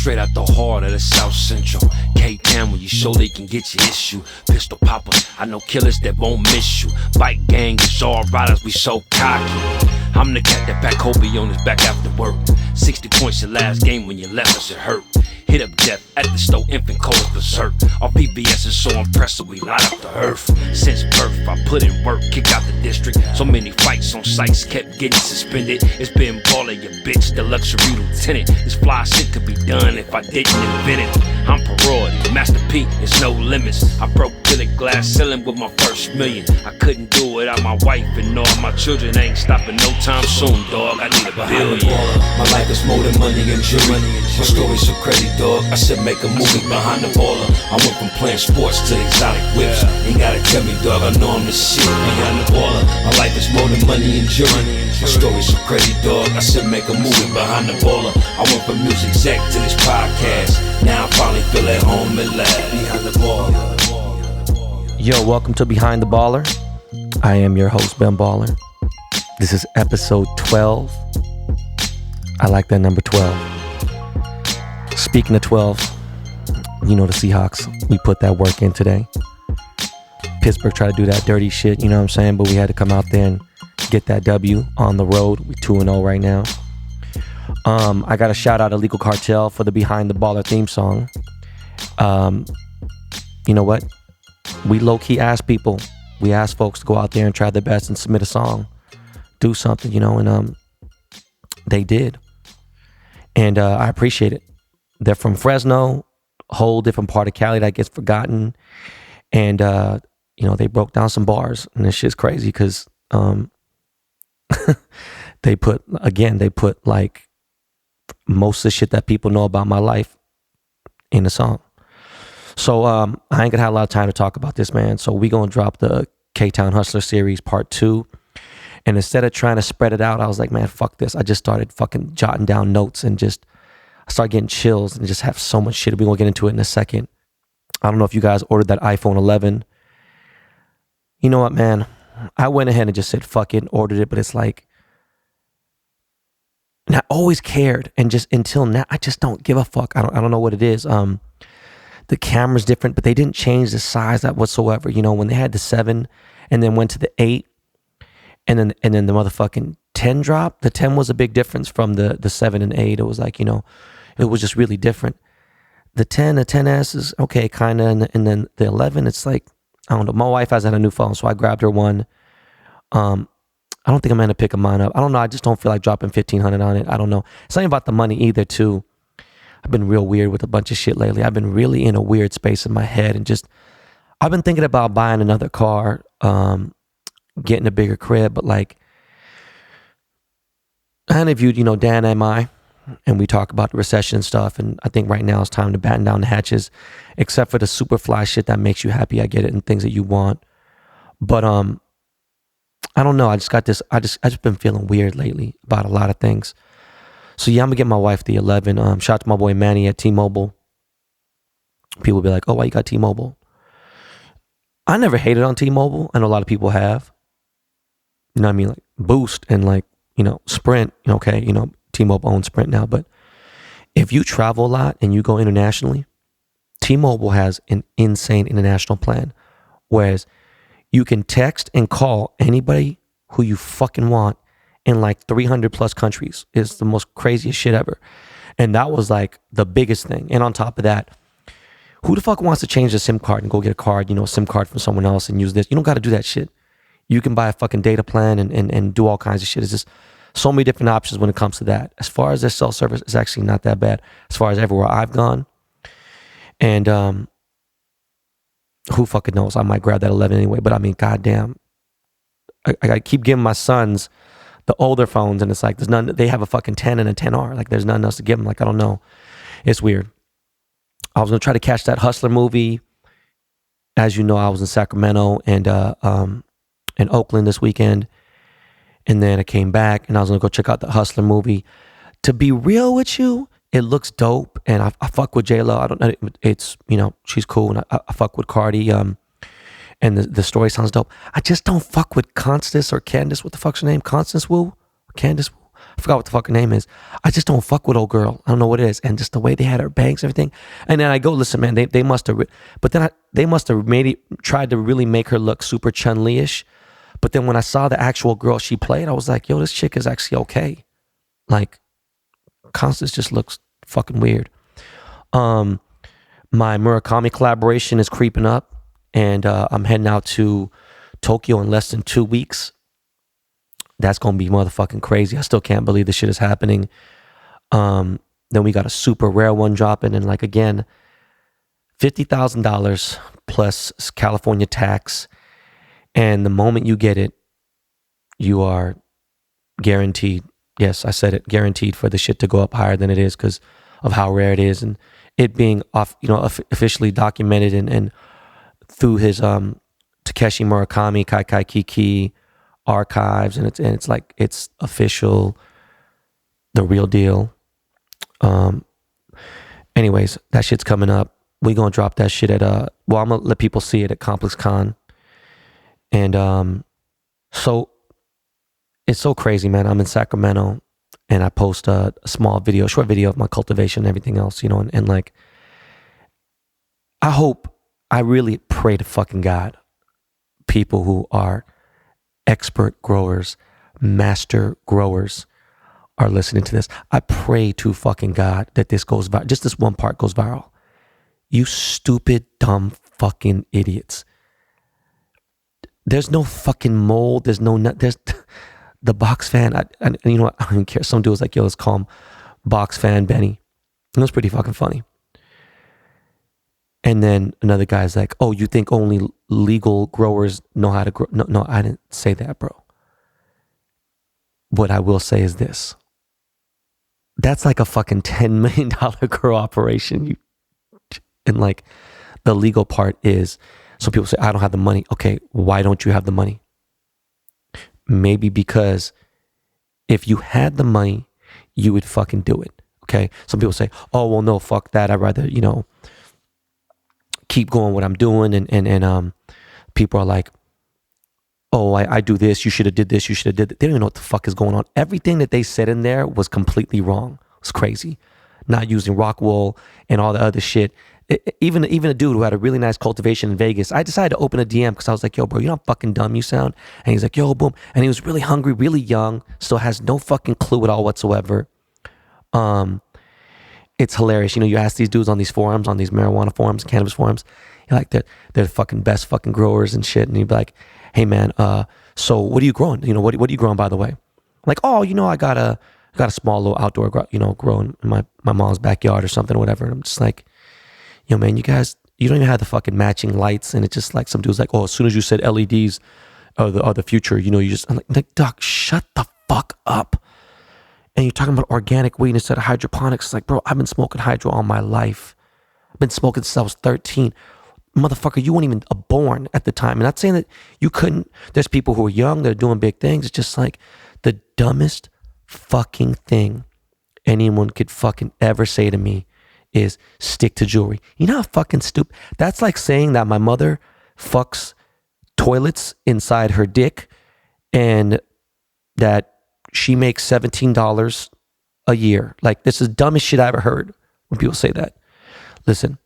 straight out the heart of the South Central. K-Town where you show they can get your issue. Pistol poppers, I know killers that won't miss you. Bike gang, all riders, we so cocky. I'm the cat that back Kobe on his back after work. 60 points your last game when you left us, it hurt. Hit up death at the store, infant cold berserk. Our PBS is so impressive, we light up the earth. Since birth, I put in work, kicked out the district. So many fights on sites kept getting suspended. It's been ballin', your bitch, the luxury lieutenant. This fly shit could be done if I didn't invent it. I'm priority, Master P, it's no limits. I broke to the glass ceiling with my first million. I couldn't do it without my wife and all my children. Ain't stopping no time soon, dog. I need a billion. My life is more than money and jewelry. My story's so crazy, dog. I said make a movie behind the baller. I went from playing sports to exotic whips. Ain't gotta tell me, dog, I know I'm the shit behind the baller. My life is more than money and jewelry. My story's so crazy, dog. I said make a movie behind the baller. I went from music exec to this podcast. Now I finally feel at home and laugh behind the baller. Yo, welcome to Behind the Baller. I am your host, Ben Baller. This is episode 12. I like that number 12. Speaking of 12, you know the Seahawks, we put that work in today. Pittsburgh tried to do that dirty shit, you know what I'm saying? But we had to come out there and get that W on the road. We're 2-0 right now. I got to shout out Illegal Cartel for the Behind the Baller theme song. You know what? We low-key ask people. We ask folks to go out there and try their best and submit a song. Do something, you know, and they did. And I appreciate it. They're from Fresno, a whole different part of Cali that gets forgotten. And, you know, they broke down some bars. And this shit's crazy because they put like most of the shit that people know about my life in the song. So I ain't gonna have a lot of time to talk about this, man. So we gonna drop the K-Town Hustler series part 2. And instead of trying to spread it out, I was like, man, fuck this. I just started fucking jotting down notes and I started getting chills and just have so much shit. We're gonna get into it in a second. I don't know if you guys ordered that iPhone 11. You know what, man? I went ahead and just said fuck it and ordered it, but it's like, and I always cared, and just until now, I just don't give a fuck. I don't know what it is. The camera's different, but they didn't change the size that whatsoever. You know, when they had the 7 and then went to the 8, and then the motherfucking 10 dropped. The 10 was a big difference from the 7 and 8. It was like, you know, it was just really different. The 10S is okay, kind of, and then the 11, it's like, I don't know. My wife has had a new phone, so I grabbed her one. I don't think I'm going to pick mine up. I don't know. I just don't feel like dropping $1,500 on it. I don't know. It's not even about the money either, too. I've been real weird with a bunch of shit lately. I've been really in a weird space in my head, and I've been thinking about buying another car, getting a bigger crib, but like, I interviewed, you know, Dan and we talk about the recession and stuff, and I think right now it's time to batten down the hatches, except for the super fly shit that makes you happy. I get it, and things that you want, but I don't know. I just been feeling weird lately about a lot of things. So yeah, I'm gonna get my wife the 11. Shout out to my boy Manny at T-Mobile. People be like, "Oh, why you got T-Mobile?" I never hated on T-Mobile. I know a lot of people have. You know what I mean? Like Boost and like, you know, Sprint. Okay, you know, T-Mobile owns Sprint now. But if you travel a lot and you go internationally, T-Mobile has an insane international plan. Whereas you can text and call anybody who you fucking want in like 300 plus countries. It's the most craziest shit ever. And that was like the biggest thing. And on top of that, who the fuck wants to change the SIM card and go get a card, you know, a SIM card from someone else and use this? You don't got to do that shit. You can buy a fucking data plan and do all kinds of shit. It's just so many different options when it comes to that. As far as their cell service, it's actually not that bad as far as everywhere I've gone. And who fucking knows? I might grab that 11 anyway. But I mean, goddamn, I keep giving my sons the older phones, and it's like there's none. They have a fucking 10 and a 10R. Like there's nothing else to give them. Like I don't know. It's weird. I was gonna try to catch that Hustler movie. As you know, I was in Sacramento and in Oakland this weekend, and then I came back and I was gonna go check out the Hustler movie. To be real with you, it looks dope, and I fuck with J-Lo. I don't know. It's, you know, she's cool, and I fuck with Cardi. And the story sounds dope. I just don't fuck with Constance or Candace. What the fuck's her name? Constance Wu? Candace Wu? I forgot what the fuck her name is. I just don't fuck with old girl. I don't know what it is. And just the way they had her bangs, everything. And then I go, listen, man, they must have, but then they must have tried to really make her look super Chun-Li-ish. But then when I saw the actual girl she played, I was like, yo, this chick is actually okay. Like, Constance just looks fucking weird. My Murakami collaboration is creeping up, and I'm heading out to Tokyo in less than 2 weeks. That's going to be motherfucking crazy. I still can't believe this shit is happening. Then we got a super rare one dropping, and like, again, $50,000 plus California tax. And the moment you get it, you are guaranteed. Yes, I said it, guaranteed for the shit to go up higher than it is because of how rare it is, and it being officially documented and through his Takeshi Murakami Kaikai Kiki archives, and it's like it's official, the real deal. Anyways, that shit's coming up. We gonna drop that shit at I'm gonna let people see it at Complex Con, and so it's so crazy, man. I'm in Sacramento, and I post a short video of my cultivation and everything else, and like, I really pray to fucking God, people who are expert growers, master growers are listening to this. I pray to fucking God that this goes viral. Just this one part goes viral. You stupid, dumb fucking idiots. There's no fucking mold. There's the box fan. And you know what? I don't even care. Some dude was like, yo, let's call him Box Fan Benny. And it was pretty fucking funny. And then another guy's like, oh, you think only legal growers know how to grow? No, I didn't say that, bro. What I will say is this. That's like a fucking $10 million grow operation. And like, the legal part is, so people say, I don't have the money. Okay, why don't you have the money? Maybe because if you had the money, you would fucking do it. Okay. Some people say, oh, well, no, fuck that. I'd rather, keep going what I'm doing. And people are like, oh, I do this. You should have did this. You should have did that. They don't even know what the fuck is going on. Everything that they said in there was completely wrong. It's crazy. Not using rock wool and all the other shit. Even a dude who had a really nice cultivation in Vegas, I decided to open a DM because I was like, yo, bro, you know how fucking dumb you sound? And he's like, yo, boom. And he was really hungry, really young, still has no fucking clue at all whatsoever. It's hilarious. You ask these dudes on these forums, on these marijuana forums, cannabis forums, you're like, they're the fucking best fucking growers and shit. And you'd be like, hey man, so what are you growing? What are you growing, by the way? Like, oh, I got a small little outdoor, growing in my mom's backyard or something or whatever. And I'm just like, yo, man, you guys, you don't even have the fucking matching lights. And it's just like some dude's like, oh, as soon as you said LEDs are the future, I'm like, Doc, shut the fuck up. And you're talking about organic weed instead of hydroponics. It's like, bro, I've been smoking hydro all my life. I've been smoking since I was 13. Motherfucker, you weren't even born at the time. I'm not saying that you couldn't. There's people who are young that are doing big things. It's just like the dumbest fucking thing anyone could fucking ever say to me is stick to jewelry. You know how fucking stupid? That's like saying that my mother fucks toilets inside her dick and that she makes $17 a year. Like, this is the dumbest shit I ever heard when people say that. Listen,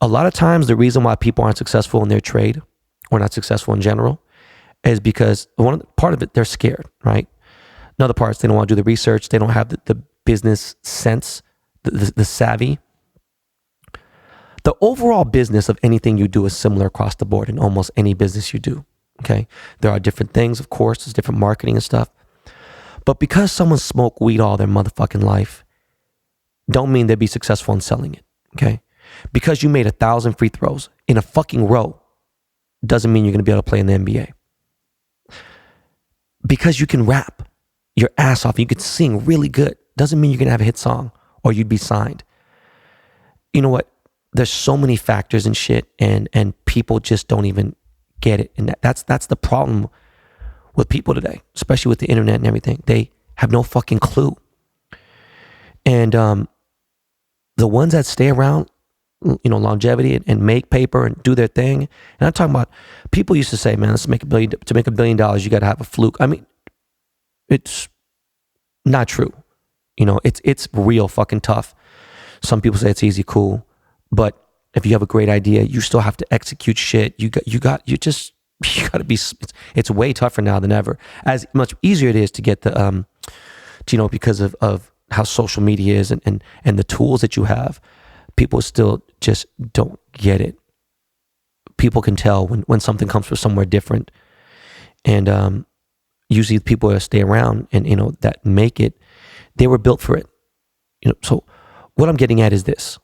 a lot of times the reason why people aren't successful in their trade or not successful in general is because part of it, they're scared, right? Another part is they don't want to do the research. They don't have the business sense, the savvy. The overall business of anything you do is similar across the board in almost any business you do, okay? There are different things, of course. There's different marketing and stuff. But because someone smoked weed all their motherfucking life, don't mean they'd be successful in selling it, okay? Because you made 1,000 free throws in a fucking row doesn't mean you're going to be able to play in the NBA. Because you can rap your ass off, you can sing really good, doesn't mean you're going to have a hit song or you'd be signed. You know what? There's so many factors and shit, and people just don't even get it. And that's the problem with people today, especially with the internet and everything. They have no fucking clue. And the ones that stay around, longevity and make paper and do their thing. And I'm talking about, people used to say, man, to make $1 billion, you got to have a fluke. I mean, it's Not true. You know, it's real fucking tough. Some people say it's easy, cool, but if you have a great idea, you still have to execute shit. You got to be. It's way tougher now than ever. As much easier it is to get the, you know, because of how social media is and the tools that you have, people still just don't get it. People can tell when something comes from somewhere different, and usually the people that stay around and, you know, that make it, they were built for it. You know, so what I'm getting at is this: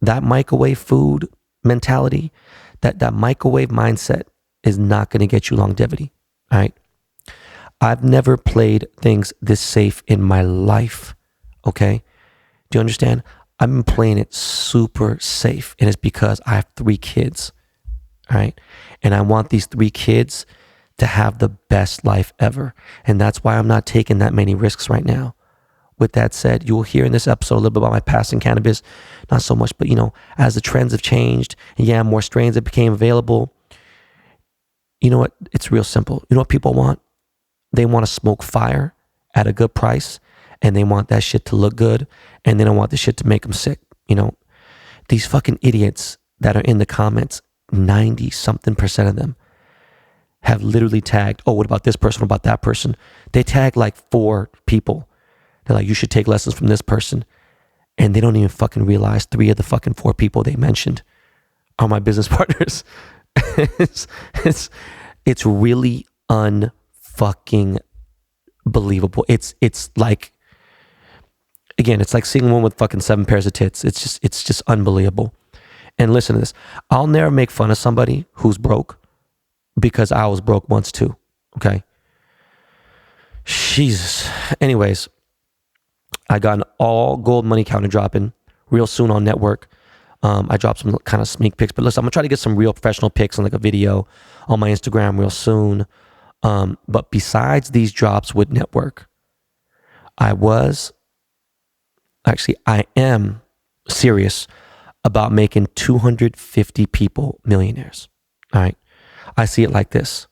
that microwave food mentality, that microwave mindset is not going to get you longevity. All right. I've never played things this safe in my life. Okay. Do you understand? I've been playing it super safe, and it's because I have 3 kids. All right. And I want these 3 kids to have the best life ever. And that's why I'm not taking that many risks right now. With that said, you will hear in this episode a little bit about my past in cannabis. Not so much, but, you know, as the trends have changed, and yeah, more strains that became available. You know what? It's real simple. You know what people want? They want to smoke fire at a good price, and they want that shit to look good, and they don't want the shit to make them sick. You know, these fucking idiots that are in the comments, 90-something% of them have literally tagged, oh, what about this person? What about that person? They tag like 4 people. They're like, you should take lessons from this person. And they don't even fucking realize 3 of the fucking 4 people they mentioned are my business partners. It's really unfucking believable. It's like, again, it's like seeing a woman with fucking 7 pairs of tits. It's just unbelievable. And listen to this. I'll never make fun of somebody who's broke, because I was broke once too. Okay. Jesus. Anyways, I got an all gold money counter dropping real soon on network. I dropped some kind of sneak pics, but listen, I'm gonna try to get some real professional pics on like a video on my Instagram real soon. But besides these drops with network, I am serious about making 250 people millionaires. All right. I see it like this.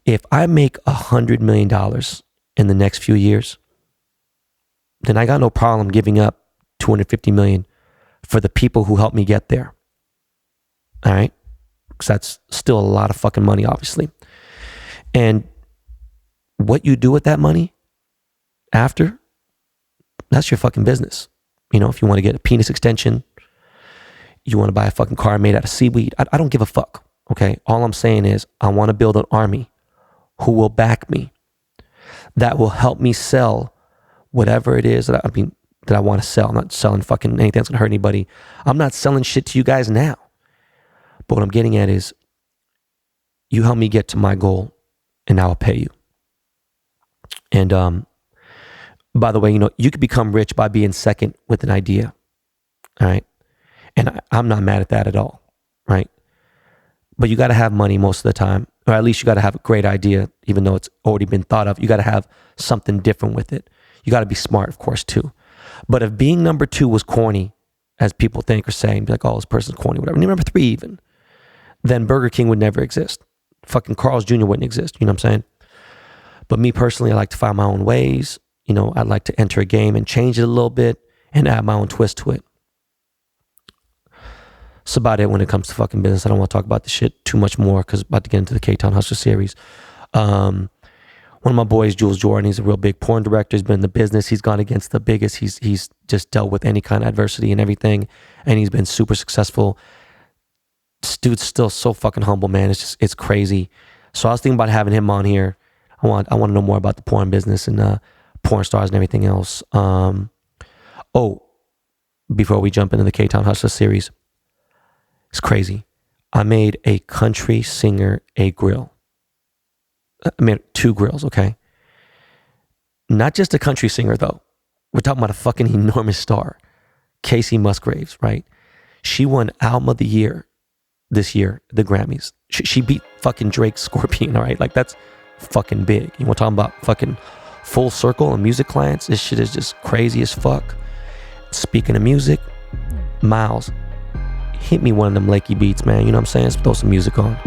If I make $100 million in the next few years, then I got no problem giving up 250 million for the people who helped me get there. All right. Because that's still a lot of fucking money, obviously. And what you do with that money after, that's your fucking business. You know, if you want to get a penis extension, you want to buy a fucking car made out of seaweed, I don't give a fuck. Okay. All I'm saying is I want to build an army who will back me, that will help me sell whatever it is that I want to sell. I'm not selling fucking anything that's going to hurt anybody. I'm not selling shit to you guys now. But what I'm getting at is you help me get to my goal and I will pay you. And by the way, you know, you could become rich by being second with an idea. All right. And I'm not mad at that at all. Right. But you got to have money most of the time, or at least you got to have a great idea, even though it's already been thought of. You got to have something different with it. You got to be smart, of course, too. But if being number 2 was corny, as people think or say, and be like, oh, this person's corny, whatever. And number 3 even, then Burger King would never exist. Fucking Carl's Jr. wouldn't exist. You know what I'm saying? But me personally, I like to find my own ways. You know, I'd like to enter a game and change it a little bit and add my own twist to it. That's about it when it comes to fucking business. I don't want to talk about this shit too much more because I'm about to get into the K-Town Hustler series. One of my boys, Jules Jordan, he's a real big porn director. He's been in the business. He's gone against the biggest. He's just dealt with any kind of adversity and everything. And he's been super successful. This dude's still so fucking humble, man. It's crazy. So I was thinking about having him on here. I want to know more about the porn business and porn stars and everything else. Before we jump into the K-Town Hustler series, it's crazy. I made a country singer a grill. I made 2 grills, okay? Not just a country singer, though. We're talking about a fucking enormous star. Casey Musgraves, right? She won Album of the Year this year, the Grammys. She beat fucking Drake's Scorpion, all right? Like, that's fucking big. You want to talk about fucking full circle and music clients? This shit is just crazy as fuck. Speaking of music, Miles, hit me one of them Lakey beats, man. You know what I'm saying? Let's throw some music on.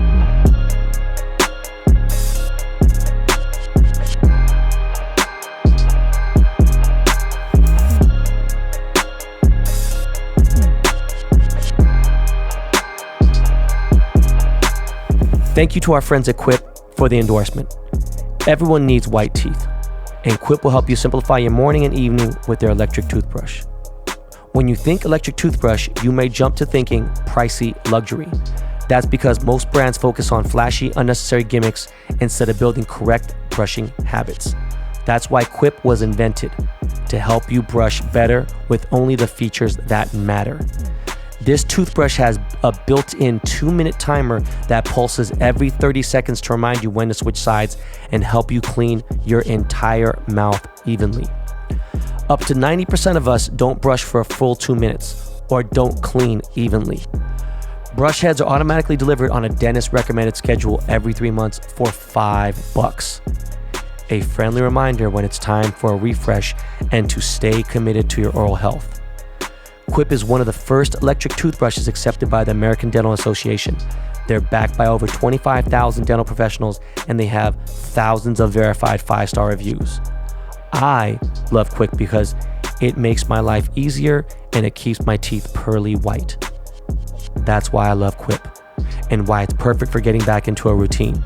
Thank you to our friends at Quip for the endorsement. Everyone needs white teeth, and Quip will help you simplify your morning and evening with their electric toothbrush. When you think electric toothbrush, you may jump to thinking pricey luxury. That's because most brands focus on flashy, unnecessary gimmicks instead of building correct brushing habits. That's why Quip was invented, to help you brush better with only the features that matter. This toothbrush has a built-in 2-minute timer that pulses every 30 seconds to remind you when to switch sides and help you clean your entire mouth evenly. Up to 90% of us don't brush for a full 2 minutes or don't clean evenly. Brush heads are automatically delivered on a dentist-recommended schedule every 3 months for $5. A friendly reminder when it's time for a refresh and to stay committed to your oral health. Quip is one of the first electric toothbrushes accepted by the American Dental Association. They're backed by over 25,000 dental professionals, and they have thousands of verified 5-star reviews. I love Quip because it makes my life easier and it keeps my teeth pearly white. That's why I love Quip and why it's perfect for getting back into a routine.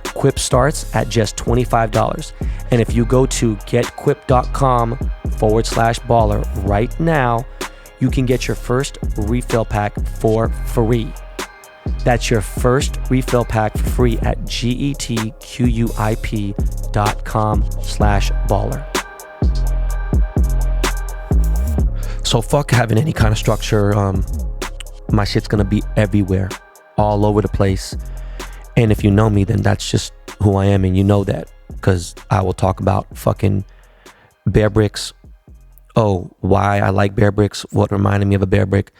Quip starts at just $25. And if you go to getquip.com/baller right now, you can get your first refill pack for free. That's your first refill pack for free at getquip.com/baller. So fuck having any kind of structure. My shit's gonna be everywhere, all over the place. And if you know me, then that's just who I am, and you know that, because I will talk about fucking bear bricks. Oh, why I like bear bricks, what reminded me of a bear brick,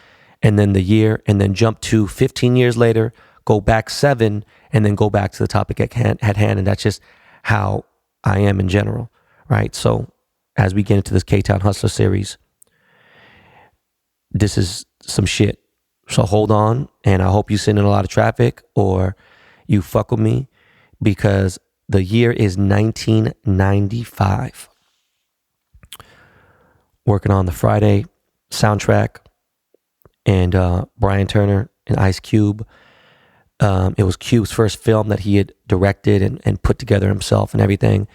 and then the year, and then jump to 15 years later, go back 7, and then go back to the topic at hand. And that's just how I am in general, right? So as we get into this K-Town Hustler series, this is some shit. So hold on, and I hope you sit in a lot of traffic or you fuck with me, because the year is 1995. Working on the Friday soundtrack, and Brian Turner and Ice Cube. It was Cube's first film that he had directed and put together himself and everything.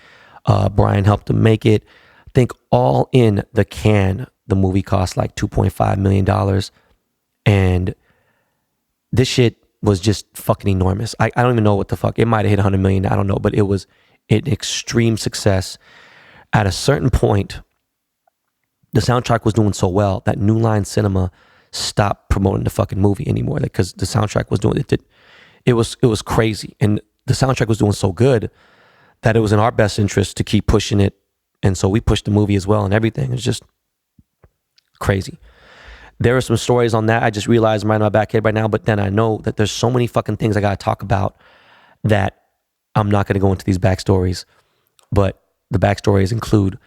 Brian helped him make it. I think all in the can, the movie cost like $2.5 million. And this shit was just fucking enormous. I don't even know what the fuck. It might have hit 100 million. I don't know. But it was an extreme success. At a certain point, the soundtrack was doing so well that New Line Cinema stopped promoting the fucking movie anymore, because the soundtrack was doing it. It was crazy, and the soundtrack was doing so good that it was in our best interest to keep pushing it, and so we pushed the movie as well and everything. It's just crazy. There are some stories on that I just realized right in my back head right now, but then I know that there's so many fucking things I gotta talk about that I'm not gonna go into these backstories, but the backstories include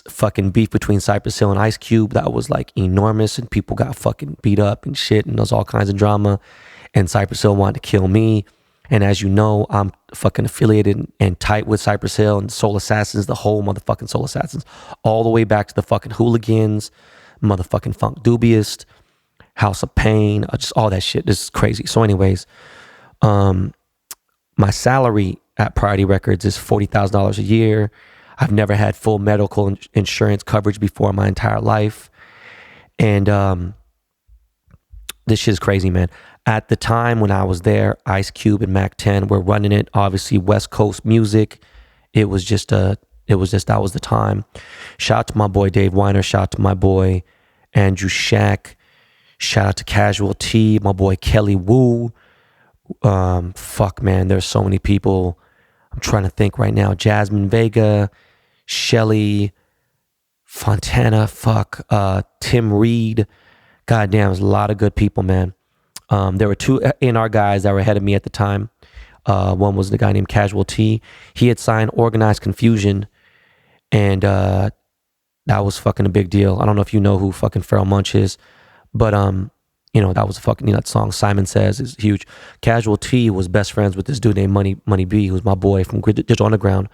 fucking beef between Cypress Hill and Ice Cube that was like enormous, and people got fucking beat up and shit, and there's all kinds of drama, and Cypress Hill wanted to kill me. And as you know, I'm fucking affiliated and tight with Cypress Hill and Soul Assassins, the whole motherfucking Soul Assassins, all the way back to the fucking Hooligans, motherfucking Funk Dubious, House of Pain, just all that shit. This is crazy. So anyways, my salary at Priority Records is $40,000 a year. I've never had full medical insurance coverage before in my entire life. And this shit is crazy, man. At the time when I was there, Ice Cube and Mac 10 were running it. Obviously, West Coast music. That was the time. Shout out to my boy Dave Weiner. Shout out to my boy Andrew Shack. Shout out to Casual T, my boy Kelly Wu. Fuck, man, there's so many people. I'm trying to think right now. Jasmine Vega, Shelly Fontana, Tim Reed. Goddamn, there's a lot of good people, man. There were 2 A&R guys that were ahead of me at the time. One was the guy named Casual T. He had signed Organized Confusion, and that was fucking a big deal. I don't know if you know who fucking Pharrell Munch is, but that was fucking, that song Simon Says is huge. Casual T was best friends with this dude named Money B, who's my boy from Digital Underground.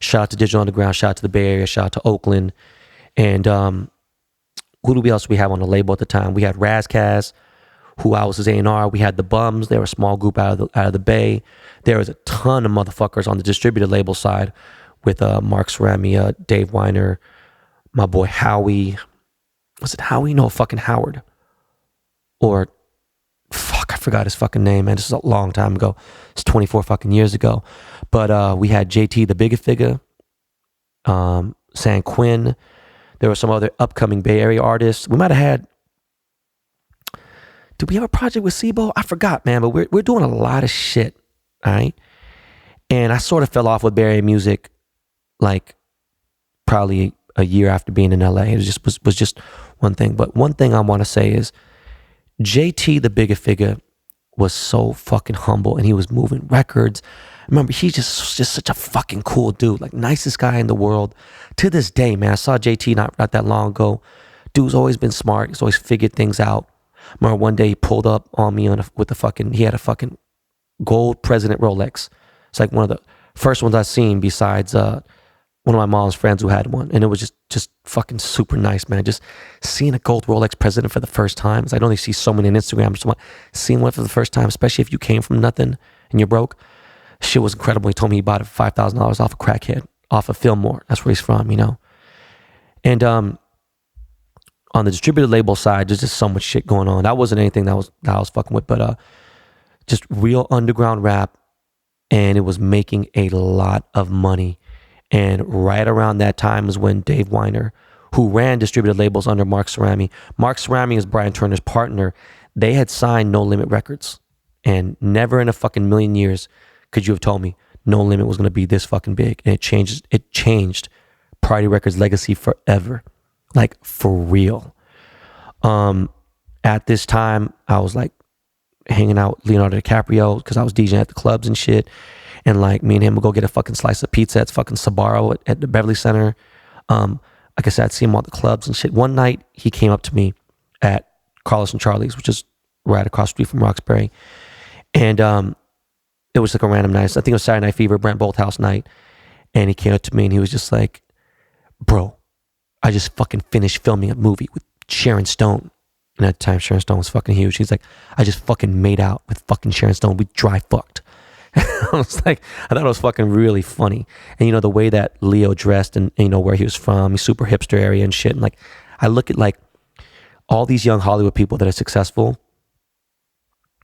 Shout out to Digital Underground, shout out to the Bay Area, shout out to Oakland. And who else we have on the label at the time? We had Razkaz, who I was his A&R. We had the Bums. They were a small group out of the Bay. There was a ton of motherfuckers on the distributor label side with Mark Cerami, Dave Weiner, my boy Howie. Was it Howie? No, fucking Howard. Or, fuck, I forgot his fucking name, man. This is a long time ago. It's 24 fucking years ago. But we had JT, the Bigger Figure, San Quinn. There were some other upcoming Bay Area artists. We might have had, did we have a project with Sibo? I forgot, man, but we're doing a lot of shit, all right? And I sort of fell off with Bay Area music, like, probably a year after being in LA. It was just one thing. But one thing I want to say is JT, the Bigger Figure, was so fucking humble, and he was moving records. Remember, he's just such a fucking cool dude, like nicest guy in the world. To this day, man, I saw JT not that long ago. Dude's always been smart. He's always figured things out. Remember one day he pulled up on me he had a fucking gold President Rolex. It's like one of the first ones I've seen besides one of my mom's friends who had one. And it was just fucking super nice, man. Just seeing a gold Rolex President for the first time. I only see so many on Instagram or something. Seeing one for the first time, especially if you came from nothing and you're broke. Shit was incredible. He told me he bought it for $5,000 off a crackhead, off of Fillmore. That's where he's from, you know. And on the distributor label side, there's just so much shit going on. That wasn't anything that I was fucking with, but just real underground rap, and it was making a lot of money. And right around that time is when Dave Weiner, who ran distributed labels under Mark Cerami is Brian Turner's partner. They had signed No Limit Records, and never in a fucking million years could you have told me No Limit was going to be this fucking big. And it changed Priority Records' legacy forever, like for real. At this time, I was like hanging out with Leonardo DiCaprio because I was DJing at the clubs and shit. And like me and him would go get a fucking slice of pizza at fucking Sbarro at the Beverly Center. Like I said, I'd see him at the clubs and shit. One night he came up to me at Carlos and Charlie's, which is right across the street from Roxbury. And it was like a random night. I think it was Saturday Night Fever, Brent Bolthouse night. And he came up to me and he was just like, bro, I just fucking finished filming a movie with Sharon Stone. And at the time, Sharon Stone was fucking huge. He's like, I just fucking made out with fucking Sharon Stone. We dry fucked. I was like, I thought it was fucking really funny. And you know, the way that Leo dressed and you know, where he was from, he's super hipster area and shit. And like, I look at like all these young Hollywood people that are successful.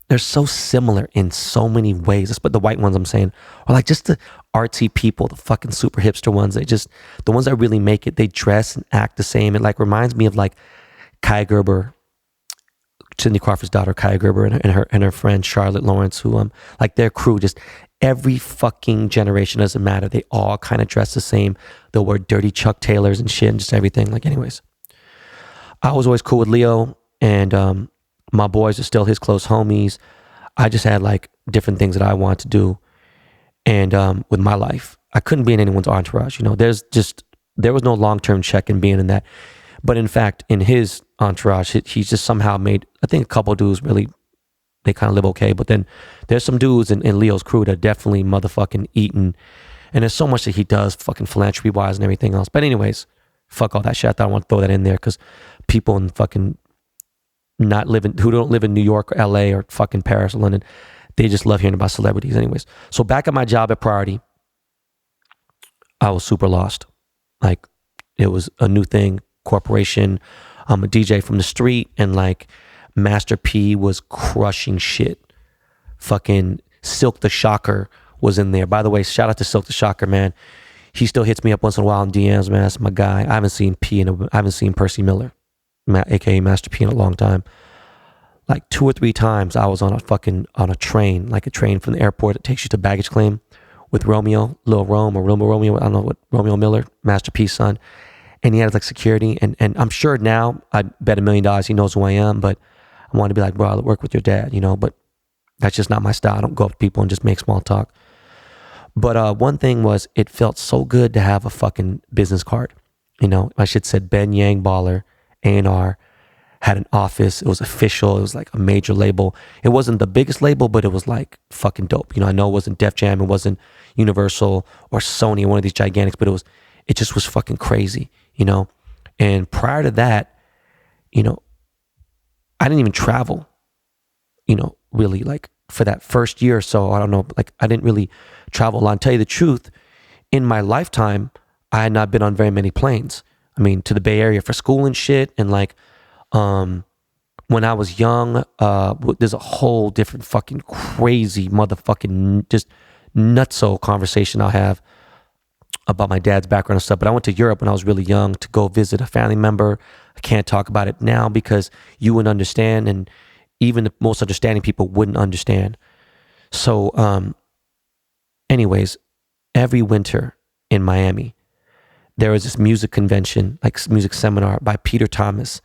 They're so similar in so many ways. But the white ones I'm saying are like just the artsy people, the fucking super hipster ones. They just, the ones that really make it, they dress and act the same. It like reminds me of like Kaya Gerber, Cindy Crawford's daughter, Kaya Gerber, and her friend Charlotte Lawrence, who like their crew, just every fucking generation, doesn't matter. They all kind of dress the same. They'll wear dirty Chuck Taylors and shit and just everything. Like, anyways, I was always cool with Leo, and my boys are still his close homies. I just had like different things that I wanted to do, and with my life, I couldn't be in anyone's entourage. You know, there was no long-term check in being in that. But in fact, in his entourage, he's just somehow made, I think a couple dudes really, they kind of live okay. But then there's some dudes in Leo's crew that definitely motherfucking eating. And there's so much that he does fucking philanthropy-wise and everything else. But anyways, fuck all that shit. I thought I want to throw that in there because people in fucking who don't live in New York or LA or fucking Paris or London, they just love hearing about celebrities anyways. So back at my job at Priority, I was super lost. Like, it was a new thing. Corporation. I'm a DJ from the street, and like Master P was crushing shit. Fucking Silk the Shocker was in there. By the way, shout out to Silk the Shocker, man. He still hits me up once in a while in DMs, man. That's my guy. I haven't seen I haven't seen Percy Miller, aka Master P, in a long time. Like 2 or 3 times I was on a train, like a train from the airport that takes you to baggage claim with Romeo, Lil Rome or Romeo, I don't know what, Romeo Miller, Master P's son. And he had like security, and I'm sure now, I bet $1 million he knows who I am, but I want to be like, bro, I work with your dad, you know, but that's just not my style. I don't go up to people and just make small talk. But one thing was, it felt so good to have a fucking business card. You know, my shit said Ben Yang Baller, A&R, had an office. It was official. It was like a major label. It wasn't the biggest label, but it was like fucking dope. You know, I know it wasn't Def Jam, it wasn't Universal or Sony or one of these gigantics, but it just was fucking crazy. You know, and prior to that, you know, I didn't even travel. really like for that first year or so, I don't know, like I didn't really travel a lot. And tell you the truth, in my lifetime, I had not been on very many planes. I mean, to the Bay Area for school and shit. And like, when I was young, there's a whole different fucking crazy motherfucking just nutso conversation I'll have about my dad's background and stuff. But I went to Europe when I was really young to go visit a family member. I can't talk about it now because you wouldn't understand, and even the most understanding people wouldn't understand. So, anyways, every winter in Miami, there was this music convention, like music seminar by Peter Thomas.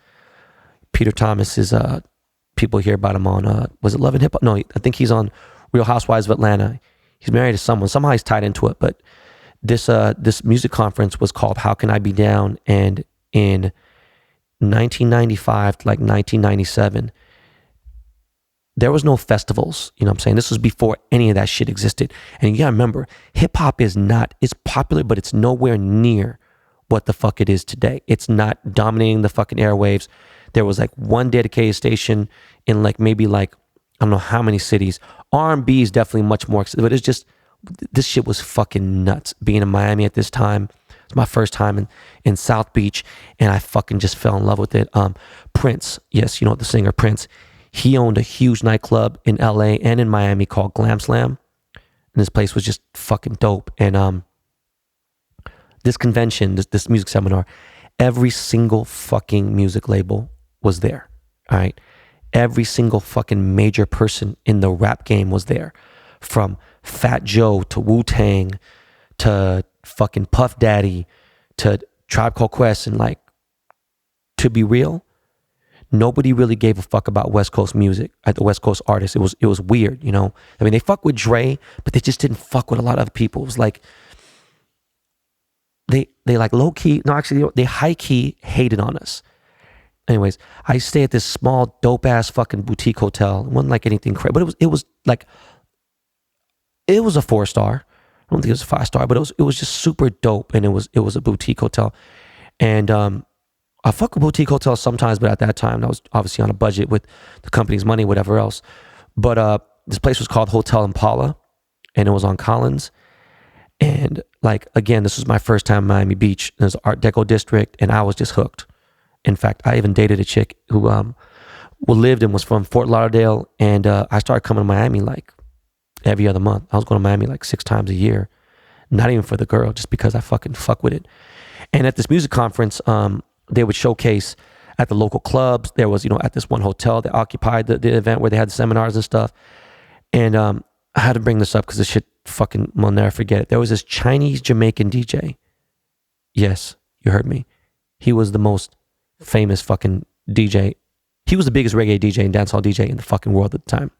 Peter Thomas is, people hear about him on, was it Love and Hip Hop? No, I think he's on Real Housewives of Atlanta. He's married to someone. Somehow he's tied into it. But this music conference was called How Can I Be Down? And in 1995 to like 1997, there was no festivals. You know what I'm saying? This was before any of that shit existed. And you gotta remember, hip hop it's popular, but it's nowhere near what the fuck it is today. It's not dominating the fucking airwaves. There was like one dedicated station in like maybe like, I don't know how many cities. R&B is definitely much more, but it's just, this shit was fucking nuts. Being in Miami at this time, it's my first time in South Beach, and I fucking just fell in love with it. Prince, yes, the singer Prince, he owned a huge nightclub in LA and in Miami called Glam Slam. And this place was just fucking dope. And this convention, this music seminar, every single fucking music label was there. All right. Every single fucking major person in the rap game was there. From Fat Joe to Wu-Tang to fucking Puff Daddy to Tribe Called Quest. And like, to be real, nobody really gave a fuck about West Coast music, the West Coast artists. It was weird, I mean, they fuck with Dre, but they just didn't fuck with a lot of other people. It was like, they like low key, no, actually, they high key hated on us. Anyways, I stay at this small dope ass fucking boutique hotel. It wasn't like anything crazy, but it was like, it was a 4-star. I don't think it was a 5-star, but it was just super dope, and it was a boutique hotel. And I fuck with boutique hotels sometimes, but at that time I was obviously on a budget with the company's money, whatever else. But this place was called Hotel Impala, and it was on Collins. And like, again, this was my first time in Miami Beach. There's an Art Deco district, and I was just hooked. In fact, I even dated a chick who lived and was from Fort Lauderdale, and I started coming to Miami like every other month. I was going to Miami like 6 times a year, not even for the girl, just because I fucking fuck with it. And at this music conference, they would showcase at the local clubs. There was, at this one hotel that occupied the event where they had seminars and stuff. And I had to bring this up because this shit fucking, I'll never forget it. There was this Chinese Jamaican DJ. Yes, you heard me. He was the most famous fucking DJ. He was the biggest reggae DJ and dancehall DJ in the fucking world at the time.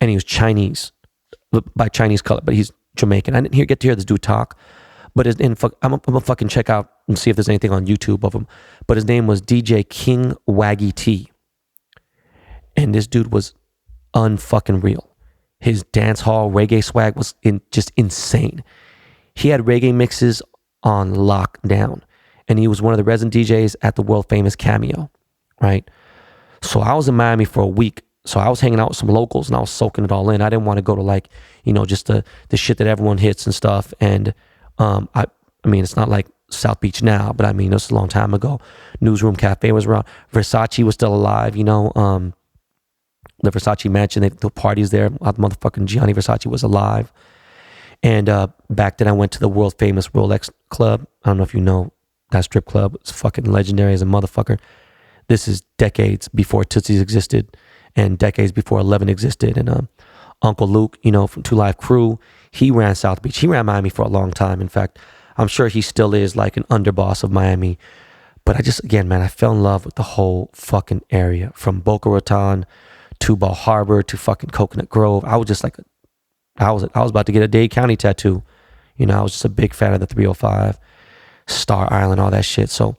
And he was Chinese, by Chinese color, but he's Jamaican. I didn't get to hear this dude talk, but I'm gonna fucking check out and see if there's anything on YouTube of him. But his name was DJ King Waggy T. And this dude was unfucking real. His dance hall reggae swag was just insane. He had reggae mixes on lockdown, and he was one of the resident DJs at the world famous Cameo, right? So I was in Miami for a week. So I was hanging out with some locals, and I was soaking it all in. I didn't want to go to like, just the shit that everyone hits and stuff. And I mean, it's not like South Beach now, but I mean, this was a long time ago. Newsroom Cafe was around. Versace was still alive, the Versace mansion, the parties there. Motherfucking Gianni Versace was alive. And back then I went to the world famous Rolex Club. I don't know if you know that strip club. It's fucking legendary as a motherfucker. This is decades before Tootsie's existed and decades before 11 existed. And Uncle Luke, from 2 Live Crew, he ran South Beach. He ran Miami for a long time. In fact, I'm sure he still is like an underboss of Miami. But I fell in love with the whole fucking area, from Boca Raton to Bal Harbor to fucking Coconut Grove. I was just like, I was about to get a Dade County tattoo. I was just a big fan of the 305, Star Island, all that shit. So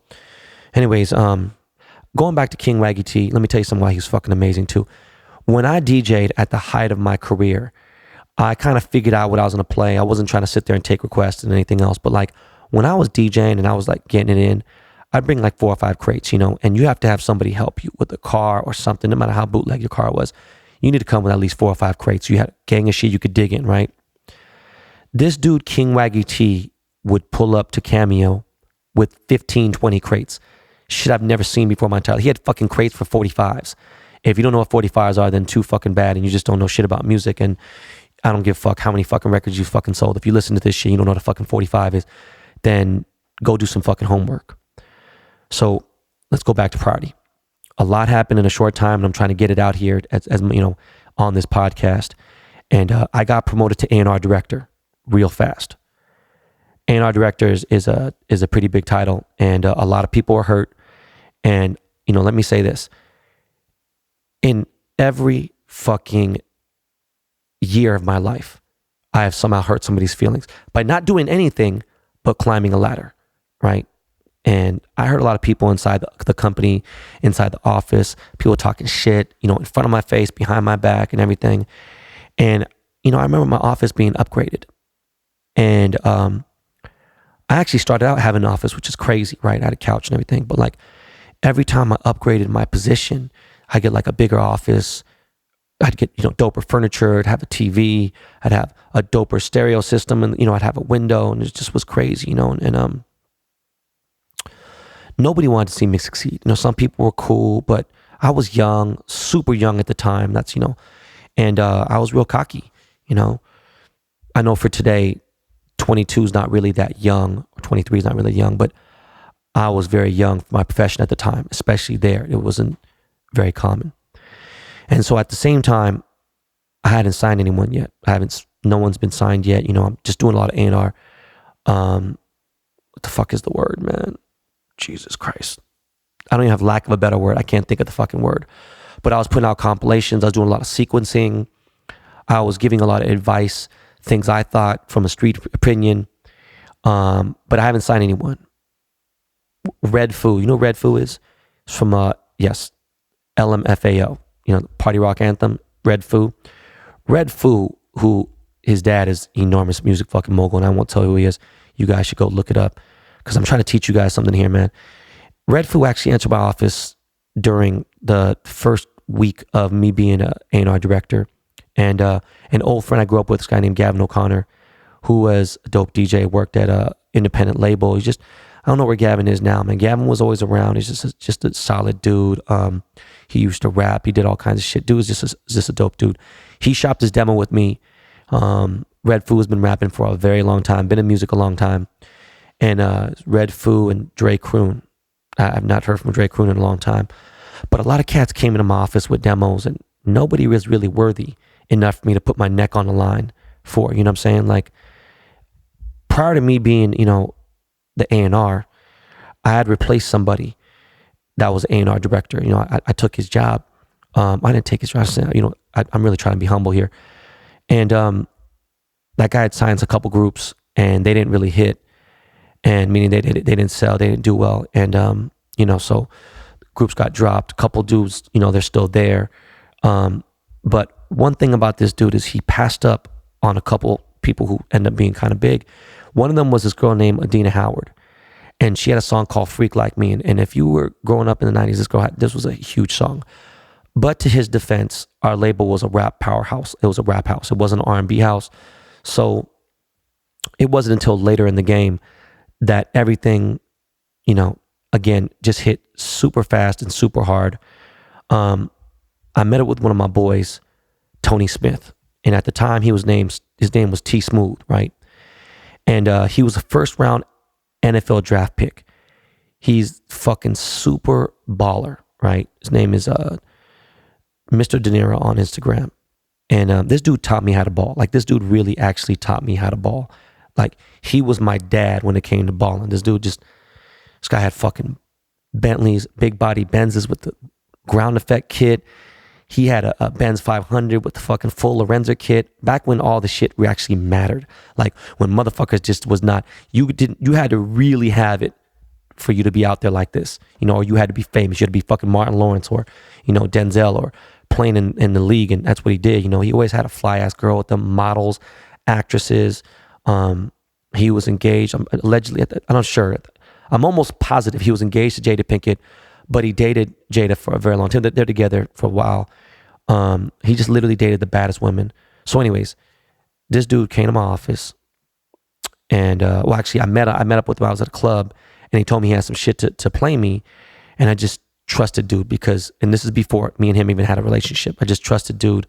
anyways, going back to King Waggy T, let me tell you something why he's fucking amazing too. When I DJ'd at the height of my career, I kind of figured out what I was going to play. I wasn't trying to sit there and take requests and anything else. But like when I was DJing and I was like getting it in, I'd bring like 4 or 5 crates, and you have to have somebody help you with a car or something, no matter how bootleg your car was. you need to come with at least 4 or 5 crates. You had a gang of shit you could dig in, right? This dude, King Waggy T, would pull up to Cameo with 15, 20 crates. Shit I've never seen before in my entire life. He had fucking crates for 45s. If you don't know what 45s are, then too fucking bad, and you just don't know shit about music. And I don't give a fuck how many fucking records you fucking sold. If you listen to this shit, you don't know what a fucking 45 is, then go do some fucking homework. So let's go back to Priority. A lot happened in a short time, and I'm trying to get it out here as you know, on this podcast. And I got promoted to A&R director real fast. A&R director is a pretty big title, and a lot of people were hurt. And you know, let me say this: in every fucking year of my life, I have somehow hurt somebody's feelings by not doing anything but climbing a ladder, right? And I heard a lot of people inside the company, inside the office, people talking shit, you know, in front of my face, behind my back and everything. And, you know, I remember my office being upgraded. And I actually started out having an office, which is crazy, right? I had a couch and everything. But like every time I upgraded my position, I get like a bigger office. I'd get, you know, doper furniture. I'd have a TV. I'd have a doper stereo system, and, you know, I'd have a window, and it just was crazy, you know, and nobody wanted to see me succeed. You know, some people were cool, but I was young, super young at the time. That's, you know, and I was real cocky, you know. I know for today, 22 is not really that young, or 23 is not really young, but I was very young for my profession at the time, especially there. It wasn't very common. And so at the same time, I hadn't signed anyone yet. No one's been signed yet. You know, I'm just doing a lot of A&R. What the fuck is the word, man? Jesus Christ. I don't even have lack of a better word. I can't think of the fucking word. But I was putting out compilations. I was doing a lot of sequencing. I was giving a lot of advice, things I thought from a street opinion. But I haven't signed anyone. Red Foo. You know what Red Foo is? It's from, LMFAO. You know, party rock anthem, Red Foo. Red Foo, who his dad is enormous music fucking mogul, and I won't tell you who he is. You guys should go look it up, because I'm trying to teach you guys something here, man. Red Foo actually entered my office during the first week of me being an A&R director. And an old friend I grew up with, this guy named Gavin O'Connor, who was a dope DJ, worked at a independent label. He's just, I don't know where Gavin is now, man. Gavin was always around. He's just a solid dude. He used to rap. He did all kinds of shit. Dude was just a dope dude. He shopped his demo with me. Red Foo has been rapping for a very long time, been in music a long time. And Red Foo and Dre Kroon. I've not heard from Dre Kroon in a long time. But a lot of cats came into my office with demos, and nobody was really worthy enough for me to put my neck on the line for. You know what I'm saying? Like, prior to me being, you know, the A&R, I had replaced somebody that was A&R director. You know, I took his job. I didn't take his job. You know, I'm really trying to be humble here. And that guy had signed a couple groups, and they didn't really hit. And meaning they didn't sell, they didn't do well. And, you know, so groups got dropped. A couple dudes, you know, they're still there. But one thing about this dude is he passed up on a couple people who ended up being kind of big. One of them was this girl named Adina Howard. And she had a song called Freak Like Me. And if you were growing up in the 90s, this was a huge song. But to his defense, our label was a rap powerhouse. It was a rap house. It wasn't an R&B house. So it wasn't until later in the game that everything, you know, again, just hit super fast and super hard. I met up with one of my boys, Tony Smith. And at the time, his name was T Smooth, right? And he was a first round NFL draft pick. He's fucking super baller, right? His name is Mr. De Niro on Instagram. And this dude taught me how to ball. Like, this dude really actually taught me how to ball. Like, he was my dad when it came to balling. This guy had fucking Bentleys, big body Benzes with the ground effect kit. He had a Benz 500 with the fucking full Lorenzo kit. Back when all the shit actually mattered. Like, when motherfuckers just was not, you had to really have it for you to be out there like this. You know, or you had to be famous. You had to be fucking Martin Lawrence or, you know, Denzel, or playing in the league. And that's what he did. You know, he always had a fly ass girl with them, models, actresses. He was engaged. Allegedly, I'm not sure. I'm almost positive he was engaged to Jada Pinkett, but he dated Jada for a very long time. They're together for a while. He just literally dated the baddest women. So anyways, this dude came to my office, and well, actually, I met up with him. I was at a club, and he told me he had some shit to play me, and I just trusted dude because, and this is before me and him even had a relationship. I just trusted dude.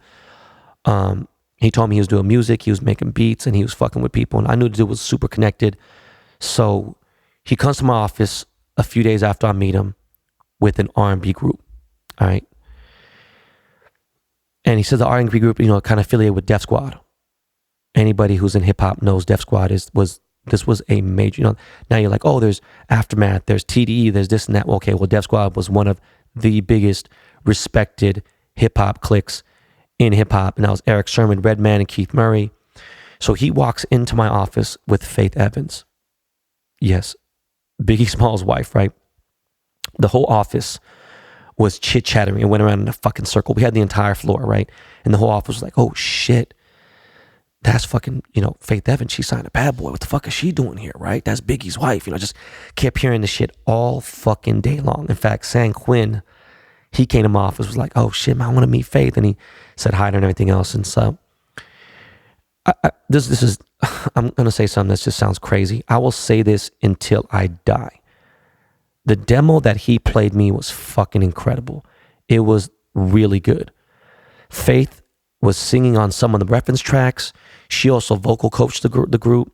He told me he was doing music, he was making beats, and he was fucking with people, and I knew the dude was super connected. So he comes to my office a few days after I meet him with an R&B group. All right. And he said the R&B group, kind of affiliated with Def Squad. Anybody who's in hip hop knows Def Squad this was a major, now you're like, oh, there's Aftermath, there's TDE, there's this and that. Well, okay, well, Def Squad was one of the biggest respected hip hop cliques in hip hop. And that was Eric Sherman, Redman, and Keith Murray. So he walks into my office with Faith Evans. Yes, Biggie Small's wife, right? The whole office was chit-chattering and went around in a fucking circle. We had the entire floor, right? And the whole office was like, oh shit, that's fucking, Faith Evans. She signed a Bad Boy. What the fuck is she doing here, right? That's Biggie's wife. Just kept hearing this shit all fucking day long. In fact, San Quinn, he came to my office, was like, oh shit, man, I want to meet Faith. And he said hi to her and everything else. And so this is, I'm going to say something that just sounds crazy. I will say this until I die. The demo that he played me was fucking incredible. It was really good. Faith was singing on some of the reference tracks. She also vocal coached the group.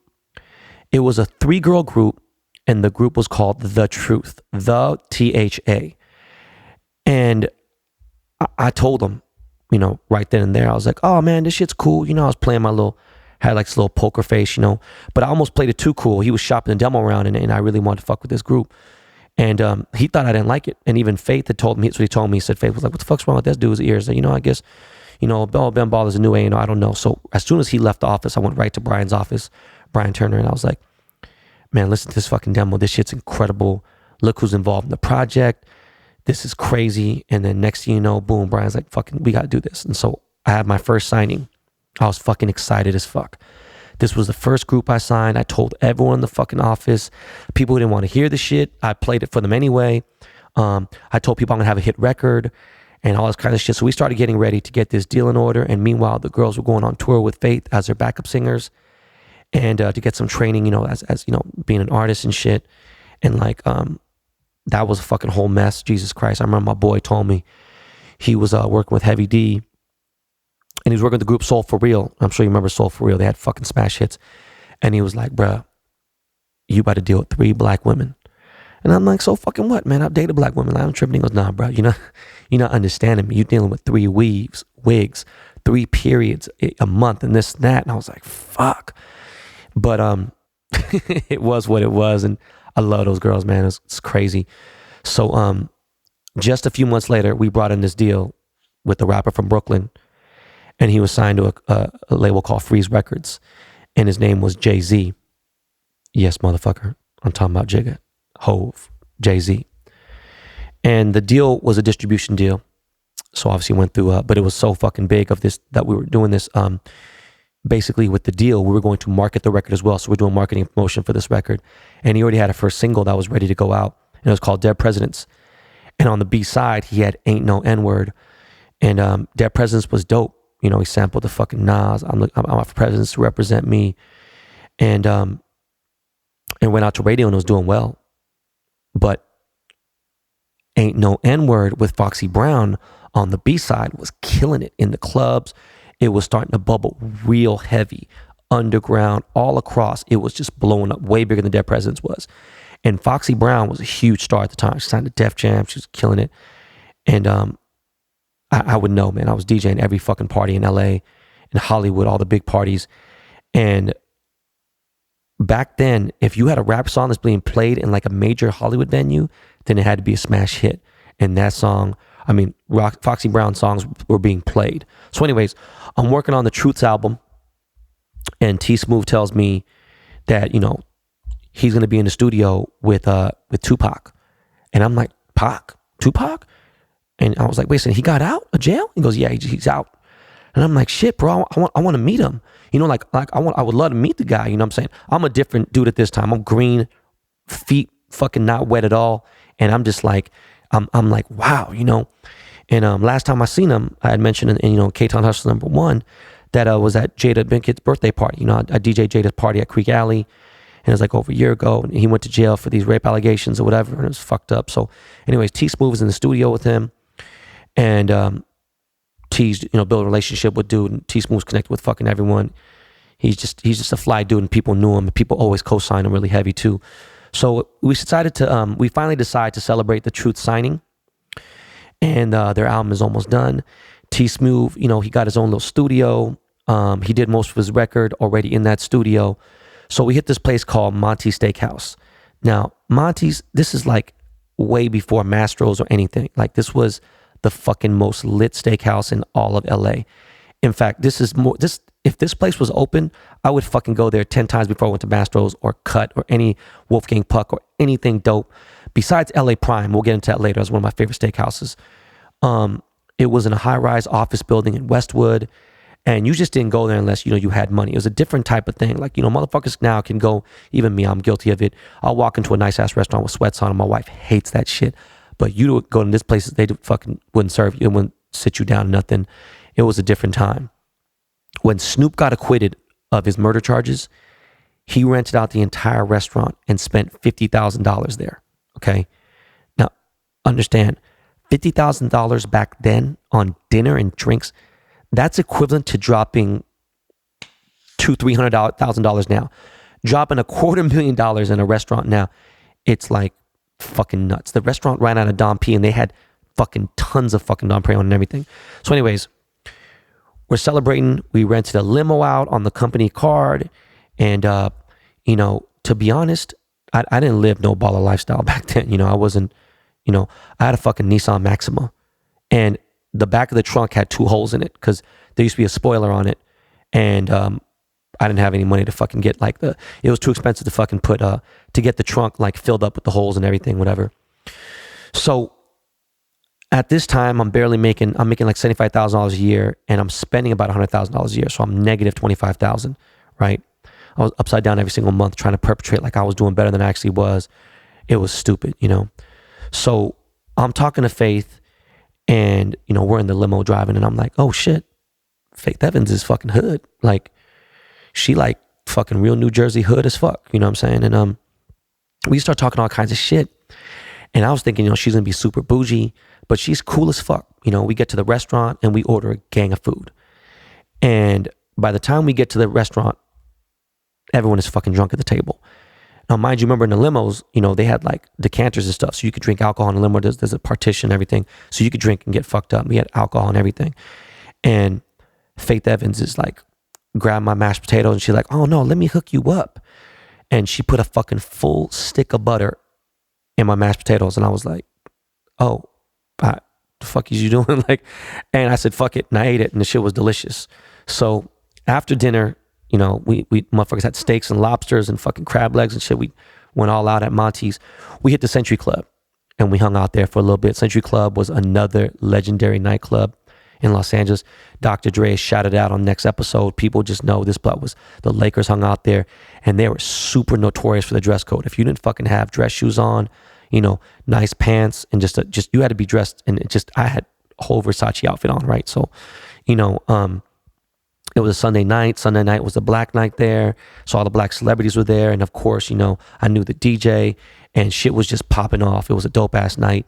It was a 3-girl group, and the group was called The Truth, the THA. And I told him, right then and there, I was like, oh man, this shit's cool. I was playing had like this little poker face, but I almost played it too cool. He was shopping the demo around, and I really wanted to fuck with this group. And he thought I didn't like it. And even Faith had told me, that's what he told me. He said, Faith was like, what the fuck's wrong with this dude's ears? I guess, Ben Ball is a new A, I don't know. So as soon as he left the office, I went right to Brian's office, Brian Turner, and I was like, man, listen to this fucking demo. This shit's incredible. Look who's involved in the project. This is crazy. And then next thing you know, boom, Brian's like, fucking, we got to do this. And so I had my first signing. I was fucking excited as fuck. This was the first group I signed. I told everyone in the fucking office. People who didn't want to hear the shit, I played it for them anyway. I told people I'm going to have a hit record and all this kind of shit. So we started getting ready to get this deal in order. And meanwhile, the girls were going on tour with Faith as their backup singers and to get some training, as being an artist and shit. And that was a fucking whole mess. Jesus Christ. I remember my boy told me he was working with Heavy D. And he was working with the group Soul For Real. I'm sure you remember Soul For Real. They had fucking smash hits. And he was like, bruh, you about to deal with 3 black women. And I'm like, so fucking what, man? I've dated black women. I'm tripping. He goes, nah, bro, you're not understanding me. You're dealing with 3 wigs, 3 periods a month and this and that. And I was like, fuck. But it was what it was. And I love those girls, man. It's crazy. So just a few months later, we brought in this deal with the rapper from Brooklyn. And he was signed to a label called Freeze Records. And his name was Jay-Z. Yes, motherfucker. I'm talking about Jigga. Hove. Jay-Z. And the deal was a distribution deal. So obviously went through, but it was so fucking big of this that we were doing this. Basically with the deal, we were going to market the record as well. So we're doing marketing and promotion for this record. And he already had a first single that was ready to go out. And it was called Dead Presidents. And on the B side, he had Ain't No N-Word. And Dead Presidents was dope. He sampled the fucking Nas. I'm out for presidents to represent me. And went out to radio and was doing well. But Ain't No N-Word with Foxy Brown on the B-side was killing it in the clubs. It was starting to bubble real heavy, underground, all across. It was just blowing up way bigger than Dead Presidents was. And Foxy Brown was a huge star at the time. She signed to Def Jam. She was killing it. And I would know, man. I was DJing every fucking party in LA, in Hollywood, all the big parties. And back then, if you had a rap song that's being played in like a major Hollywood venue, then it had to be a smash hit. And that song, Foxy Brown songs were being played. So anyways, I'm working on the Truths album, and T Smooth tells me that, he's going to be in the studio with Tupac. And I'm like, Tupac? And I was like, wait a second, he got out of jail? He goes, yeah, he's out. And I'm like, shit, bro, I want to meet him. I would love to meet the guy. You know what I'm saying? I'm a different dude at this time. I'm green, feet fucking not wet at all. And I'm just like, I'm like, wow, And last time I seen him, I had mentioned in K-Town Hustle #1 that was at Jada Binkett's birthday party. I DJ Jada's party at Creek Alley, and it was like over a year ago. And he went to jail for these rape allegations or whatever, and it was fucked up. So, anyways, T Smooth was in the studio with him, and T's built a relationship with dude, and T Smooth's connected with fucking everyone. He's just a fly dude, and people knew him, and people always co-sign him really heavy too. So we finally decided to celebrate the Truth signing, and their album is almost done. T Smooth, he got his own little studio. He did most of his record already in that studio. So we hit this place called Monty's Steakhouse. Now, Monty's, this is like way before Mastro's or anything. Like, this was the fucking most lit steakhouse in all of LA. In fact, if this place was open, I would fucking go there 10 times before I went to Mastro's or Cut or any Wolfgang Puck or anything dope. Besides LA Prime, we'll get into that later, as one of my favorite steakhouses. It was in a high-rise office building in Westwood, and you just didn't go there unless, you had money. It was a different type of thing. Like, motherfuckers now can go, even me, I'm guilty of it. I'll walk into a nice-ass restaurant with sweats on, and my wife hates that shit. But you would go to this place, they fucking wouldn't serve you. It wouldn't sit you down, nothing. It was a different time. When Snoop got acquitted of his murder charges, he rented out the entire restaurant and spent $50,000 there. Okay? Now, understand, $50,000 back then on dinner and drinks, that's equivalent to dropping $200,000-$300,000 now. Dropping $250,000 in a restaurant now, it's like fucking nuts. The restaurant ran out of Dom P, and they had fucking tons of fucking Dom Perignon and everything. So anyways, we're celebrating. We rented a limo out on the company card. And, to be honest, I didn't live no baller lifestyle back then. I wasn't, I had a fucking Nissan Maxima. And the back of the trunk had 2 holes in it because there used to be a spoiler on it. And I didn't have any money to fucking get it was too expensive to fucking put, to get the trunk like filled up with the holes and everything, whatever. So at this time, I'm making like $75,000 a year, and I'm spending about $100,000 a year. So I'm negative $25,000, right? I was upside down every single month trying to perpetrate like I was doing better than I actually was. It was stupid, So I'm talking to Faith, and, we're in the limo driving, and I'm like, oh shit, Faith Evans is fucking hood. Like, she like fucking real New Jersey hood as fuck. You know what I'm saying? And we start talking all kinds of shit. And I was thinking, she's going to be super bougie, but she's cool as fuck. We get to the restaurant and we order a gang of food. And by the time we get to the restaurant, everyone is fucking drunk at the table. Now, mind you, remember in the limos, they had like decanters and stuff. So you could drink alcohol in the limo. There's a partition and everything. So you could drink and get fucked up. We had alcohol and everything. And Faith Evans is like, grab my mashed potatoes, and she's like, oh no, let me hook you up. And she put a fucking full stick of butter in my mashed potatoes. And I was like, oh, the fuck is you doing? And I said, fuck it. And I ate it, and the shit was delicious. So after dinner, we motherfuckers had steaks and lobsters and fucking crab legs and shit. We went all out at Monty's. We hit the Century Club, and we hung out there for a little bit. Century Club was another legendary nightclub in Los Angeles. Dr. Dre shouted out on next episode. People just know this blood was, the Lakers hung out there, and they were super notorious for the dress code. If you didn't fucking have dress shoes on, nice pants, and just you had to be dressed, and I had a whole Versace outfit on, right? So, it was a Sunday night. Sunday night was a black night there. So all the black celebrities were there. And of course, I knew the DJ, and shit was just popping off. It was a dope ass night.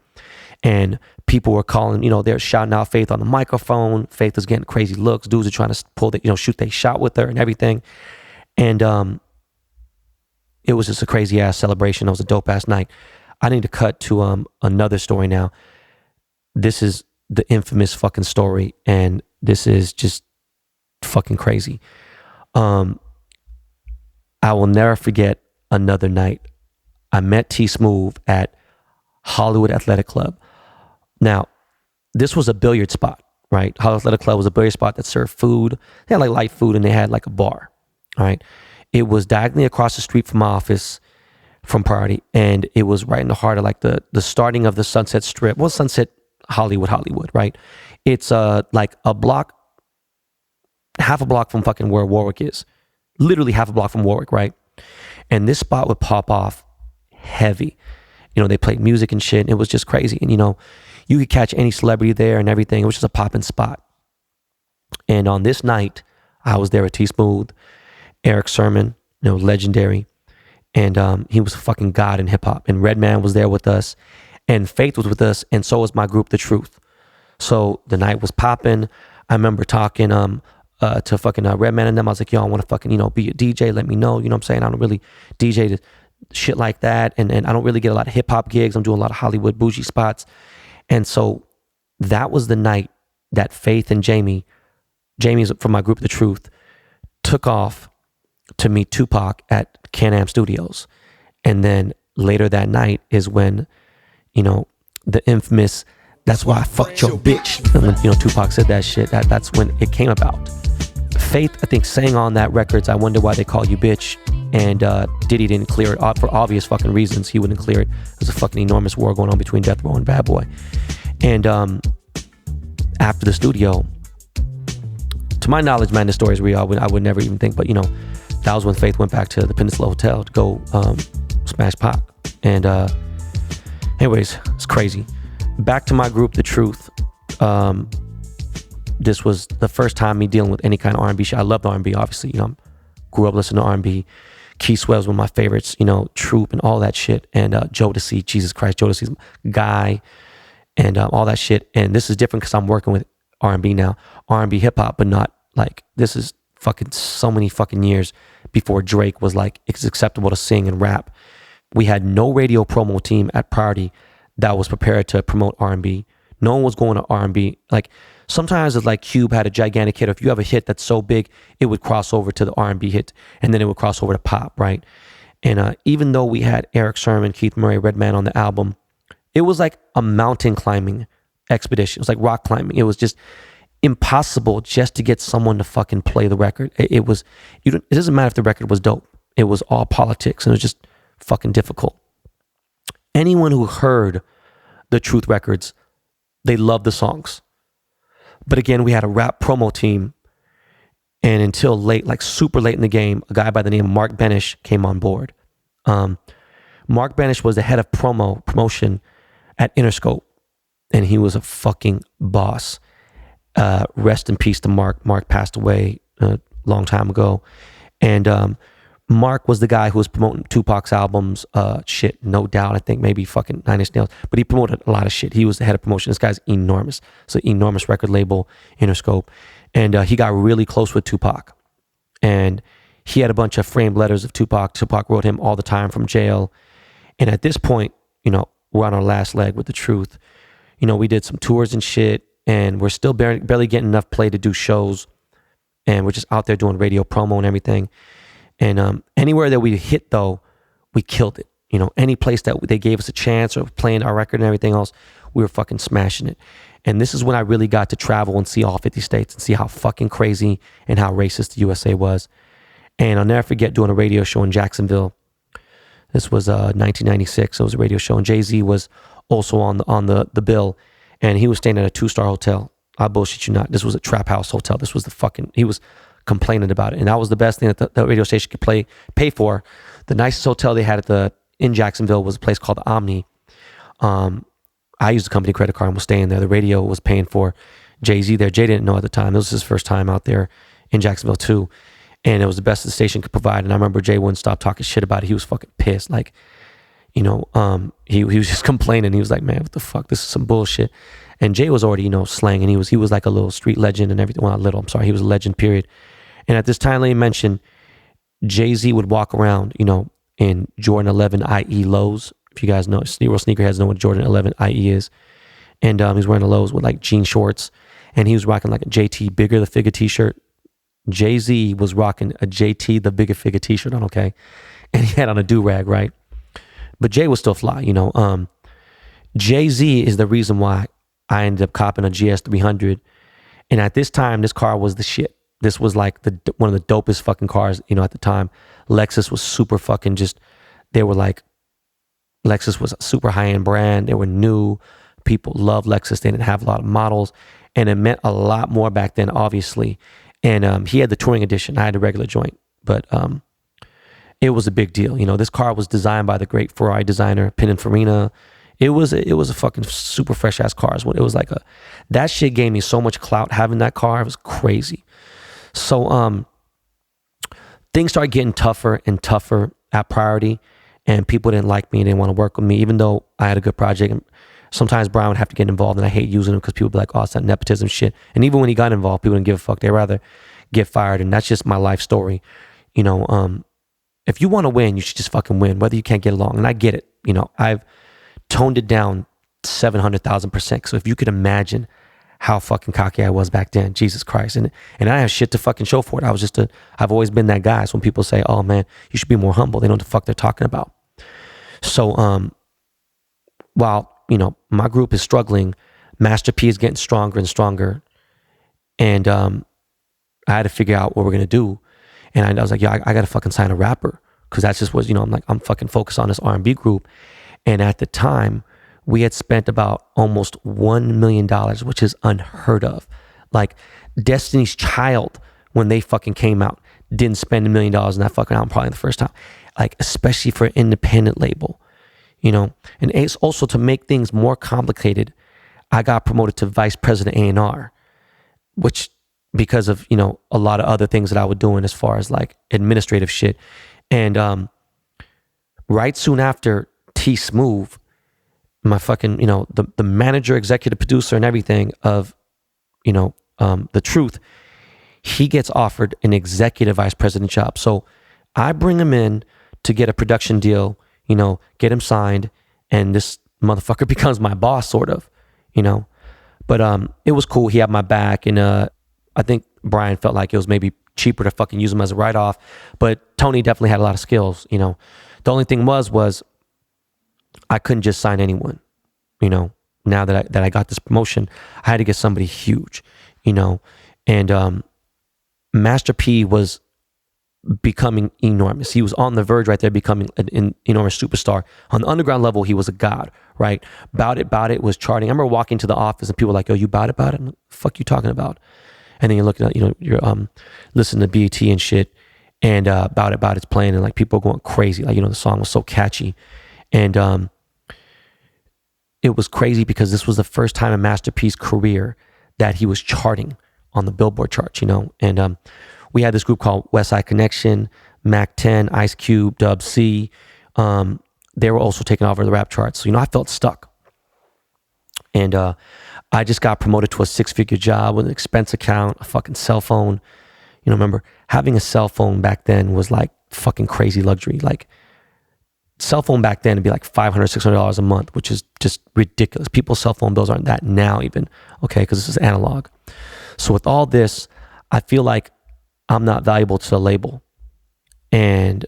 And people were calling, they're shouting out Faith on the microphone. Faith was getting crazy looks. Dudes are trying to pull shoot their shot with her and everything. And it was just a crazy ass celebration. It was a dope ass night. I need to cut to another story now. This is the infamous fucking story, and this is just fucking crazy. I will never forget another night. I met T Smooth at Hollywood Athletic Club. Now, this was a billiard spot, right? Hollywood Athletic Club was a billiard spot that served food. They had like light food, and they had like a bar, all right? It was diagonally across the street from my office from Party, and it was right in the heart of like the starting of the Sunset Strip. Well, Sunset Hollywood, right? It's like a block, half a block from fucking where Warwick is. Literally half a block from Warwick, right? And this spot would pop off heavy. They played music and shit, and it was just crazy. And, you could catch any celebrity there and everything. It was just a popping spot. And on this night, I was there with T Smooth, Eric Sermon, legendary. And he was a fucking god in hip hop. And Redman was there with us, and Faith was with us, and so was my group, The Truth. So the night was popping. I remember talking to fucking Redman and them. I was like, yo, I want to fucking, be a DJ. Let me know. You know what I'm saying? I don't really DJ to shit like that. And I don't really get a lot of hip hop gigs. I'm doing a lot of Hollywood bougie spots. And so that was the night that Faith and Jamie's from my group, The Truth, took off to meet Tupac at Can-Am Studios. And then later that night is when, the infamous, that's why I fucked your bitch. And when, Tupac said that shit, that's when it came about. Faith, I think, sang on that records, I Wonder Why They Call You Bitch. And Diddy didn't clear it for obvious fucking reasons. He wouldn't clear it. There's a fucking enormous war going on between Death Row and Bad Boy. And after the studio, to my knowledge, man, the story is real. I would never even think, but that was when Faith went back to the Peninsula Hotel to go smash Pac. And anyways, it's crazy. Back to my group, The Truth. This was the first time me dealing with any kind of R&B shit. I loved R&B, obviously. Grew up listening to R&B. Key Sweat was one of my favorites, Troop and all that shit. And Jodeci, Jesus Christ, Jodeci's Guy and all that shit. And this is different because I'm working with R&B now. R&B hip hop, but not like, this is fucking so many fucking years before Drake was like, it's acceptable to sing and rap. We had no radio promo team at Priority that was prepared to promote R&B. No one was going to R&B. Like, sometimes it's like Cube had a gigantic hit. If you have a hit that's so big, it would cross over to the R&B hit, and then it would cross over to pop, right? And even though we had Eric Sermon, Keith Murray, Redman on the album, it was like a mountain climbing expedition. It was like rock climbing. It was just impossible just to get someone to fucking play the record. It doesn't matter if the record was dope. It was all politics, and it was just fucking difficult. Anyone who heard the Truth records, they loved the songs. But again, we had a rap promo team, and until late, like super late in the game, a guy by the name of Mark Benish came on board. Mark Benish was the head of promotion at Interscope, and he was a fucking boss. Rest in peace to Mark. Mark passed away a long time ago. And Mark was the guy who was promoting Tupac's albums, shit, No Doubt, I think maybe fucking Nine Inch Nails, but he promoted a lot of shit. He was the head of promotion. This guy's enormous. It's an enormous record label, Interscope. And he got really close with Tupac. And he had a bunch of framed letters of Tupac. Tupac wrote him all the time from jail. And at this point, we're on our last leg with The Truth. We did some tours and shit, and we're still barely getting enough play to do shows. And we're just out there doing radio promo and everything. And anywhere that we hit, though, we killed it. Any place that they gave us a chance or playing our record and everything else, we were fucking smashing it. And this is when I really got to travel and see all 50 states and see how fucking crazy and how racist the USA was. And I'll never forget doing a radio show in Jacksonville. This was 1996. It was a radio show, and Jay-Z was also on the bill, and he was staying at a 2-star hotel. I bullshit you not. This was a trap house hotel. This was he was complaining about it, and that was the best thing that the radio station could pay for. The nicest hotel they had in Jacksonville was a place called the Omni. I used a company credit card and was staying there. The radio was paying for Jay-Z there. Jay didn't know at the time. This was his first time out there in Jacksonville too, and it was the best the station could provide. And I remember Jay wouldn't stop talking shit about it. He was fucking pissed. Like, he was just complaining. He was like, man, what the fuck? This is some bullshit. And Jay was already, slang, and he was like a little street legend and everything. Well, not little, I'm sorry. He was a legend, period. And at this time, let me mention, Jay-Z would walk around, in Jordan 11 IE lows. If you guys know, real sneakerheads know what Jordan 11 IE is. And he's wearing the lows with like jean shorts. And he was rocking like a JT Bigger the Figure t-shirt. Jay-Z was rocking a JT the Bigger Figure t-shirt on, okay? And he had on a do-rag, right? But Jay was still fly, Jay-Z is the reason why I ended up copping a GS 300. And at this time, this car was the shit. This was like one of the dopest fucking cars, at the time. Lexus was super fucking Lexus was a super high-end brand. They were new. People loved Lexus. They didn't have a lot of models. And it meant a lot more back then, obviously. And he had the touring edition. I had the regular joint. But it was a big deal. This car was designed by the great Ferrari designer, Pininfarina. It was a fucking super fresh ass car. It was like that shit gave me so much clout. Having that car, it was crazy. So things started getting tougher and tougher at Priority, and people didn't like me and didn't want to work with me, even though I had a good project. And sometimes Brian would have to get involved, and I hate using him because people would be like, oh, it's that nepotism shit. And even when he got involved, people didn't give a fuck. They'd rather get fired, and that's just my life story. You know, if you want to win, you should just fucking win, whether you can't get along. And I get it. You know, I've toned it down 700,000%. So if you could imagine how fucking cocky I was back then, Jesus Christ. And I have shit to fucking show for it. I've always been that guy. So when people say, oh man, you should be more humble, they know what the fuck they're talking about. So, while, you know, my group is struggling, Master P is getting stronger and stronger. And, I had to figure out what we're going to do. And I was like, yeah, I got to fucking sign a rapper. Cause that's just what, you know, I'm fucking focused on this R&B group. And at the time, we had spent about almost $1 million, which is unheard of. Like Destiny's Child, when they fucking came out, didn't spend $1 million in that fucking album probably the first time. Like, especially for an independent label, you know? And it's also, to make things more complicated, I got promoted to vice president A&R, which, because of, you know, a lot of other things that I was doing as far as like administrative shit. And right soon after, T Smooth, my fucking, you know, the manager, executive producer and everything of, you know, The Truth, he gets offered an executive vice president job. So I bring him in to get a production deal, you know, get him signed, and this motherfucker becomes my boss, sort of, you know. But it was cool. He had my back, and I think Brian felt like it was maybe cheaper to fucking use him as a write-off. But Tony definitely had a lot of skills, you know. The only thing was I couldn't just sign anyone, you know. Now that I got this promotion, I had to get somebody huge, you know. And Master P was becoming enormous. He was on the verge right there, becoming an enormous superstar. On the underground level, he was a god, right? Bout It was charting. I remember walking to the office and people were like, yo, you Bout It? I'm like, fuck you talking about? And then you're looking at, you know, you're listening to BET and shit, and Bout It's playing, and like people are going crazy. Like, you know, the song was so catchy. And it was crazy because this was the first time in Master P's career that he was charting on the Billboard charts, you know. And we had this group called West Side Connection, Mac 10, Ice Cube, Dub C. They were also taking over the rap charts. So, you know, I felt stuck. And I just got promoted to a 6-figure job with an expense account, a fucking cell phone. You know, remember, having a cell phone back then was like fucking crazy luxury. Like, cell phone back then would be like $500, $600 a month, which is just ridiculous. People's cell phone bills aren't that now even, okay, because this is analog. So with all this, I feel like I'm not valuable to the label. And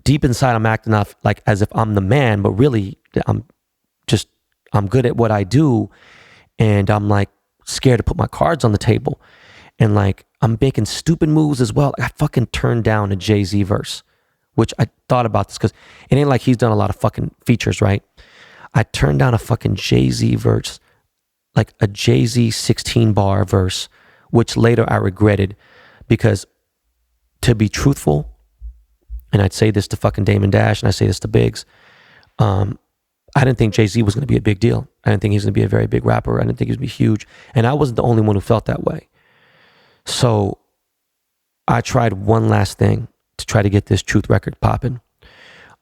deep inside, I'm acting off like as if I'm the man, but really I'm good at what I do. And I'm like scared to put my cards on the table. And like, I'm making stupid moves as well. I fucking turned down a Jay-Z verse, which I thought about this because it ain't like he's done a lot of fucking features, right? I turned down a fucking Jay-Z verse, like a Jay-Z 16-bar verse, which later I regretted because, to be truthful, and I'd say this to fucking Damon Dash and I say this to Biggs, I didn't think Jay-Z was going to be a big deal. I didn't think he was going to be a very big rapper. I didn't think he was going to be huge. And I wasn't the only one who felt that way. So I tried one last thing to try to get this Truth record popping.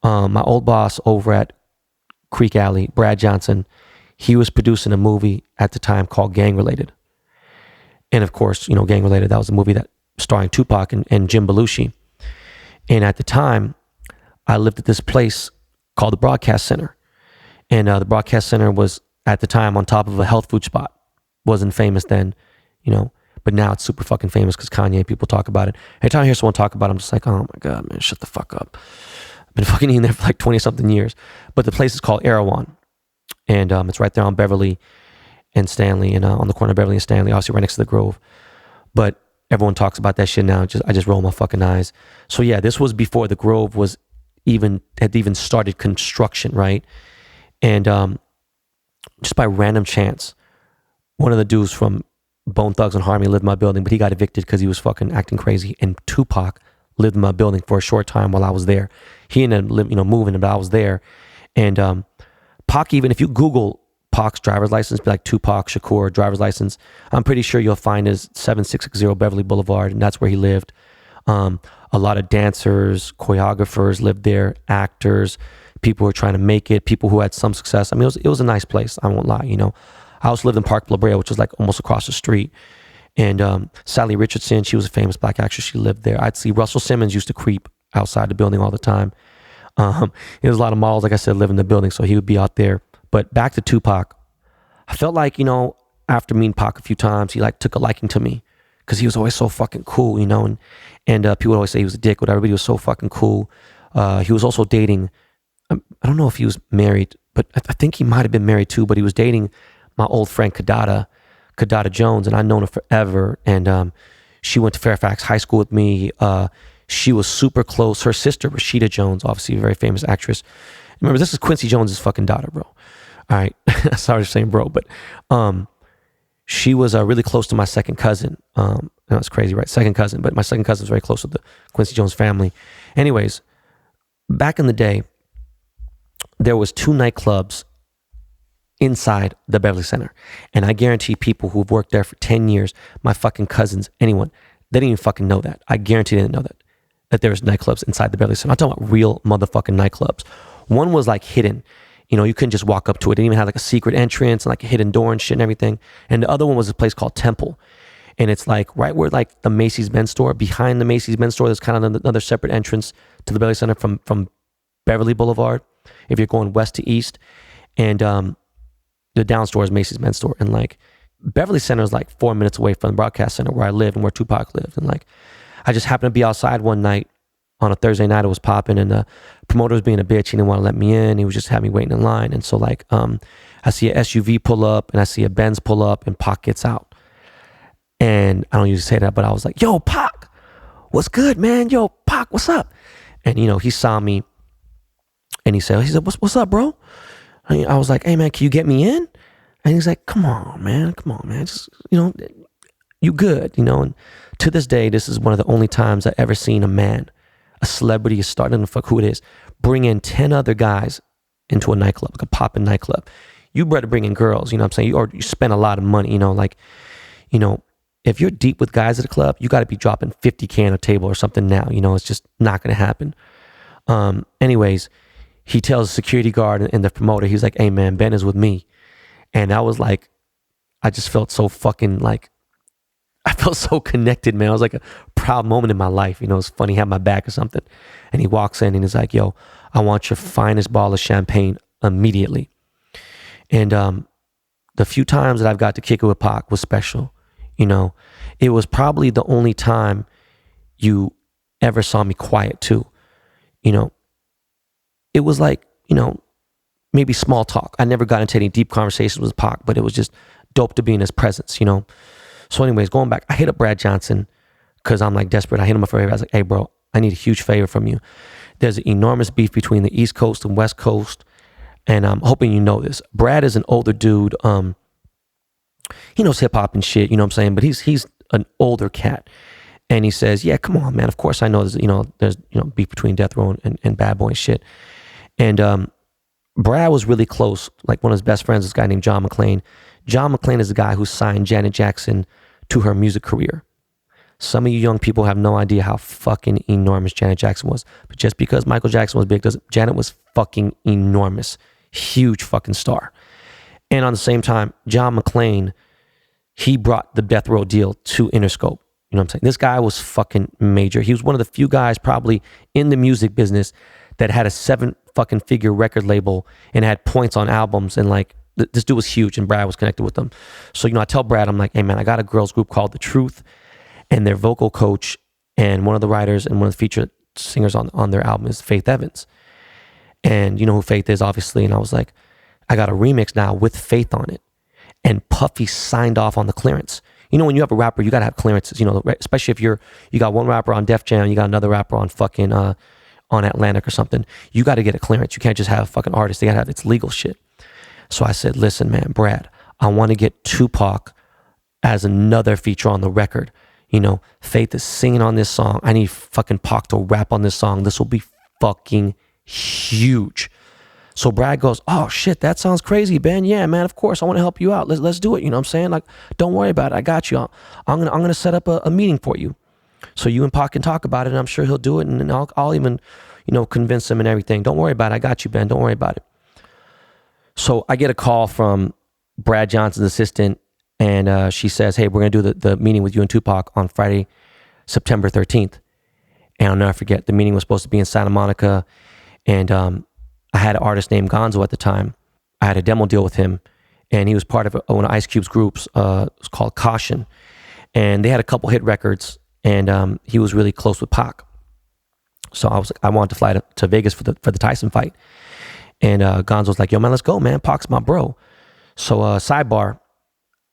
My old boss over at Creek Alley, Brad Johnson, he was producing a movie at the time called Gang Related. And of course, you know, Gang Related, that was a movie that starring Tupac and Jim Belushi. And at the time, I lived at this place called the Broadcast Center. And the Broadcast Center was, at the time, on top of a health food spot. Wasn't famous then, you know, but now it's super fucking famous because Kanye, people talk about it. Every time I hear someone talk about it, I'm just like, oh my God, man, shut the fuck up. I've been fucking eating there for like 20 something years. But the place is called Erewhon. And it's right there on Beverly and Stanley, and on the corner of Beverly and Stanley, obviously right next to the Grove. But everyone talks about that shit now. I just roll my fucking eyes. So yeah, this was before the Grove had even started construction, right? And just by random chance, one of the dudes from Bone Thugs and Harmony lived in my building, but he got evicted because he was fucking acting crazy. And Tupac lived in my building for a short time while I was there. He ended up moving, but I was there. And Pac, even if you Google Pac's driver's license, be like Tupac Shakur driver's license, I'm pretty sure you'll find his 7660 Beverly Boulevard, and that's where he lived. A lot of dancers, choreographers lived there, actors, people who were trying to make it, people who had some success. I mean, it was a nice place. I won't lie, you know. I also lived in Park La Brea, which was like almost across the street. And Sally Richardson, she was a famous black actress. She lived there. I'd see Russell Simmons used to creep outside the building all the time. There's a lot of models, like I said, live in the building, so he would be out there. But back to Tupac, I felt like, you know, after meeting Pac a few times, he like took a liking to me because he was always so fucking cool, you know. And people would always say he was a dick, whatever, but he was so fucking cool. He was also dating, I don't know if he was married, but I think he might have been married too, but he was dating my old friend Kadada Jones, and I've known her forever. And she went to Fairfax High School with me. She was super close. Her sister, Rashida Jones, obviously a very famous actress. Remember, this is Quincy Jones' fucking daughter, bro. All right. Sorry for saying bro, but she was really close to my second cousin. That's crazy, right? Second cousin, but my second cousin was very close with the Quincy Jones family. Anyways, back in the day, there was 2 nightclubs inside the Beverly Center. And I guarantee people who've worked there for 10 years, my fucking cousins, anyone, they didn't even fucking know that. I guarantee they didn't know that there was nightclubs inside the Beverly Center. I'm talking about real motherfucking nightclubs. One was like hidden. You know, you couldn't just walk up to it. It didn't even have like a secret entrance and like a hidden door and shit and everything. And the other one was a place called Temple. And it's like right where like the Macy's men's store, behind the Macy's men's store, there's kind of another separate entrance to the Beverly Center from Beverly Boulevard, if you're going west to east. And the down store is Macy's men's store. And like Beverly Center is like 4 minutes away from the broadcast center where I lived and where Tupac lived. And like I just happened to be outside one night on a Thursday night. It was popping, and the promoter was being a bitch. He didn't want to let me in. He was just having me waiting in line. And so like I see an SUV pull up and I see a Benz pull up, and Pac gets out. And I don't usually say that, but I was like, yo, Pac, what's good, man? Yo, Pac, what's up? And you know, he saw me and he said, what's up, bro? And I was like, hey man, can you get me in? And he's like, come on, man. Just, you know, you good, you know? And to this day, this is one of the only times I ever seen a man, a celebrity, is starting to fuck who it is, bring in 10 other guys into a nightclub, like a poppin' nightclub. You better bring in girls, you know what I'm saying? Or you spend a lot of money, you know, like, you know, if you're deep with guys at a club, you got to be dropping $50K on a table or something now, you know, it's just not going to happen. Anyways, he tells the security guard and the promoter, he's like, hey man, Ben is with me. And I was like, I just felt so fucking like, I felt so connected, man. It was like a proud moment in my life. You know, it's funny, he had my back or something. And he walks in and he's like, yo, I want your finest bottle of champagne immediately. And the few times that I've got to kick it with Pac was special. You know, it was probably the only time you ever saw me quiet too. You know, it was like, you know, maybe small talk. I never got into any deep conversations with Pac, but it was just dope to be in his presence, you know. So anyways, going back, I hit up Brad Johnson because I'm like desperate. I hit him up for a favor. I was like, hey bro, I need a huge favor from you. There's an enormous beef between the East Coast and West Coast, and I'm hoping you know this. Brad is an older dude. He knows hip hop and shit, you know what I'm saying? But he's an older cat. And he says, yeah, come on, man. Of course I know there's beef between Death Row and Bad Boy and shit. And Brad was really close. Like one of his best friends, this guy named John McClane. John McClane is the guy who signed Janet Jackson to her music career. Some of you young people have no idea how fucking enormous Janet Jackson was. But just because Michael Jackson was big, Janet was fucking enormous. Huge fucking star. And on the same time, John McClane, he brought the Death Row deal to Interscope. You know what I'm saying? This guy was fucking major. He was one of the few guys probably in the music business that had a 7 fucking figure record label and had points on albums. And like, this dude was huge, and Brad was connected with them. So, you know, I tell Brad, I'm like, hey man, I got a girls group called The Truth, and their vocal coach and one of the writers and one of the featured singers on their album is Faith Evans. And you know who Faith is, obviously. And I was like, I got a remix now with Faith on it. And Puffy signed off on the clearance. You know, when you have a rapper, you got to have clearances, you know, especially if you got one rapper on Def Jam, you got another rapper on fucking, on Atlantic or something. You got to get a clearance. You can't just have a fucking artist. They got to have its legal shit. So I said, listen, man, Brad, I want to get Tupac as another feature on the record. You know, Faith is singing on this song. I need fucking Pac to rap on this song. This will be fucking huge. So Brad goes, oh shit, that sounds crazy, Ben. Yeah, man, of course, I want to help you out. Let's do it. You know what I'm saying? Like, don't worry about it. I got you. I'm gonna set up a meeting for you, so you and Pac can talk about it. And I'm sure he'll do it, and I'll even, convince him and everything. Don't worry about it. I got you, Ben. Don't worry about it. So I get a call from Brad Johnson's assistant, and she says, hey, we're gonna do the meeting with you and Tupac on Friday, September 13th. And I'll never forget, the meeting was supposed to be in Santa Monica, and I had an artist named Gonzo at the time. I had a demo deal with him, and he was part of one of Ice Cube's groups. It was called Caution, and they had a couple hit records, and he was really close with Pac. So I wanted to fly to Vegas for the Tyson fight, and Gonzo was like, "Yo, man, let's go, man. Pac's my bro." So sidebar,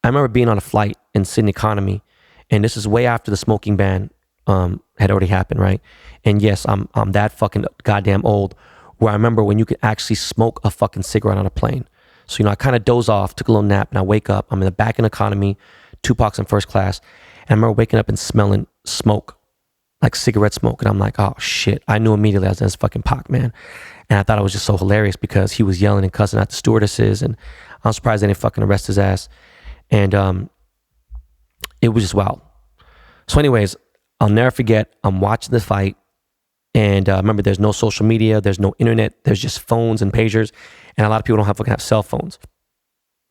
I remember being on a flight in Sydney Economy, and this is way after the smoking ban had already happened, right? And yes, I'm that fucking goddamn old, where I remember when you could actually smoke a fucking cigarette on a plane. So, I kind of doze off, took a little nap, and I wake up. I'm in the back in economy, Tupac's in first class. And I remember waking up and smelling smoke, like cigarette smoke. And I'm like, oh shit. I knew immediately I was in this fucking Pac, man. And I thought it was just so hilarious because he was yelling and cussing at the stewardesses. And I'm surprised they didn't fucking arrest his ass. And it was just wild. So anyways, I'll never forget, I'm watching the fight. And remember, there's no social media, there's no internet, there's just phones and pagers, and a lot of people don't have cell phones.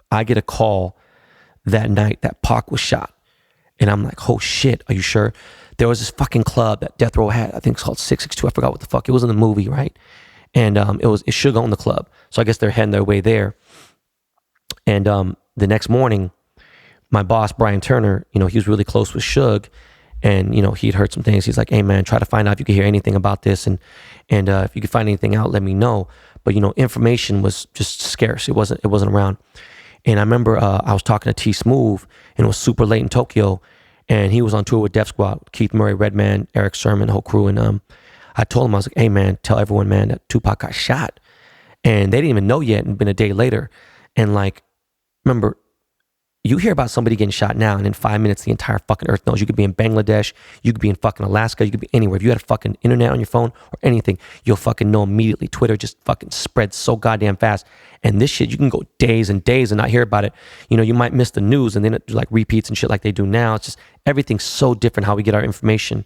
I get a call that night that Pac was shot, and I'm like, oh shit, are you sure? There was this fucking club that Death Row had, I think it's called 662, I forgot what the fuck, it was in the movie, right? And it should go in the club, so I guess they're heading their way there. And the next morning, my boss, Brian Turner, he was really close with Suge, and, he'd heard some things. He's like, hey, man, try to find out if you can hear anything about this. And if you could find anything out, let me know. But, information was just scarce. It wasn't around. And I remember I was talking to T Smooth, and it was super late in Tokyo. And he was on tour with Def Squad, Keith Murray, Redman, Eric Sermon, the whole crew. And I told him, I was like, hey, man, tell everyone, man, that Tupac got shot. And they didn't even know yet. And been a day later. And remember, you hear about somebody getting shot now, and in 5 minutes, the entire fucking earth knows. You could be in Bangladesh, you could be in fucking Alaska, you could be anywhere. If you had a fucking internet on your phone or anything, you'll fucking know immediately. Twitter just fucking spreads so goddamn fast. And this shit, you can go days and days and not hear about it. You might miss the news, and then it repeats and shit like they do now. It's just, everything's so different how we get our information.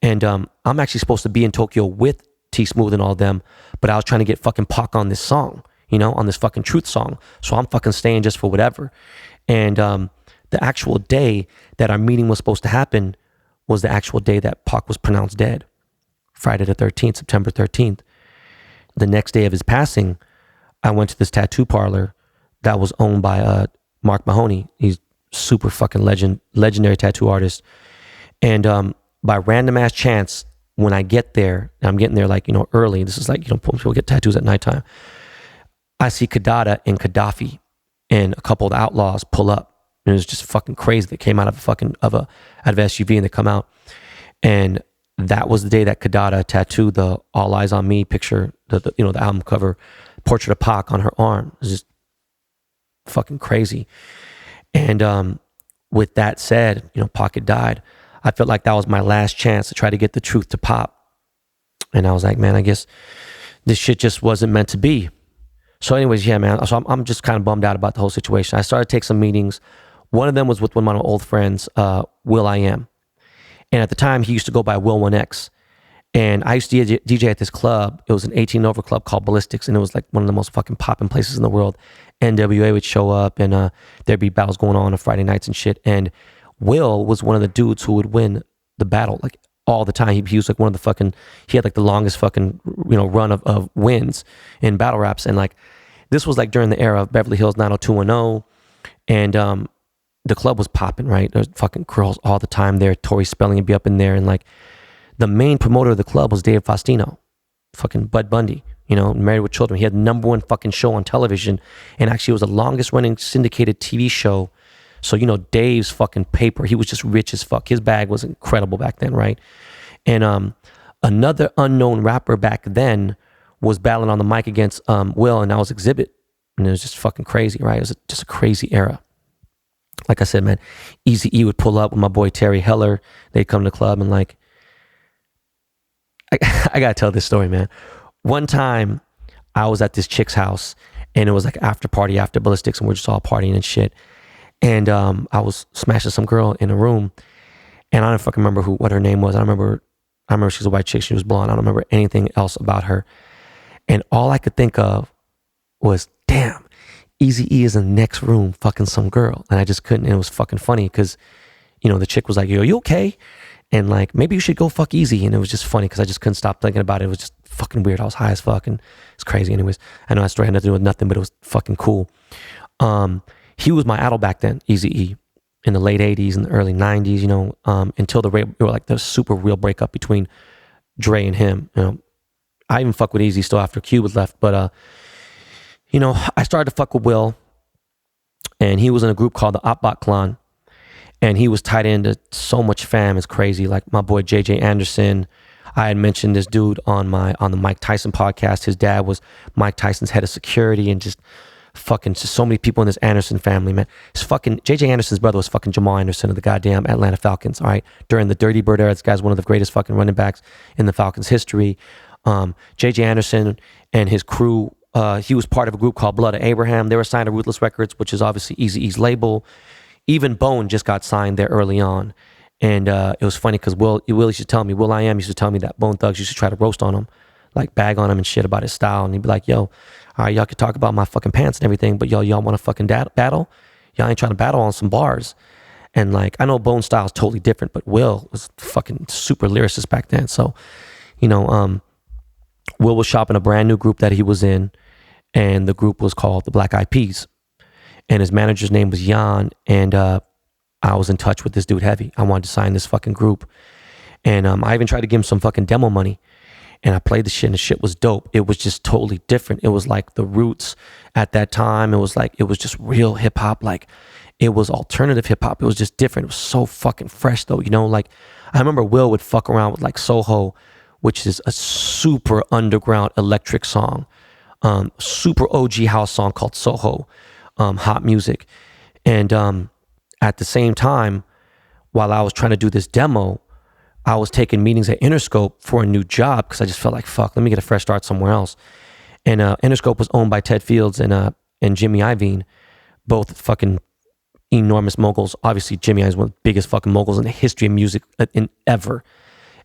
And I'm actually supposed to be in Tokyo with T Smooth and all them, but I was trying to get fucking Pac on this song, on this fucking Truth song. So I'm fucking staying just for whatever. And the actual day that our meeting was supposed to happen was the actual day that Pac was pronounced dead, Friday the 13th, September 13th. The next day of his passing, I went to this tattoo parlor that was owned by Mark Mahoney. He's super fucking legendary tattoo artist. And by random ass chance, when I get there, I'm getting there early. This is people get tattoos at nighttime. I see Kadada and Gaddafi and a couple of the Outlaws pull up. And it was just fucking crazy. They came out of a SUV, and they come out. And that was the day that Kadada tattooed the All Eyes on Me picture, the album cover, portrait of Pac on her arm. It was just fucking crazy. And with that said, Pac had died. I felt like that was my last chance to try to get the truth to Pop. And I was like, man, I guess this shit just wasn't meant to be. So anyways, yeah, man. So I'm just kind of bummed out about the whole situation. I started to take some meetings. One of them was with one of my old friends, Will I Am. And at the time, he used to go by Will 1X. And I used to DJ at this club. It was an 18 over club called Ballistics. And it was one of the most fucking popping places in the world. NWA would show up, and there'd be battles going on Friday nights and shit. And Will was one of the dudes who would win the battle all the time. He was one of the fucking, he had the longest fucking, run of wins in battle raps. And this was during the era of Beverly Hills 90210. And the club was popping, right? There's fucking girls all the time there. Tori Spelling would be up in there. And the main promoter of the club was Dave Faustino, fucking Bud Bundy, Married with Children. He had the #1 fucking show on television. And actually it was the longest running syndicated TV show. So, Dave's fucking paper, he was just rich as fuck. His bag was incredible back then, right? And another unknown rapper back then was battling on the mic against Will, and that was Exhibit. And it was just fucking crazy, right? It was just a crazy era. Like I said, man, Eazy-E would pull up with my boy Terry Heller. They'd come to the club, and I gotta tell this story, man. One time, I was at this chick's house, and it was like after party, after ballistics, and we're just all partying and shit. And I was smashing some girl in a room, and I don't fucking remember what her name was. I remember she was a white chick. She was blonde. I don't remember anything else about her. And all I could think of was, damn, Eazy-E is in the next room fucking some girl. And I just couldn't. And it was fucking funny because, you know, the chick was like, yo, you okay? And like, maybe you should go fuck Eazy. And it was just funny because I just couldn't stop thinking about it. It was just fucking weird. I was high as fuck, and it's crazy. Anyways, I know that story had nothing to do with nothing, but it was fucking cool. He was my idol back then, Eazy-E, in the late 80s and the early 90s, you know, until the super real breakup between Dre and him. You know, I even fuck with Eazy still after Q was left, but you know, I started to fuck with Will, and he was in a group called the Opbot Clan, and he was tied into so much fam. It's crazy. Like my boy JJ Anderson. I had mentioned this dude on the Mike Tyson podcast. His dad was Mike Tyson's head of security, and just so many people in this Anderson family, man. His fucking JJ Anderson's brother was fucking Jamal Anderson of the goddamn Atlanta Falcons. All right, during the Dirty Bird era, this guy's one of the greatest fucking running backs in the Falcons history. JJ Anderson and his crew. He was part of a group called Blood of Abraham. They were signed to Ruthless Records, which is obviously Eazy-E's label. Even Bone just got signed there early on. And it was funny because Will used to tell me that Bone Thugs used to try to roast on him, like bag on him and shit about his style. And he'd be like, yo, all right, y'all could talk about my fucking pants and everything, but y'all want to fucking battle? Y'all ain't trying to battle on some bars. And like, I know Bone's style is totally different, but Will was fucking super lyricist back then. So, you know, Will was shopping a brand new group that he was in, and the group was called the Black Eyed Peas. And his manager's name was Jan, and I was in touch with this dude heavy. I wanted to sign this fucking group. And I even tried to give him some fucking demo money. And I played the shit, and the shit was dope. It was just totally different. It was like the roots at that time. It was just real hip hop. Like, it was alternative hip hop. It was just different. It was so fucking fresh though. You know, like, I remember Will would fuck around with like Soho, which is a super underground electric song. Super OG house song called Soho, Hot Music. And at the same time, while I was trying to do this demo, I was taking meetings at Interscope for a new job because I just felt like, fuck, let me get a fresh start somewhere else. And Interscope was owned by Ted Fields and Jimmy Iovine, both fucking enormous moguls. Obviously, Jimmy Iovine is one of the biggest fucking moguls in the history of music ever.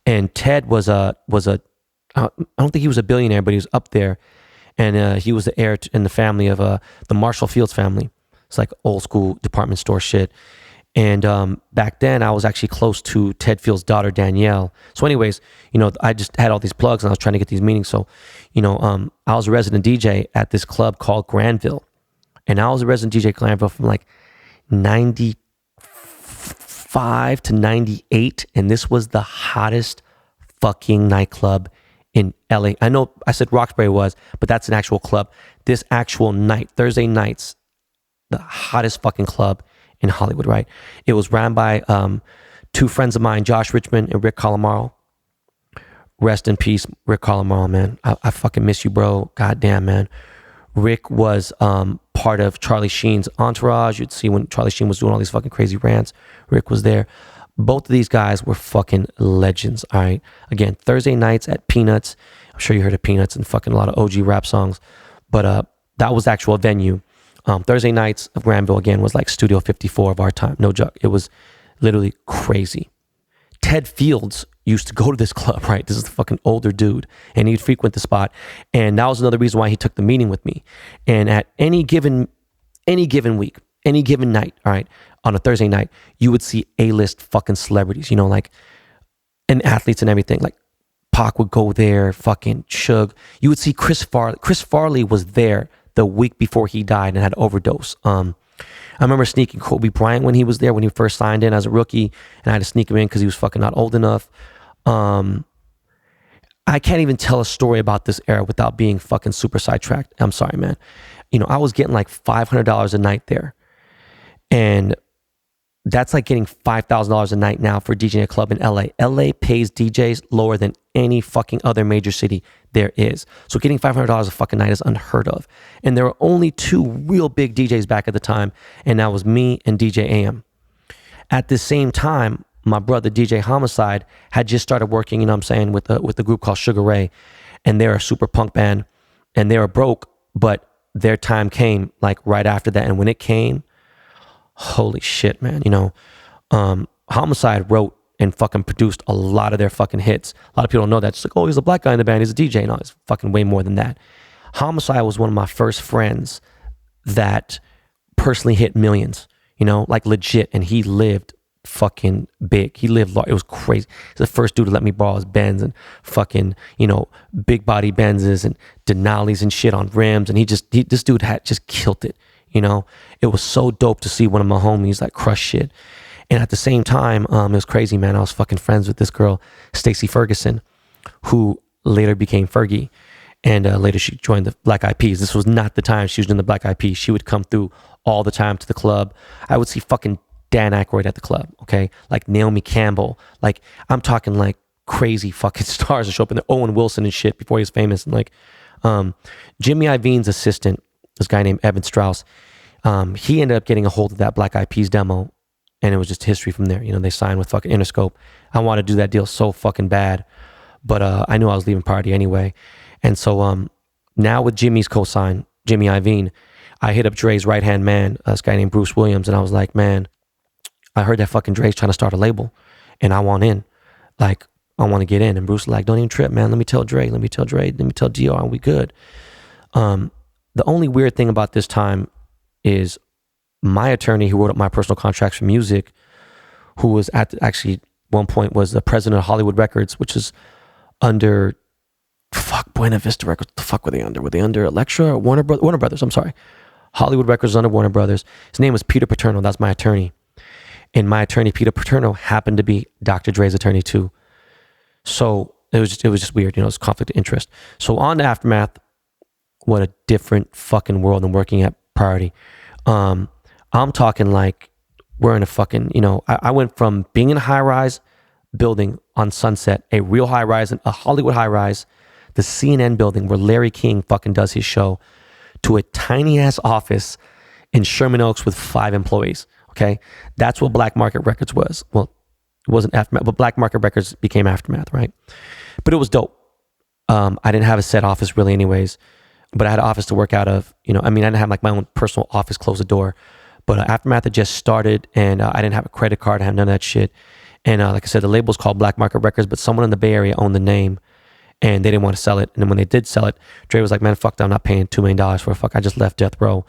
And Ted was I don't think he was a billionaire, but he was up there. And he was the heir in the family of the Marshall Fields family. It's like old school department store shit. And back then, I was actually close to Ted Fields' daughter, Danielle. So anyways, you know, I just had all these plugs, and I was trying to get these meetings. So, you know, I was a resident DJ at this club called Granville. And I was a resident DJ at Granville from like 95 to 98. And this was the hottest fucking nightclub in LA. I know I said Roxbury was, but that's an actual club. This actual night, Thursday nights, the hottest fucking club in Hollywood, right? It was ran by two friends of mine, Josh Richmond and Rick Calamaro. Rest in peace, Rick Calamaro, man. I fucking miss you, bro. Goddamn, man. Rick was part of Charlie Sheen's entourage. You'd see when Charlie Sheen was doing all these fucking crazy rants, Rick was there. Both of these guys were fucking legends, all right? Again, Thursday nights at Peanuts. I'm sure you heard of Peanuts and fucking a lot of OG rap songs. But that was the actual venue. Thursday nights of Granville, again, was like Studio 54 of our time. No joke. It was literally crazy. Ted Fields used to go to this club, right? This is the fucking older dude. And he'd frequent the spot. And that was another reason why he took the meeting with me. And at any given week, any given night, all right, on a Thursday night, you would see A-list fucking celebrities, you know, like, and athletes and everything. Like, Pac would go there, fucking Suge. You would see Chris Farley. Chris Farley was there the week before he died and had overdose. I remember sneaking Kobe Bryant when he was there, when he first signed in as a rookie, and I had to sneak him in because he was fucking not old enough. I can't even tell a story about this era without being fucking super sidetracked. I'm sorry, man. You know, I was getting like $500 a night there. And that's like getting $5,000 a night now for DJing a club in LA. LA pays DJs lower than any fucking other major city there is. So getting $500 a fucking night is unheard of. And there were only two real big DJs back at the time, and that was me and DJ AM. At the same time, my brother DJ Homicide had just started working, you know what I'm saying, with a group called Sugar Ray, and they're a super punk band. and they were broke, but their time came like right after that. And when it came, holy shit, man, you know, Homicide wrote and fucking produced a lot of their fucking hits. A lot of people don't know that. It's like, oh, he's a black guy in the band, he's a DJ. No, it's fucking way more than that. Homicide was one of my first friends that personally hit millions, you know, like legit. And he lived fucking big. He lived large. It was crazy. He's the first dude to let me borrow his Benz and fucking, you know, big body Benzes and Denali's and shit on rims. And this dude had just killed it, you know. It was so dope to see one of my homies like crush shit. And at the same time, it was crazy, man. I was fucking friends with this girl, Stacey Ferguson, who later became Fergie. And later she joined the Black Eyed Peas. This was not the time she was in the Black Eyed Peas. She would come through all the time to the club. I would see fucking Dan Aykroyd at the club, okay? Like Naomi Campbell. Like, I'm talking like crazy fucking stars that show up in there. Owen Wilson and shit before he was famous. And like Jimmy Iovine's assistant, this guy named Evan Strauss, he ended up getting a hold of that Black Eyed Peas demo. And it was just history from there. You know, they signed with fucking Interscope. I wanted to do that deal so fucking bad. But I knew I was leaving Party anyway. And so now with Jimmy's cosign, Jimmy Iovine, I hit up Dre's right-hand man, this guy named Bruce Williams. And I was like, man, I heard that fucking Dre's trying to start a label. And I want in. Like, I want to get in. And Bruce was like, don't even trip, man. Let me tell Dre. Let me tell DR, and we good. The only weird thing about this time is my attorney who wrote up my personal contracts for music, who was actually one point was the president of Hollywood Records, which is under Buena Vista Records. What the fuck were they under? Were they under Elektra or Warner Brothers? I'm sorry. Hollywood Records was under Warner Brothers. His name was Peter Paterno. That's my attorney. And my attorney, Peter Paterno, happened to be Dr. Dre's attorney too. So it was just weird, you know, it's conflict of interest. So on to Aftermath, what a different fucking world than working at Priority. I'm talking like we're in a fucking, you know, I went from being in a high-rise building on Sunset, a real high-rise, a Hollywood high-rise, the CNN building where Larry King fucking does his show, to a tiny-ass office in Sherman Oaks with 5 employees, okay? That's what Black Market Records was. Well, it wasn't Aftermath, but Black Market Records became Aftermath, right? But it was dope. I didn't have a set office really anyways, but I had an office to work out of, you know, I mean, I didn't have like my own personal office, close the door. But Aftermath had just started, and I didn't have a credit card. I had none of that shit. And like I said, the label's called Black Market Records, but someone in the Bay Area owned the name, and they didn't want to sell it. And then when they did sell it, Dre was like, man, fuck that. I'm not paying $2 million for it. I just left Death Row.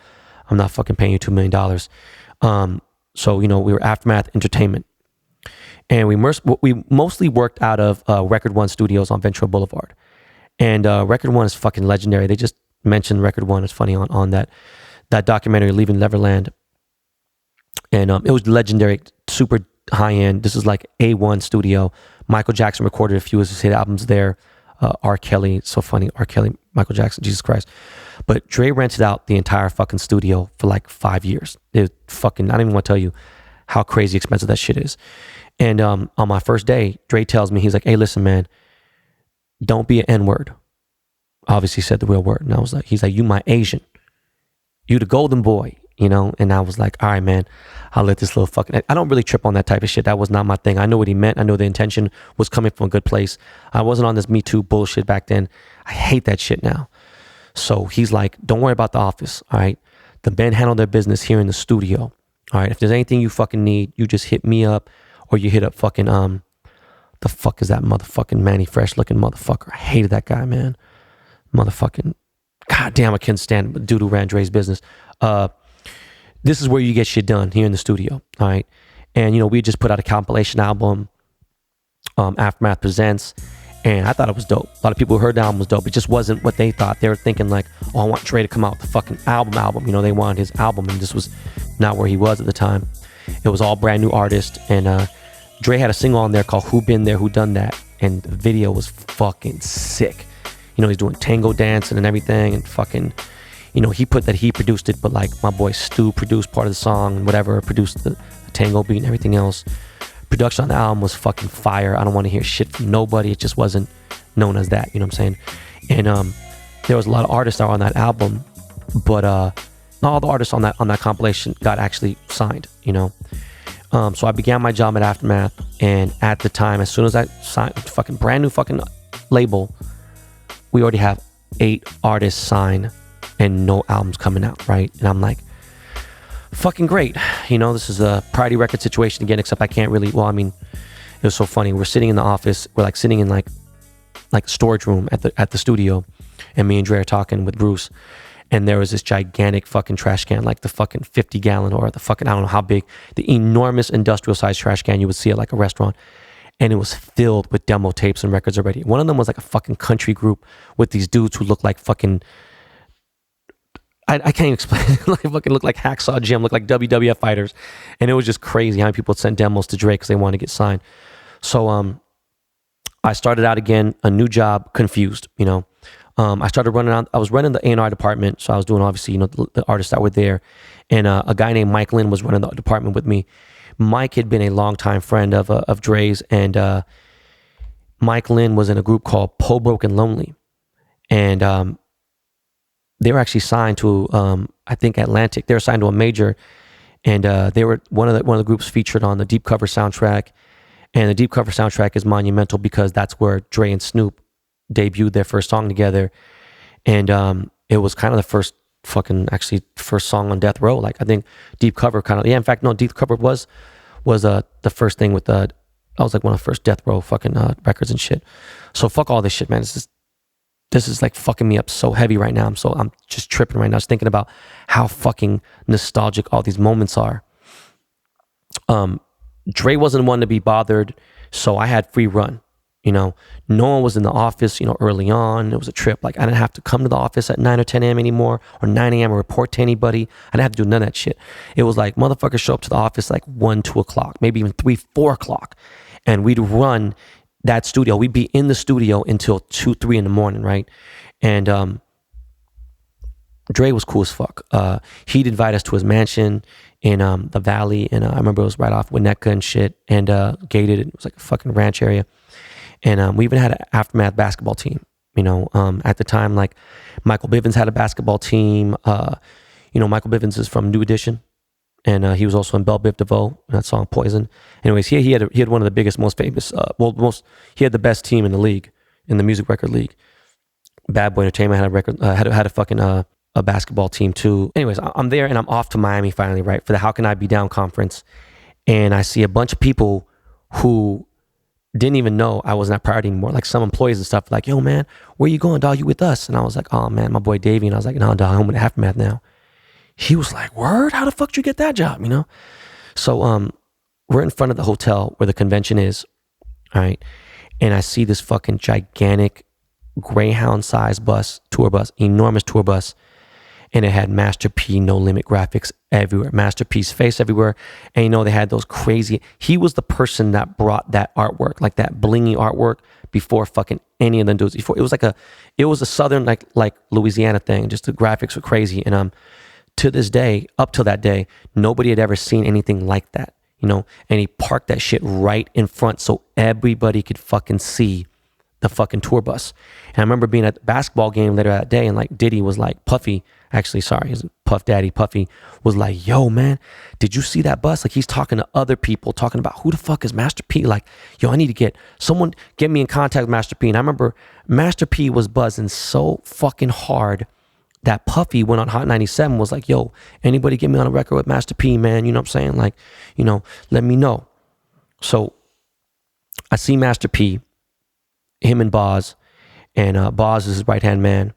I'm not fucking paying you $2 million. So, you know, we were Aftermath Entertainment. And we mostly worked out of Record One Studios on Ventura Boulevard. And Record One is fucking legendary. They just mentioned Record One. It's funny on that documentary, Leaving Neverland. And it was legendary, super high end. This is like A1 studio. Michael Jackson recorded a few of his hit albums there. R. Kelly, so funny. R. Kelly, Michael Jackson, Jesus Christ. But Dre rented out the entire fucking studio for like 5 years. It fucking, I don't even want to tell you how crazy expensive that shit is. And on my first day, Dre tells me, he's like, hey, listen, man, don't be an N-word. Obviously said the real word. And I was like, he's like, you my Asian. You the golden boy. You know, and I was like, all right, man, I'll let this little fucking, I don't really trip on that type of shit. That was not my thing. I know what he meant. I know the intention was coming from a good place. I wasn't on this Me Too bullshit back then. I hate that shit now. So he's like, don't worry about the office. All right. The men handle their business here in the studio. All right. If there's anything you fucking need, you just hit me up, or you hit up fucking, the fuck is that motherfucking Manny Fresh looking motherfucker? I hated that guy, man. Motherfucking, goddamn, I couldn't stand the dude who ran Dre's business. This is where you get shit done, here in the studio, all right? And, you know, we just put out a compilation album, Aftermath Presents, and I thought it was dope. A lot of people who heard the album was dope. It just wasn't what they thought. They were thinking like, oh, I want Dre to come out with the fucking album. You know, they wanted his album, and this was not where he was at the time. It was all brand new artists, and Dre had a single on there called Who Been There, Who Done That, and the video was fucking sick. You know, he's doing tango dancing and everything, and fucking... You know, he produced it, but like my boy Stu produced part of the song and whatever, produced the tango beat and everything else. Production on the album was fucking fire. I don't want to hear shit from nobody. It just wasn't known as that, you know what I'm saying? And there was a lot of artists that were on that album, but not all the artists on that compilation got actually signed, you know? So I began my job at Aftermath, and at the time, as soon as I signed fucking brand new fucking label, we already have 8 artists signed and no albums coming out, right? And I'm like, fucking great. You know, this is a priority record situation again, except I can't really, well, I mean, it was so funny. We're sitting in the office. We're like sitting in like storage room at the studio, and me and Dre are talking with Bruce, and there was this gigantic fucking trash can, like the fucking 50 gallon or the fucking, I don't know how big, the enormous industrial sized trash can you would see at like a restaurant. And it was filled with demo tapes and records already. One of them was like a fucking country group with these dudes who looked like fucking, I can't even explain it. Like fucking looked like Hacksaw Jim, looked like WWF fighters. And it was just crazy how many people sent demos to Dre because they wanted to get signed. So I started out again, a new job, confused, you know. I started running out, I was running the A&R department. So I was doing obviously, you know, the artists that were there. And a guy named Mike Lynn was running the department with me. Mike had been a longtime friend of Dre's, and Mike Lynn was in a group called Po Broken Lonely. And they were actually signed to, I think, Atlantic. They were signed to a major, and they were one of the groups featured on the Deep Cover soundtrack. And the Deep Cover soundtrack is monumental because that's where Dre and Snoop debuted their first song together. And it was kind of the first song on Death Row. Like, I think Deep Cover kind of, in fact, no, Deep Cover was the first thing with I was like one of the first Death Row fucking records and shit. So fuck all this shit, man. This is like fucking me up so heavy right now. I'm just tripping right now, just thinking about how fucking nostalgic all these moments are. Dre wasn't one to be bothered, so I had free run. You know, no one was in the office, you know, early on. It was a trip. Like, I didn't have to come to the office at 9 or 10 a.m. anymore, or 9 a.m. or report to anybody. I didn't have to do none of that shit. It was like, motherfuckers show up to the office like 1, 2 o'clock, maybe even 3, 4 o'clock. And we'd run that studio. We'd be in the studio until 2, 3 in the morning, right? And Dre was cool as fuck. He'd invite us to his mansion in the Valley. And I remember it was right off Winnetka and shit, and gated. It was like a fucking ranch area. And we even had an Aftermath basketball team, you know. At the time, like, Michael Bivins had a basketball team. You know, Michael Bivins is from New Edition, and he was also in Belle Biv DeVoe, that song Poison. Anyways, he had one of the biggest, most famous, he had the best team in the league, in the music record league. Bad Boy Entertainment had a record, had a fucking a basketball team too. Anyways, I'm there and I'm off to Miami finally, right, for the How Can I Be Down conference, and I see a bunch of people who didn't even know I wasn't at Priority anymore. Like, some employees and stuff, like, yo, man, where you going, dog? You with us? And I was like, oh, man, my boy Davey. And I was like, no, dog, I'm with Aftermath now. He was like, word? How the fuck did you get that job, you know? So we're in front of the hotel where the convention is, all right? And I see this fucking gigantic Greyhound-sized bus, tour bus, enormous tour bus, and it had Master P No Limit graphics everywhere, Master P's face everywhere. And you know, they had those crazy, he was the person that brought that artwork, like that blingy artwork, before fucking any of them dudes. Before, it was a southern like Louisiana thing, just the graphics were crazy. And to this day, up till that day, nobody had ever seen anything like that, you know. And he parked that shit right in front so everybody could fucking see the fucking tour bus. And I remember being at the basketball game later that day, and like Diddy was like, Puffy, actually, sorry, his Puff Daddy, Puffy, was like, yo, man, did you see that bus? Like, he's talking to other people, talking about who the fuck is Master P? Like, yo, I need to get me in contact with Master P. And I remember Master P was buzzing so fucking hard that Puffy went on Hot 97, was like, yo, anybody get me on a record with Master P, man? You know what I'm saying? Like, you know, let me know. So I see Master P, him and Boz, and Boz is his right-hand man.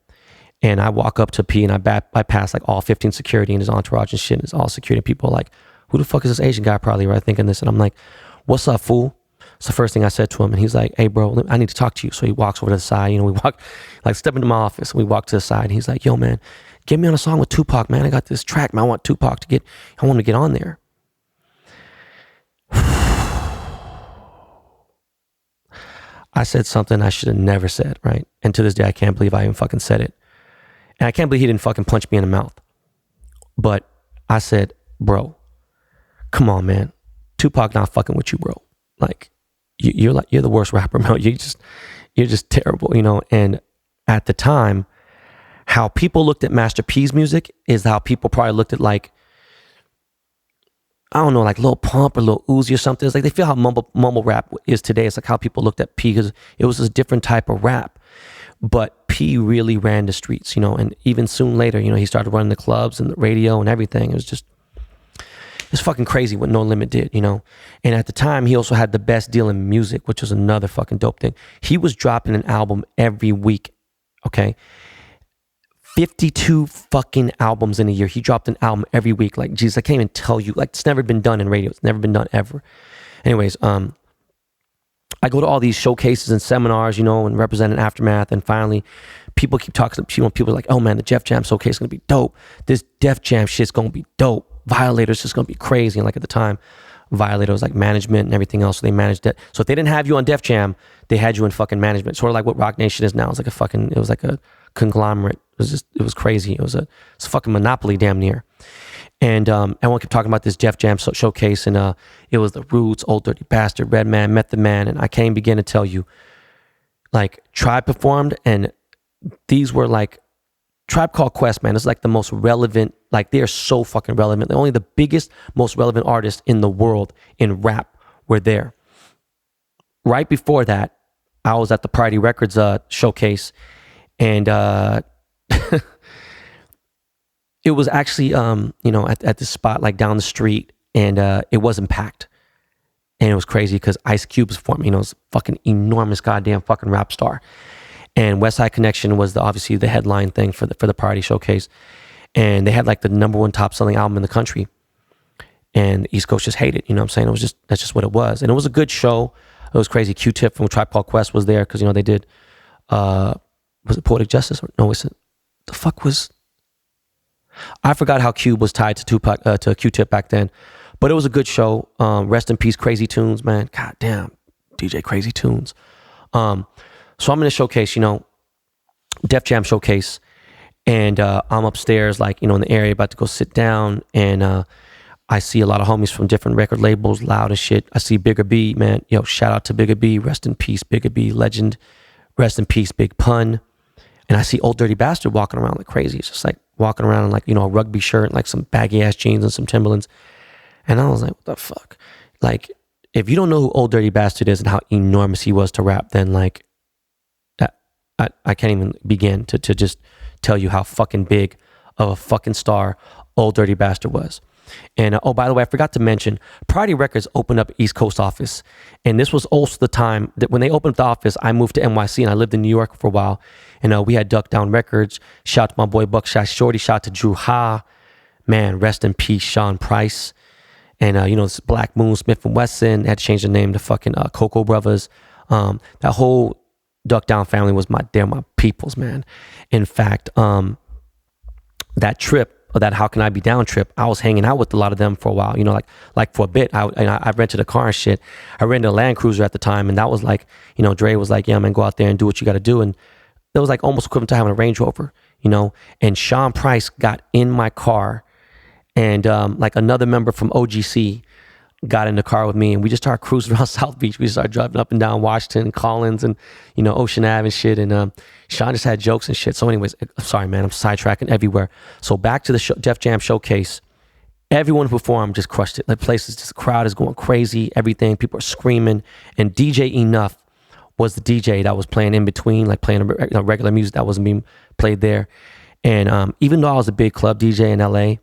And I walk up to P and I bypass like all 15 security and his entourage and shit. And it's all security people like, who the fuck is this Asian guy probably, right, thinking this? And I'm like, what's up, fool? It's the first thing I said to him. And he's like, hey, bro, I need to talk to you. So he walks over to the side. You know, we walk, like, step into my office. And we walk to the side. And he's like, yo, man, get me on a song with Tupac, man. I got this track, man. I want Tupac to I want to get on there. I said something I should have never said, right? And to this day, I can't believe I even fucking said it. And I can't believe he didn't fucking punch me in the mouth. But I said, bro, come on, man. Tupac not fucking with you, bro. Like, you're the worst rapper, bro. You're just terrible, you know? And at the time, how people looked at Master P's music is how people probably looked at, like, I don't know, like Lil Pump or Lil Uzi or something. It's like they feel how mumble rap is today. It's like how people looked at P, because it was a different type of rap. But P P really ran the streets, you know, and even soon later, you know, he started running the clubs and the radio and everything. It's fucking crazy what No Limit did, you know. And at the time, he also had the best deal in music, which was another fucking dope thing. He was dropping an album every week, okay? 52 fucking albums in a year. He dropped an album every week. Like, Jesus, I can't even tell you. Like, it's never been done in radio. It's never been done ever. Anyways, I go to all these showcases and seminars, you know, and representing Aftermath. And finally, people keep talking to people. People are like, oh man, the Def Jam showcase is going to be dope. This Def Jam shit's going to be dope. Violators just going to be crazy. And like at the time, Violator was like management and everything else. So they managed it. So if they didn't have you on Def Jam, they had you in fucking management. Sort of like what Rock Nation is now. It was like a conglomerate. It was crazy. It's a fucking monopoly damn near. And everyone kept talking about this Def Jam showcase, and it was the Roots, Old Dirty Bastard, Redman, Method Man, and I can't even begin to tell you. Like, Tribe performed, and these were like, Tribe Called Quest, man, is like the most relevant, like they're so fucking relevant. They're only the biggest, most relevant artists in the world in rap were there. Right before that, I was at the Party Records showcase, and it was actually, you know, at this spot, like down the street, and it wasn't packed. And it was crazy because Ice Cube was performing, you know, it's fucking enormous goddamn fucking rap star. And West Side Connection was obviously the headline thing for the party showcase. And they had like the #1 top selling album in the country. And the East Coast just hated it, you know what I'm saying? That's just what it was. And it was a good show. It was crazy. Q-Tip from Tribe Called Quest was there because, you know, they did, was it Poetic Justice? No, I forgot how Cube was tied to Tupac, to Q-Tip back then. But it was a good show. Rest in peace, Crazy Tunes, man. God damn, DJ Crazy Tunes. So I'm in a showcase, you know, Def Jam showcase, and I'm upstairs, like, you know, in the area, about to go sit down, and I see a lot of homies from different record labels, Loud and shit. I see Bigger B, man. Yo, shout out to Bigger B. Rest in peace, Bigger B, legend. Rest in peace, Big Pun. And I see Old Dirty Bastard walking around like crazy. It's just like walking around in like, you know, a rugby shirt and like some baggy ass jeans and some Timberlands. And I was like, what the fuck? Like, if you don't know who Old Dirty Bastard is and how enormous he was to rap, then like, I can't even begin to just tell you how fucking big of a fucking star Old Dirty Bastard was. And oh, by the way, I forgot to mention, Priority Records opened up East Coast office. And this was also the time that when they opened up the office, I moved to NYC and I lived in New York for a while. And we had Duck Down Records. Shout out to my boy Buckshot Shorty. Shout out to Drew Ha. Man, rest in peace, Sean Price. And, you know, this Black Moon, Smith & Wesson. They had to change the name to fucking Cocoa Brothers. That whole Duck Down family was my peoples, man. In fact, that trip, or that How Can I Be Down trip, I was hanging out with a lot of them for a while, you know, like for a bit. I rented a car and shit. I rented a Land Cruiser at the time, and that was like, you know, Dre was like, yeah, man, go out there and do what you got to do. And it was like almost equivalent to having a Range Rover, you know. And Sean Price got in my car, and like another member from OGC got in the car with me, and we just started cruising around South Beach. We started driving up and down Washington and Collins and, you know, Ocean Ave and shit. And Sean just had jokes and shit. So anyways, sorry, man, I'm sidetracking everywhere. So back to the Def Jam showcase. Everyone who performed just crushed it. Like, places, just the crowd is going crazy, everything. People are screaming. And DJ Enough was the DJ that was playing in between, like playing regular music that wasn't being played there. And even though I was a big club DJ in LA,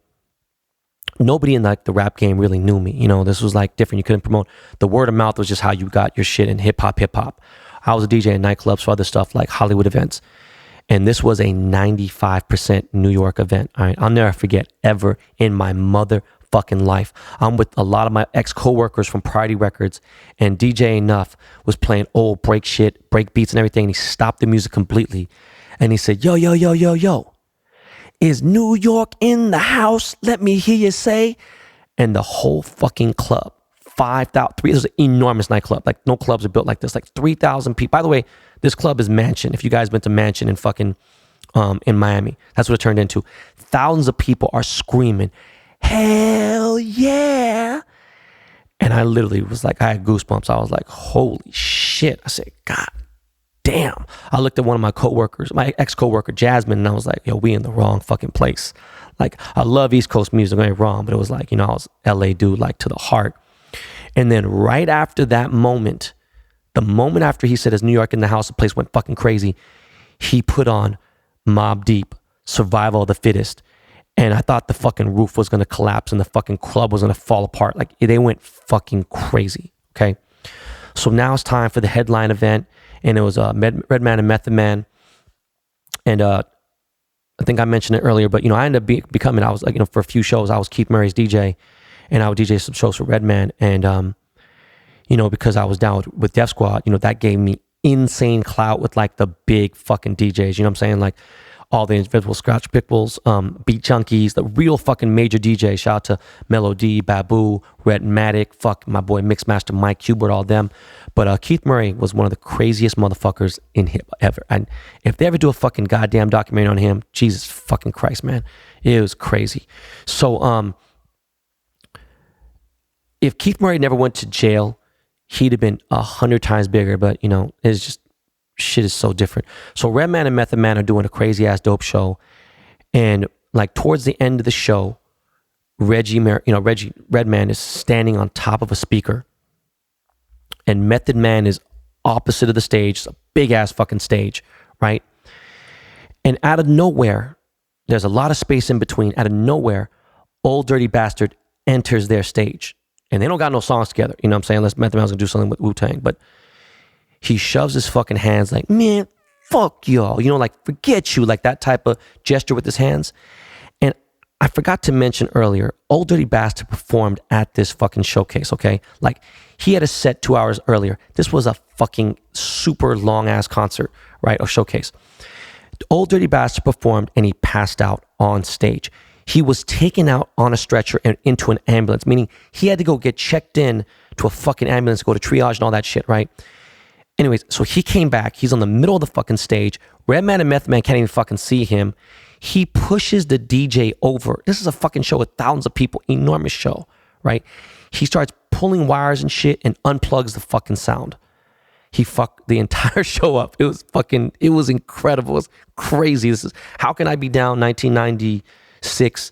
nobody in like the rap game really knew me. You know, this was like different. You couldn't promote. The word of mouth was just how you got your shit in hip hop. I was a DJ in nightclubs for other stuff like Hollywood events. And this was a 95% New York event. All right. I'll never forget ever in my motherfucking life. I'm with a lot of my ex-coworkers from Priority Records, and DJ Enough was playing old break shit, break beats and everything. And he stopped the music completely. And he said, yo, yo, yo, yo, yo. Is New York in the house? Let me hear you say. And the whole fucking club, 5,000, this was an enormous nightclub. Like, no clubs are built like this. Like 3,000 people. By the way, this club is Mansion. If you guys been to Mansion in fucking, in Miami, that's what it turned into. Thousands of people are screaming, hell yeah. And I literally was like, I had goosebumps. I was like, holy shit. I said, God damn. I looked at one of my coworkers, my ex-coworker Jasmine, and I was like, yo, we in the wrong fucking place. Like, I love East Coast music, don't get me wrong, but it was like, you know, I was LA dude, like, to the heart. And then right after that moment, the moment after he said, is New York in the house, the place went fucking crazy. he put on Mobb Deep, Survival of the Fittest. And I thought the fucking roof was going to collapse and the fucking club was going to fall apart. Like, they went fucking crazy, okay? So now it's time for the headline event. And it was Redman and Method Man. And I think I mentioned it earlier, but, I ended up becoming, I was like, for a few shows, I was Keith Murray's DJ. And I would DJ some shows for Redman. And, because I was down with Def Squad, that gave me insane clout with like the big fucking DJs. You know what I'm saying? Like, all the individual Scratch Pickles, Beat Junkies, the real fucking major DJs. Shout out to Mellow D, Babu, Redmatic, fuck my boy Mixmaster Mike Hubert, all them. But Keith Murray was one of the craziest motherfuckers in hip ever. And if they ever do a fucking goddamn documentary on him, Jesus fucking Christ, man, it was crazy. So if Keith Murray never went to jail, he'd have been 100 times bigger. But it's just, shit is so different. So Redman and Method Man are doing a crazy ass dope show, and like towards the end of the show, Redman is standing on top of a speaker, and Method Man is opposite of the stage. It's a big ass fucking stage, right? And out of nowhere, there's a lot of space in between. Out of nowhere, Old Dirty Bastard enters their stage, and they don't got no songs together. You know what I'm saying? Unless Method Man's gonna do something with Wu-Tang, but he shoves his fucking hands like, man, fuck y'all. Like, forget you, like that type of gesture with his hands. And I forgot to mention earlier, Old Dirty Bastard performed at this fucking showcase, okay? Like, he had a set 2 hours earlier. This was a fucking super long ass concert, right? Or showcase. Old Dirty Bastard performed and he passed out on stage. He was taken out on a stretcher and into an ambulance, meaning he had to go get checked in to a fucking ambulance, go to triage and all that shit, right? Anyways, so he came back. He's on the middle of the fucking stage. Redman and Method Man can't even fucking see him. He pushes the DJ over. This is a fucking show with thousands of people. Enormous show, right? He starts pulling wires and shit and unplugs the fucking sound. He fucked the entire show up. It was incredible. It was crazy. How can I be down 1996,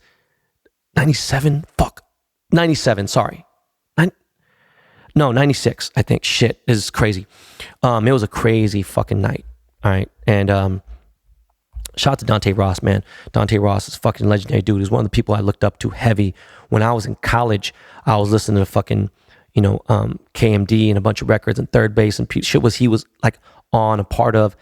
97? Fuck. 97, sorry. 96, I think. Shit, this is crazy. It was a crazy fucking night. All right. And shout out to Dante Ross, man. Dante Ross is a fucking legendary dude. He's one of the people I looked up to heavy. When I was in college, I was listening to fucking, KMD and a bunch of records and Third Bass and shit he was like on a part of.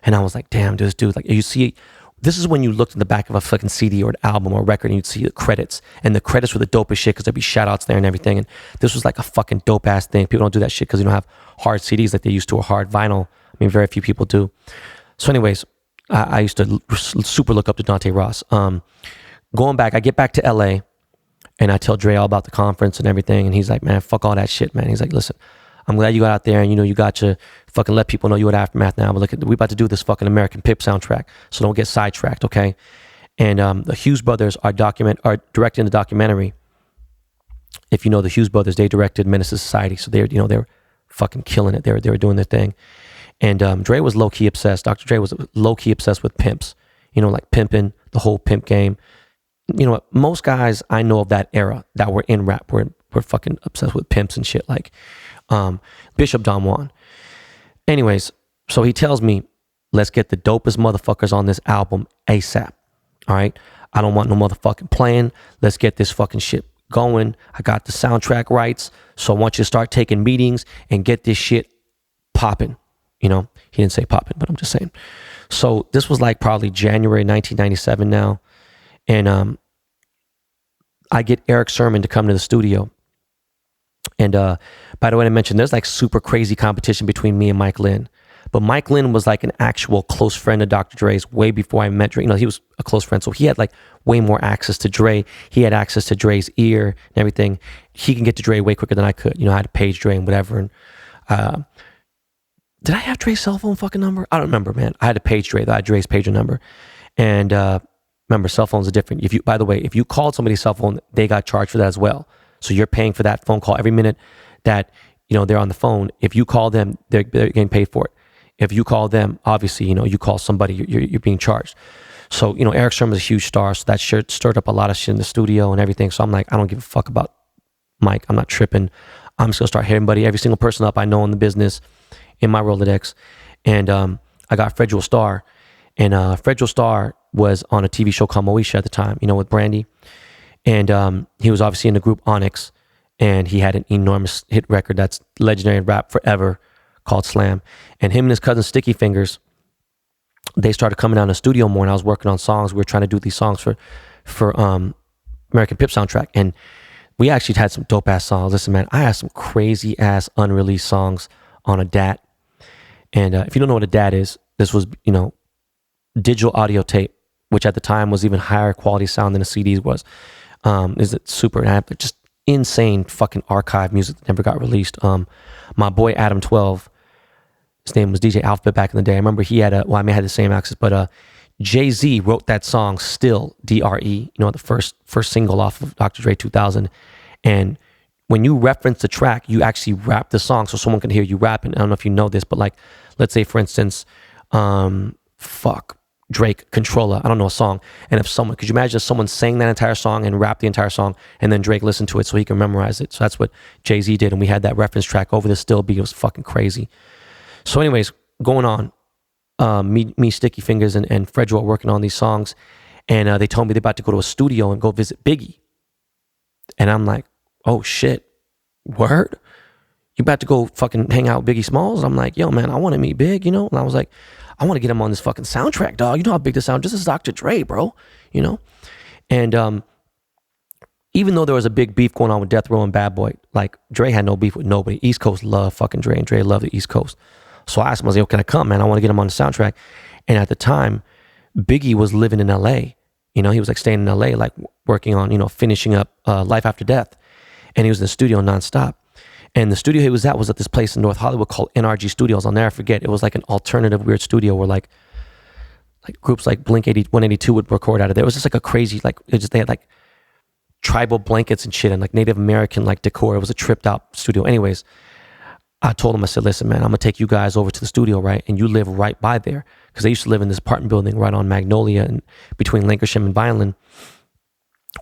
And I was like, damn, this dude, like, you see, this is when you looked in the back of a fucking CD or an album or a record and you'd see the credits. And the credits were the dopest shit because there'd be shout outs there and everything. And this was like a fucking dope ass thing. People don't do that shit because you don't have hard CDs like they used to, or hard vinyl. I mean, very few people do. So anyways, I used to super look up to Dante Ross. Going back, I get back to LA and I tell Dre all about the conference and everything. And he's like, man, fuck all that shit, man. He's like, listen, I'm glad you got out there and you got to fucking let people know you at Aftermath now. But look, we about to do this fucking American Pip soundtrack, so don't get sidetracked, okay? And the Hughes brothers are directing the documentary. If you know the Hughes brothers, they directed Menace to Society, so they're fucking killing it. They were doing their thing. And Dre was low key obsessed. Dr. Dre was low key obsessed with pimps. Like pimping, the whole pimp game. You know what? Most guys I know of that era that were in rap were fucking obsessed with pimps and shit. Like Bishop Don Juan. Anyways, so he tells me, let's get the dopest motherfuckers on this album ASAP. All right? I don't want no motherfucking playing. Let's get this fucking shit going. I got the soundtrack rights, so I want you to start taking meetings and get this shit popping. He didn't say popping, but I'm just saying. So this was like probably January 1997 now. And I get Eric Sermon to come to the studio. And by the way, I mentioned there's like super crazy competition between me and Mike Lynn. But Mike Lynn was like an actual close friend of Dr. Dre's way before I met Dre. He was a close friend. So he had like way more access to Dre. He had access to Dre's ear and everything. He can get to Dre way quicker than I could. I had to page Dre and whatever. And did I have Dre's cell phone fucking number? I don't remember, man. I had to page Dre. I had Dre's pager number. And remember, cell phones are different. By the way, if you called somebody's cell phone, they got charged for that as well. So you're paying for that phone call every minute that they're on the phone. If you call them, they're getting paid for it. If you call them, obviously, you call somebody, you're being charged. So, Eric Sermon's a huge star, so that stirred up a lot of shit in the studio and everything. So I'm like, I don't give a fuck about Mike. I'm not tripping. I'm just gonna start hitting every single person up I know in the business in my Rolodex. And I got Fred Jewel Star, And Fredro Starr was on a TV show called Moesha at the time, with Brandy. And he was obviously in the group Onyx, and he had an enormous hit record that's legendary in rap forever called Slam. And him and his cousin Sticky Fingers, they started coming down to the studio more, and I was working on songs. We were trying to do these songs for American Pip soundtrack, and we actually had some dope ass songs. Listen, man, I had some crazy ass unreleased songs on a DAT. And if you don't know what a DAT is, this was digital audio tape, which at the time was even higher quality sound than the CDs was. Is it super? Just insane fucking archive music that never got released. My boy Adam 12, his name was DJ Alphabet back in the day. I remember he had I may have had the same access, but Jay-Z wrote that song Still, D-R-E, the first single off of Dr. Dre 2000. And when you reference the track, you actually rap the song so someone can hear you rapping. I don't know if you know this, but like, let's say for instance, Drake, Controller, I don't know a song. And if could you imagine if someone sang that entire song and rapped the entire song, and then Drake listened to it so he can memorize it? So that's what Jay-Z did. And we had that reference track over the Still beat. It was fucking crazy. So anyways, going on, me Sticky Fingers, and Fredro are working on these songs. And they told me they're about to go to a studio and go visit Biggie. And I'm like, oh shit, word? You about to go fucking hang out with Biggie Smalls? I'm like, yo, man, I want to meet Big, And I was like, I want to get him on this fucking soundtrack, dog. You know how big this sound? This is Dr. Dre, bro. And even though there was a big beef going on with Death Row and Bad Boy, like Dre had no beef with nobody. East Coast loved fucking Dre, and Dre loved the East Coast. So I asked him, I was like, yo, can I come, man? I want to get him on the soundtrack. And at the time, Biggie was living in LA. He was like staying in LA, like working on, finishing up Life After Death. And he was in the studio nonstop. And the studio he was at this place in North Hollywood called NRG Studios. I'll never forget. It was like an alternative weird studio where like groups like Blink 182 would record out of there. It was just like a crazy, they had like tribal blankets and shit and like Native American like decor. It was a tripped out studio. Anyways, I told him, I said, listen, man, I'm gonna take you guys over to the studio, right? And you live right by there. Because they used to live in this apartment building right on Magnolia and between Lancashire and Vineland,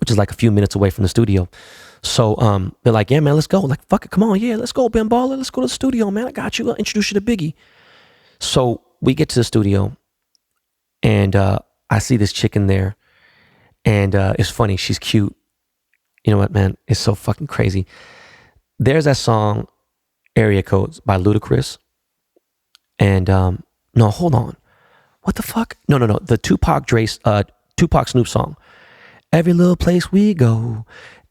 which is like a few minutes away from the studio. So they're like, yeah, man, let's go. Like, fuck it, come on, yeah, let's go, Ben Baller. Let's go to the studio, man. I got you. I'll introduce you to Biggie. So we get to the studio, and I see this chick in there, and it's funny. She's cute. You know what, man? It's so fucking crazy. There's that song, Area Codes by Ludacris. And no, hold on. What the fuck? No. The Tupac Snoop song. Every little place we go,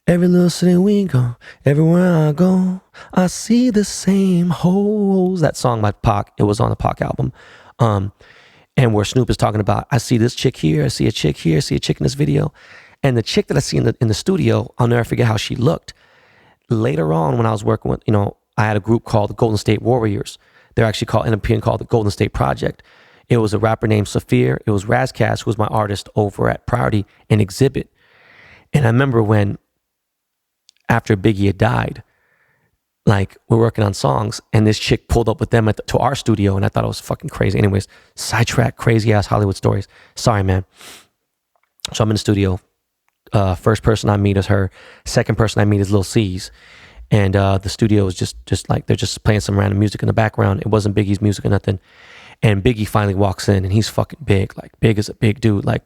every little city we go, everywhere I go, I see the same hoes. That song by Pac, it was on the Pac album. And where Snoop is talking about, I see this chick here, I see a chick here, I see a chick in this video. And the chick that I see in the studio, I'll never forget how she looked. Later on, when I was working with, I had a group called the Golden State Warriors. They're actually ended up being called the Golden State Project. It was a rapper named Saphir. It was Razkaz, who was my artist over at Priority and Exhibit. And I remember when, after Biggie had died, like we're working on songs, and this chick pulled up with them to our studio, and I thought it was fucking crazy. Anyways, sidetrack, crazy ass Hollywood stories. Sorry, man. So I'm in the studio. First person I meet is her. Second person I meet is Lil C's. And the studio is just like, they're just playing some random music in the background. It wasn't Biggie's music or nothing. And Biggie finally walks in, and he's fucking big. Like, Big is a big dude, like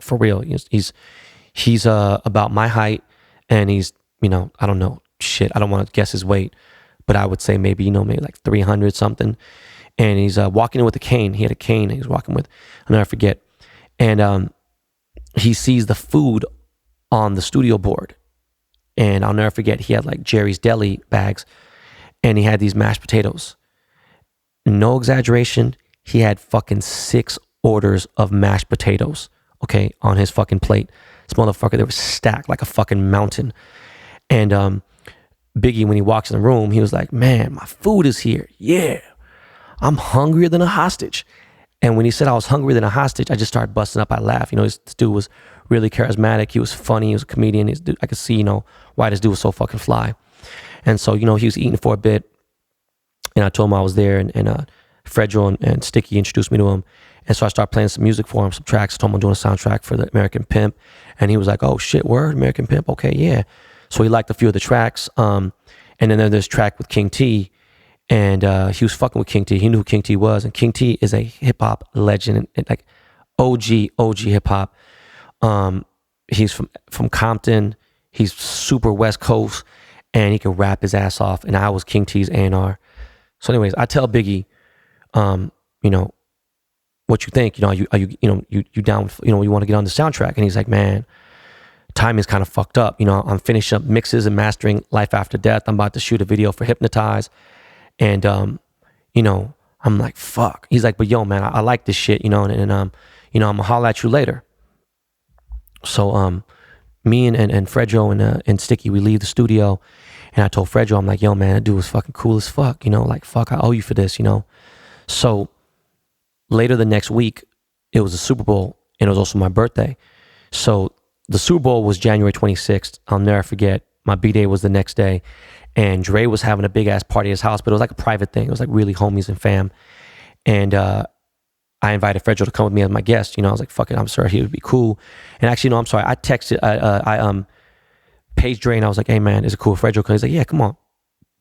for real. He's about my height, and he's, I don't know, shit, I don't want to guess his weight, but I would say maybe like 300 something. And he's walking in with a cane. He had a cane he was walking with. I'll never forget. And he sees the food on the studio board. And I'll never forget, he had like Jerry's Deli bags, and he had these mashed potatoes. No exaggeration, he had fucking 6 orders of mashed potatoes, okay, on his fucking plate. This motherfucker, they were stacked like a fucking mountain. And Biggie, when he walks in the room, he was like, man, my food is here. Yeah, I'm hungrier than a hostage. And when he said I was hungrier than a hostage, I just started busting up. I laughed. This dude was really charismatic. He was funny. He was a comedian. I could see, why this dude was so fucking fly. And so, he was eating for a bit. And I told him I was there. And Fredro and Sticky introduced me to him. And so I started playing some music for him, some tracks. I told him I'm doing a soundtrack for the American Pimp. And he was like, oh shit, word, American Pimp? Okay, yeah. So he liked a few of the tracks. And then there's this track with King T. And he was fucking with King T. He knew who King T was, and King T is a hip hop legend, and like OG hip hop. He's from Compton. He's super West Coast, and he can rap his ass off. And I was King T's A&R. So, anyways, I tell Biggie, you know, what you think? You know, you down? You know, you want to get on the soundtrack? And he's like, man, timing's kind of fucked up. You know, I'm finishing up mixes and mastering Life After Death. I'm about to shoot a video for Hypnotize, and you know, I'm like, fuck. He's like, but yo, man, I like this shit. You know, and you know, I'm gonna holler at you later. So me and Fredro and Sticky, we leave the studio, and I told Fredro, I'm like, yo, man, that dude was fucking cool as fuck. You know, like, fuck, I owe you for this. You know, so later the next week, it was the Super Bowl, and it was also my birthday. So the Super Bowl was January 26th. I'll never forget. My B-Day was the next day, and Dre was having a big-ass party at his house, but it was like a private thing. It was like really homies and fam. And I invited Fredro to come with me as my guest. You know, I was like, fuck it, I'm sorry, he would be cool. And actually, no, I'm sorry. I texted, I paged Dre, and I was like, hey, man, is it cool if Fredro comes? He's like, yeah, come on.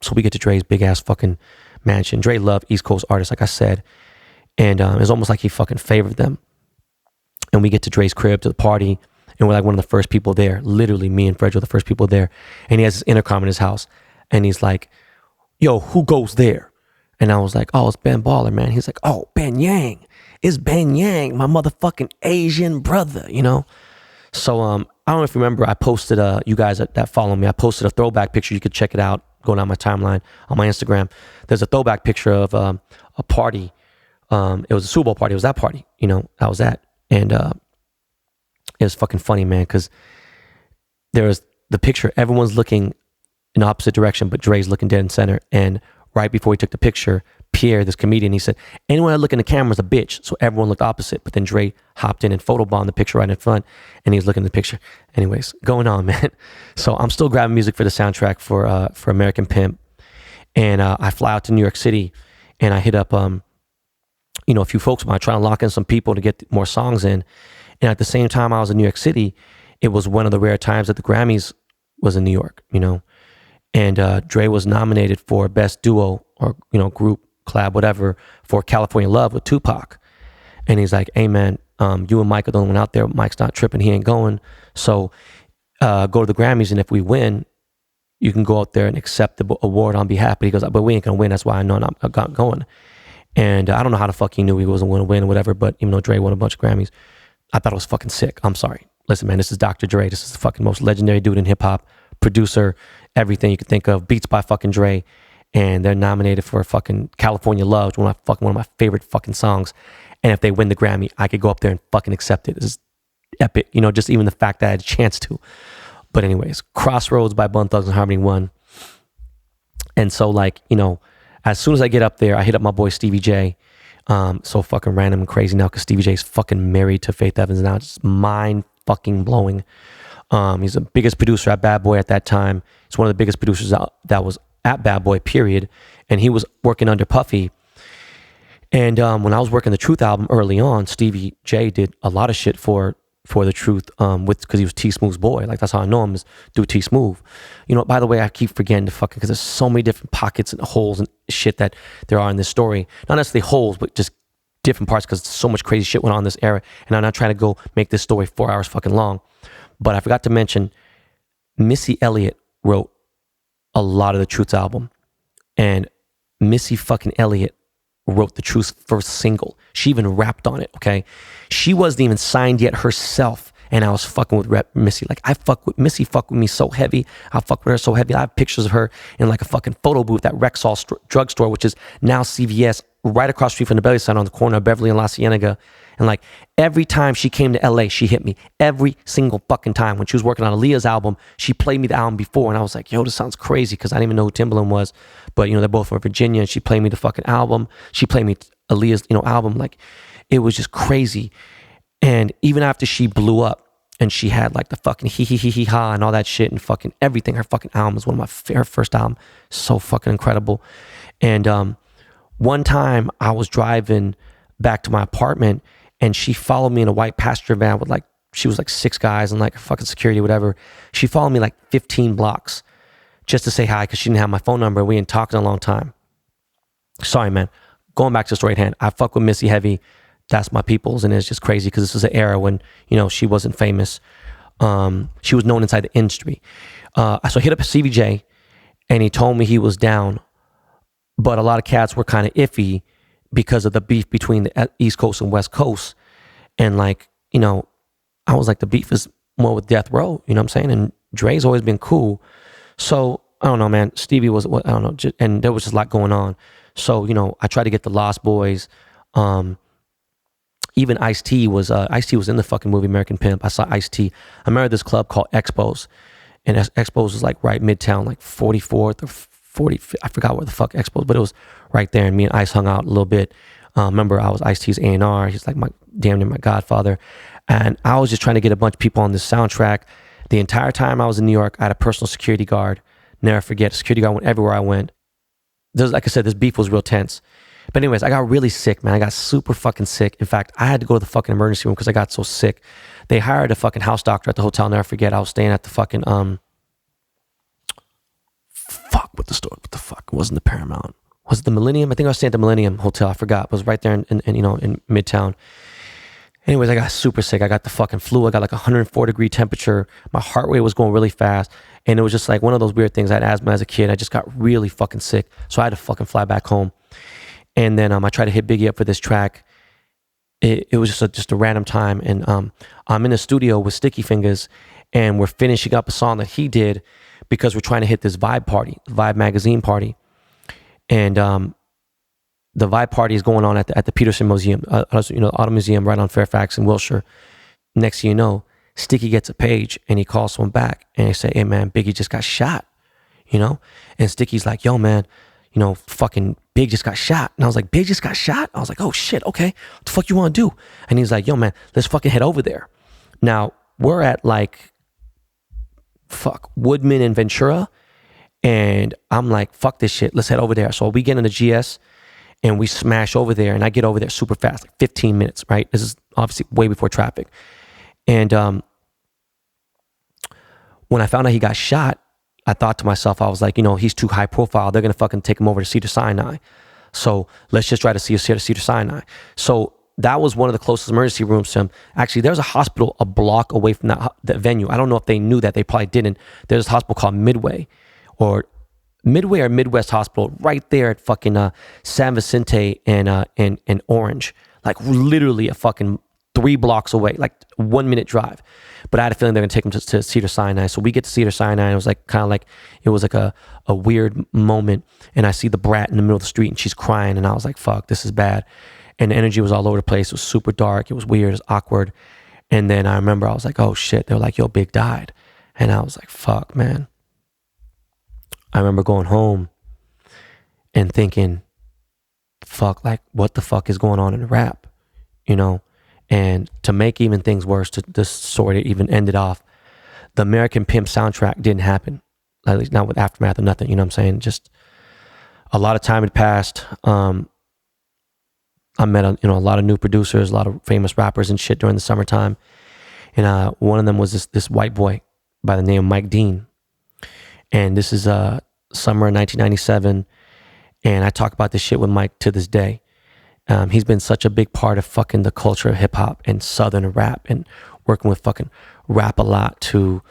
So we get to Dre's big-ass fucking mansion. Dre loved East Coast artists, like I said. And it was almost like he fucking favored them. And we get to Dre's crib, to the party, and we're like one of the first people there. Literally, me and Fredro, the first people there. And he has this intercom in his house. And he's like, yo, who goes there? And I was like, oh, it's Ben Baller, man. He's like, oh, Ben Yang. It's Ben Yang, my motherfucking Asian brother, you know? So I don't know if you remember, I posted, you guys that follow me, I posted a throwback picture. You could check it out, go down my timeline on my Instagram. There's a throwback picture of a party. It was a Super Bowl party. It was that party, you know, that was that. And it was fucking funny, man, because there was the picture, everyone's looking in the opposite direction, but Dre's looking dead in center. And right before he took the picture, Pierre, this comedian, he said, anyone that look in the camera is a bitch. So everyone looked opposite. But then Dre hopped in and photobombed the picture right in front, and he was looking at the picture. Anyways, going on, man. So I'm still grabbing music for the soundtrack for American Pimp. And I fly out to New York City, and I hit up, you know, a few folks. I try to lock in some people to get more songs in. And at the same time I was in New York City, it was one of the rare times that the Grammys was in New York, you know. And Dre was nominated for Best Duo or, you know, Group, Collab, whatever, for California Love with Tupac. And he's like, hey, man, you and Mike are the only one out there. Mike's not tripping. He ain't going. So go to the Grammys, and if we win, you can go out there and accept the award on behalf. But he goes, but we ain't going to win. That's why I know I'm not going. And I don't know how the fuck he knew he wasn't going to win or whatever, but even though Dre won a bunch of Grammys, I thought it was fucking sick. I'm sorry. Listen, man, this is Dr. Dre. This is the fucking most legendary dude in hip-hop, producer, everything you can think of, beats by fucking Dre. And they're nominated for fucking California Love, one of my favorite fucking songs. And if they win the Grammy, I could go up there and fucking accept it. This is epic, you know, just even the fact that I had a chance to. But anyways, Crossroads by Bun Thugs and Harmony won. And so, like, you know, as soon as I get up there, I hit up my boy Stevie J. So fucking random and crazy now, because Stevie J is fucking married to Faith Evans now. It's mind fucking blowing. He's the biggest producer at Bad Boy at that time. He's one of the biggest producers that was at Bad Boy, period. And he was working under Puffy. And when I was working the Truth album early on, Stevie J did a lot of shit for the Truth, because he was T Smooth's boy. Like, that's how I know him, is through T Smooth. You know, by the way, I keep forgetting to fucking, because there's so many different pockets and holes and shit that there are in this story. Not necessarily holes, but just different parts, because so much crazy shit went on in this era. And I'm not trying to go make this story 4 hours fucking long. But I forgot to mention, Missy Elliott wrote a lot of the Truth's album. And Missy fucking Elliott wrote the Truth's first single. She even rapped on it, okay? She wasn't even signed yet herself, and I was fucking with Missy. Like, Missy fuck with me so heavy. I fuck with her so heavy. I have pictures of her in like a fucking photo booth at Rexall drugstore, which is now CVS, right across the street from the Belly Center on the corner of Beverly and La Cienega. And like, every time she came to LA, she hit me. Every single fucking time. When she was working on Aaliyah's album, she played me the album before, and I was like, yo, this sounds crazy, because I didn't even know who Timbaland was. But, you know, they're both from Virginia, and she played me the fucking album. She played me Aaliyah's, you know, album. Like, it was just crazy. And even after she blew up, and she had like the fucking hee ha and all that shit and fucking everything, her fucking album was one of her first album. So fucking incredible. And one time I was driving back to my apartment, and she followed me in a white passenger van with like, she was like 6 guys and like fucking security, whatever. She followed me like 15 blocks just to say hi, because she didn't have my phone number. We hadn't talked in a long time. sorry, man. Going back to the story at hand, I fuck with Missy heavy. That's my people's, and it's just crazy because this was an era when, you know, she wasn't famous. She was known inside the industry. So I hit up CVJ, and he told me he was down, but a lot of cats were kind of iffy because of the beef between the East Coast and West Coast. And like, you know, I was like, the beef is more with Death Row, you know what I'm saying? And Dre's always been cool. So I don't know, man. Stevie was, I don't know, and there was just a lot going on. So, you know, I tried to get the Lost Boys. Even Ice-T was in the fucking movie American Pimp. I saw Ice-T. I remember this club called Expos, and Expos was like right midtown, like 44th or 45th. I forgot where the fuck Expos, but it was right there. And me and Ice hung out a little bit. Remember, I was Ice-T's A&R. He's like my damn near my godfather. And I was just trying to get a bunch of people on this soundtrack. The entire time I was in New York, I had a personal security guard. Never forget, security guard went everywhere I went. Like I said, this beef was real tense. But anyways, I got really sick, man. I got super fucking sick. In fact, I had to go to the fucking emergency room because I got so sick. They hired a fucking house doctor at the hotel. Never forget, I was staying at the fucking, what the fuck? It wasn't the Paramount. Was it the Millennium? I think I was staying at the Millennium Hotel. I forgot. It was right there in you know, in Midtown. Anyways, I got super sick. I got the fucking flu. I got like 104-degree temperature. My heart rate was going really fast. And it was just like one of those weird things. I had asthma as a kid. I just got really fucking sick. So I had to fucking fly back home. And then I tried to hit Biggie up for this track. It was just a random time. And I'm in the studio with Sticky Fingers, and we're finishing up a song that he did because we're trying to hit this Vibe party, Vibe magazine party. And the Vibe party is going on at the Peterson Museum, you know, the Auto Museum right on Fairfax and Wilshire. Next thing you know, Sticky gets a page and he calls someone back and they say, hey man, Biggie just got shot, you know? And Sticky's like, yo man, you know, fucking Big just got shot. And I was like, Big just got shot? I was like, oh shit, okay. What the fuck you want to do? And he's like, yo man, let's fucking head over there. Now, we're at like, Woodman and Ventura. And I'm like, fuck this shit. Let's head over there. So we get in the GS and we smash over there. And I get over there super fast, like 15 minutes, right? This is obviously way before traffic. And when I found out he got shot, I thought to myself, I was like, you know, he's too high profile. They're going to fucking take him over to Cedars-Sinai. So let's just try to see Cedars-Sinai. So that was one of the closest emergency rooms to him. Actually, there's a hospital a block away from that venue. I don't know if they knew that. They probably didn't. There's a hospital called Midway or Midwest Hospital right there at fucking San Vicente and Orange. Like literally a fucking 3 blocks away, like 1 minute drive. But I had a feeling they're gonna take him to Cedars-Sinai. So we get to Cedars-Sinai, and it was like kind of like it was like a weird moment. And I see the brat in the middle of the street, and she's crying, and I was like, "Fuck, this is bad." And the energy was all over the place. It was super dark. It was weird. It was awkward. And then I remember I was like, "Oh shit!" They're like, "Yo, Big died," and I was like, "Fuck, man." I remember going home and thinking, "Fuck, like what the fuck is going on in the rap?" You know. And to make even things worse, to this sort of even ended off, the American Pimp soundtrack didn't happen. At least not with Aftermath or nothing, you know what I'm saying? Just a lot of time had passed. I met a lot of new producers, a lot of famous rappers and shit during the summertime. And one of them was this white boy by the name of Mike Dean. And this is summer of 1997. And I talk about this shit with Mike to this day. He's been such a big part of fucking the culture of hip hop and Southern rap and working with fucking Rap A Lot to,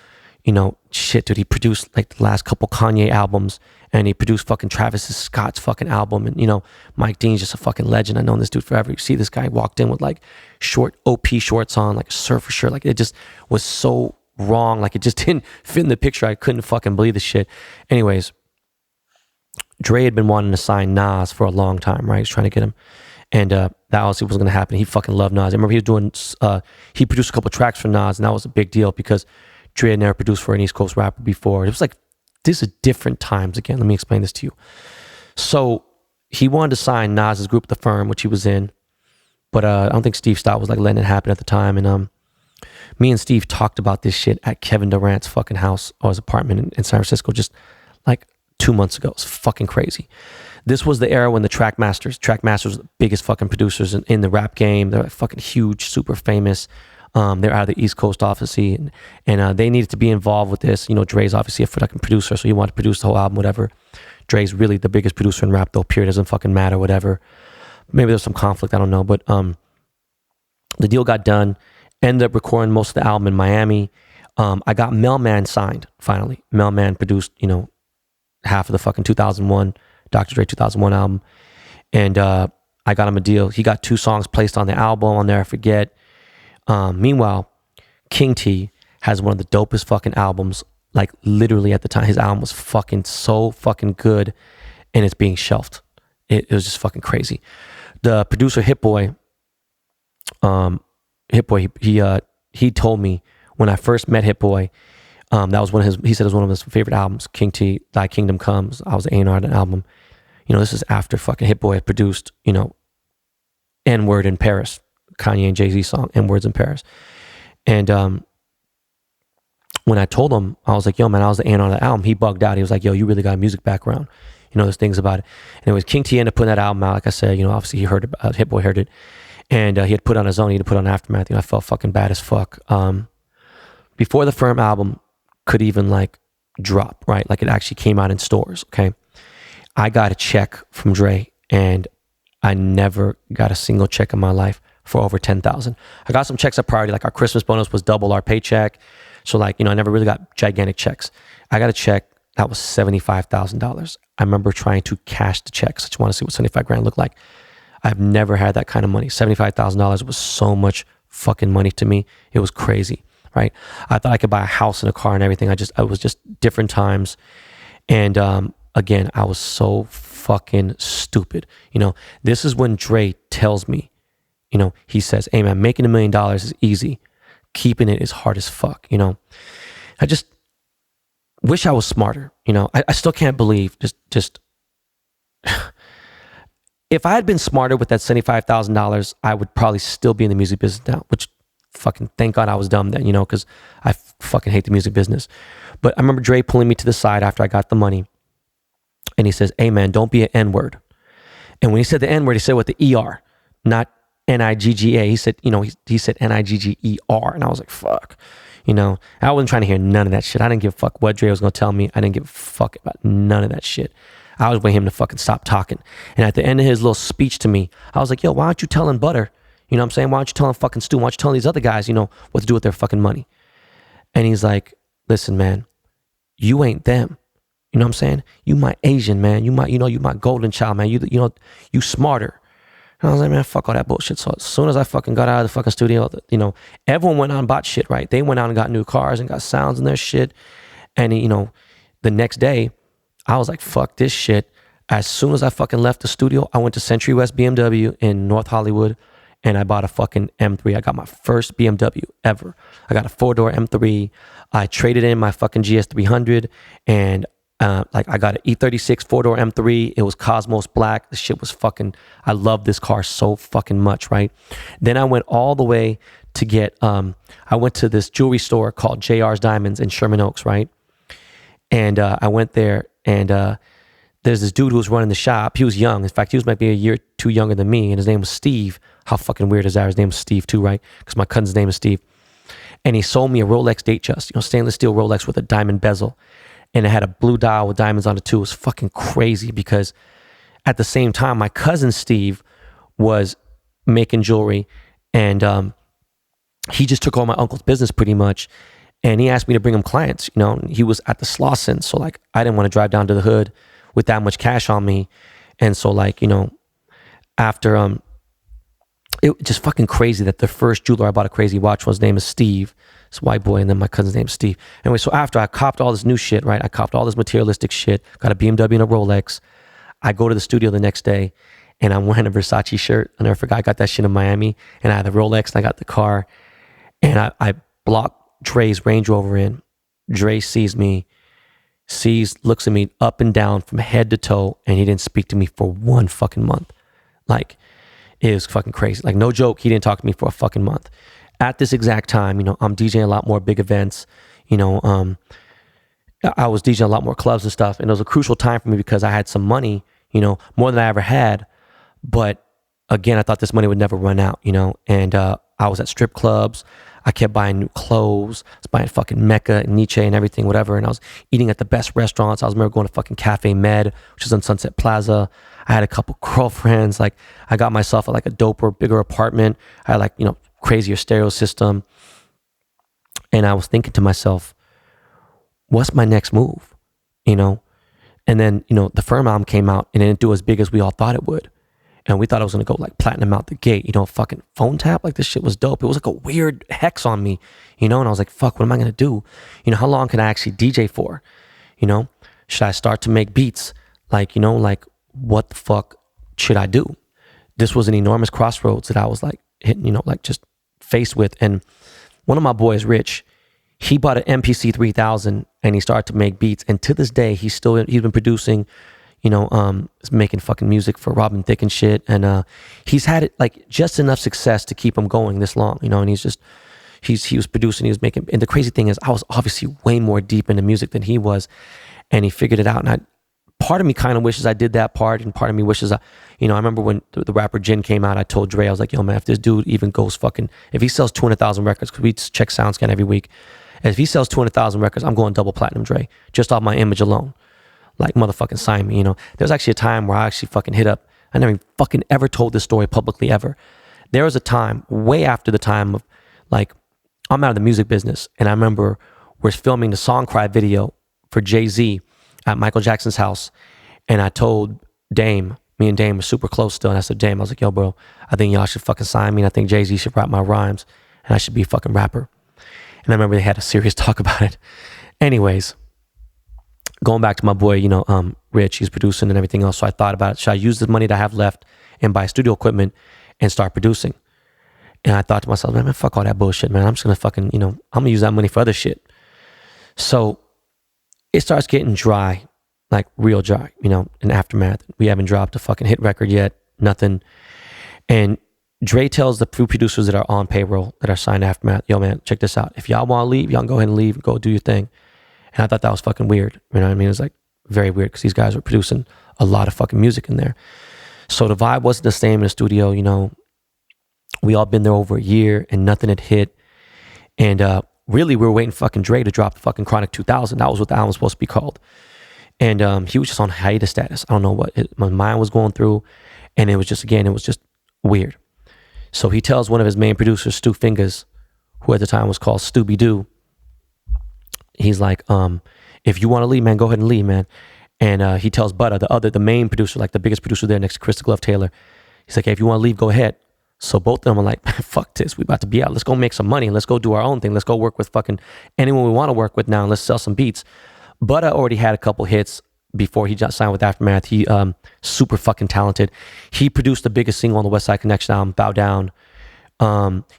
you know, shit, dude. He produced like the last couple Kanye albums and he produced fucking Travis Scott's fucking album. And, you know, Mike Dean's just a fucking legend. I've known this dude forever. You see this guy walked in with like short OP shorts on, like a surfer shirt. Like it just was so wrong. Like it just didn't fit in the picture. I couldn't fucking believe this shit. Anyways, Dre had been wanting to sign Nas for a long time, right? He's trying to get him. And that obviously wasn't going to happen. He fucking loved Nas. I remember he produced a couple tracks for Nas, and that was a big deal because Dre had never produced for an East Coast rapper before. It was like, this is different times again. Let me explain this to you. So he wanted to sign Nas's group, The Firm, which he was in. But I don't think Steve Stott was like letting it happen at the time. And me and Steve talked about this shit at Kevin Durant's fucking house or his apartment in San Francisco just like 2 months ago. It's fucking crazy. This was the era when the Trackmasters were the biggest fucking producers in the rap game. They're fucking huge, super famous. They're out of the East Coast office, and they needed to be involved with this. You know, Dre's obviously a fucking producer, so he wanted to produce the whole album, whatever. Dre's really the biggest producer in rap, though. Period. Doesn't fucking matter. Whatever. Maybe there's some conflict. I don't know. But the deal got done. Ended up recording most of the album in Miami. I got Melman signed finally. Melman produced, half of the fucking 2001 Dr. Dre 2001 album, and I got him a deal. He got 2 songs placed on the album. I'll never forget. Meanwhile, King T has one of the dopest fucking albums. Like literally at the time, his album was fucking so fucking good, and it's being shelved. It was just fucking crazy. The producer Hit Boy, he told me when I first met Hit Boy, that was one of his. He said it was one of his favorite albums. King T, Thy Kingdom Comes. I was A&R on the album. This is after fucking Hit Boy had produced, N-Word in Paris, Kanye and Jay-Z song, N-Words in Paris. And when I told him, I was like, yo, man, I was the A&R on the album. He bugged out. He was like, yo, you really got a music background. There's things about it. And it was King T ended up putting that album out. Like I said, obviously he heard about Hit Boy heard it. And he had put it on his own. He had put it on Aftermath. I felt fucking bad as fuck. Before the Firm album could even like drop, right? Like it actually came out in stores, okay? I got a check from Dre, and I never got a single check in my life for over $10,000. I got some checks at priority, like our Christmas bonus was double our paycheck. So like, I never really got gigantic checks. I got a check that was $75,000. I remember trying to cash the checks. I just want to see what 75 grand looked like. I've never had that kind of money. $75,000 was so much fucking money to me. It was crazy, right? I thought I could buy a house and a car and everything. I was just different times. And again, I was so fucking stupid. This is when Dre tells me, he says, hey man, making $1 million is easy. Keeping it is hard as fuck. I just wish I was smarter. I still can't believe just if I had been smarter with that $75,000, I would probably still be in the music business now, which fucking thank God I was dumb then, because I fucking hate the music business. But I remember Dre pulling me to the side after I got the money, and he says, hey man, don't be an N-word. And when he said the N-word, he said with the ER, not N-I-G-G-A. He said, he said N-I-G-G-E-R. And I was like, fuck. I wasn't trying to hear none of that shit. I didn't give a fuck what Dre was going to tell me. I didn't give a fuck about none of that shit. I was waiting him to fucking stop talking. And at the end of his little speech to me, I was like, yo, why aren't you telling Butter? You know what I'm saying? Why aren't you telling fucking Stu? Why aren't you telling these other guys, what to do with their fucking money? And he's like, listen, man, you ain't them. You know what I'm saying? You my Asian, man. You my golden child, man. You smarter. And I was like, man, fuck all that bullshit. So as soon as I fucking got out of the fucking studio, everyone went out and bought shit, right? They went out and got new cars and got sounds in their shit. And, the next day, I was like, fuck this shit. As soon as I fucking left the studio, I went to Century West BMW in North Hollywood, and I bought a fucking M3. I got my first BMW ever. I got a 4-door M3. I traded in my fucking GS300, and I got an E36 4-door M3. It was Cosmos black. The shit was fucking, I love this car so fucking much, right? Then I went all the way to get, I went to this jewelry store called JR's Diamonds in Sherman Oaks, right? And I went there, and there's this dude who was running the shop. He was young. In fact, he was maybe a year or two younger than me, and his name was Steve. How fucking weird is that? His name was Steve too, right? Because my cousin's name is Steve. And he sold me a Rolex Datejust, stainless steel Rolex with a diamond bezel. And it had a blue dial with diamonds on it too. It was fucking crazy because at the same time, my cousin Steve was making jewelry, and he just took all my uncle's business pretty much. And he asked me to bring him clients. He was at the Slauson. So like, I didn't want to drive down to the hood with that much cash on me. And so like, after, it just fucking crazy that the first jeweler I bought a crazy watch was, his name is Steve. It's a white boy, and then my cousin's name is Steve. Anyway, so after I copped all this new shit, right? I copped all this materialistic shit, got a BMW and a Rolex. I go to the studio the next day, and I'm wearing a Versace shirt. I never forgot, I got that shit in Miami, and I had the Rolex, and I got the car, and I blocked Dre's Range Rover in. Dre sees me, looks at me up and down from head to toe, and he didn't speak to me for 1 fucking month. Like, it was fucking crazy. Like, no joke, he didn't talk to me for a fucking month. At this exact time, I'm DJing a lot more big events. I was DJing a lot more clubs and stuff, and it was a crucial time for me because I had some money, more than I ever had. But again, I thought this money would never run out, and I was at strip clubs. I kept buying new clothes. I was buying fucking Mecca and Nietzsche and everything, whatever. And I was eating at the best restaurants. I was remember going to fucking Cafe Med, which is on Sunset Plaza. I had a couple girlfriends. Like, I got myself like a doper, bigger apartment. I had like, you know, crazier stereo system. And I was thinking to myself, what's my next move? You know? And then, you know, the Firm album came out and it didn't do as big as we all thought it would. And we thought it was going to go like platinum out the gate, you know, fucking phone tap. Like, this shit was dope. It was like a weird hex on me, you know? And I was like, fuck, what am I going to do? You know, how long can I actually DJ for? You know, should I start to make beats? Like, you know, like, what the fuck should I do? This was an enormous crossroads that I was like hitting, you know, like just faced with. And one of my boys, Rich, he bought an MPC 3000 and he started to make beats. And to this day, he's been producing, you know, making fucking music for Robin Thicke and shit. And he's had it like just enough success to keep him going this long, you know, and he was producing, he was making, and the crazy thing is I was obviously way more deep into music than he was, and he figured it out. And part of me kind of wishes I did that part, and part of me wishes you know, I remember when the rapper Jin came out, I told Dre, I was like, yo man, if this dude even goes fucking, if he sells 200,000 records, because we check SoundScan every week, if he sells 200,000 records, I'm going double platinum, Dre, just off my image alone. Like, motherfucking sign me, you know. There was actually a time where I actually fucking hit up, I never even fucking ever told this story publicly ever. There was a time, way after the time of, like, I'm out of the music business, and I remember we're filming the Song Cry video for Jay-Z at Michael Jackson's house, and I told Dame, me and Dame were super close still, and I said, Dame, I was like, yo, bro, I think y'all should fucking sign me, and I think Jay-Z should write my rhymes, and I should be a fucking rapper. And I remember they had a serious talk about it. Anyways, going back to my boy, you know, Rich, he's producing and everything else. So I thought about it. Should I use the money that I have left and buy studio equipment and start producing? And I thought to myself, man, fuck all that bullshit, man. I'm just going to fucking, you know, I'm going to use that money for other shit. So it starts getting dry, like real dry, you know, in Aftermath. We haven't dropped a fucking hit record yet, nothing. And Dre tells the few producers that are on payroll, that are signed to Aftermath, yo, man, check this out. If y'all want to leave, y'all can go ahead and leave, go do your thing. And I thought that was fucking weird. You know what I mean? It was like very weird because these guys were producing a lot of fucking music in there. So the vibe wasn't the same in the studio. You know, we all been there over a year and nothing had hit. And really, we were waiting for fucking Dre to drop the fucking Chronic 2000. That was what the album was supposed to be called. And he was just on hiatus status. I don't know what my mind was going through. And it was just, again, it was just weird. So he tells one of his main producers, Stu Fingers, who at the time was called Stooby Doo. He's like, if you want to leave, man, go ahead and leave, man. And he tells Butter, the main producer, like the biggest producer there next to Chris Glove Taylor. He's like, hey, if you want to leave, go ahead. So both of them are like, fuck this. We about to be out. Let's go make some money. Let's go do our own thing. Let's go work with fucking anyone we want to work with now. And let's sell some beats. Butter already had a couple hits before he just signed with Aftermath. He super fucking talented. He produced the biggest single on the West Side Connection album, Bow Down.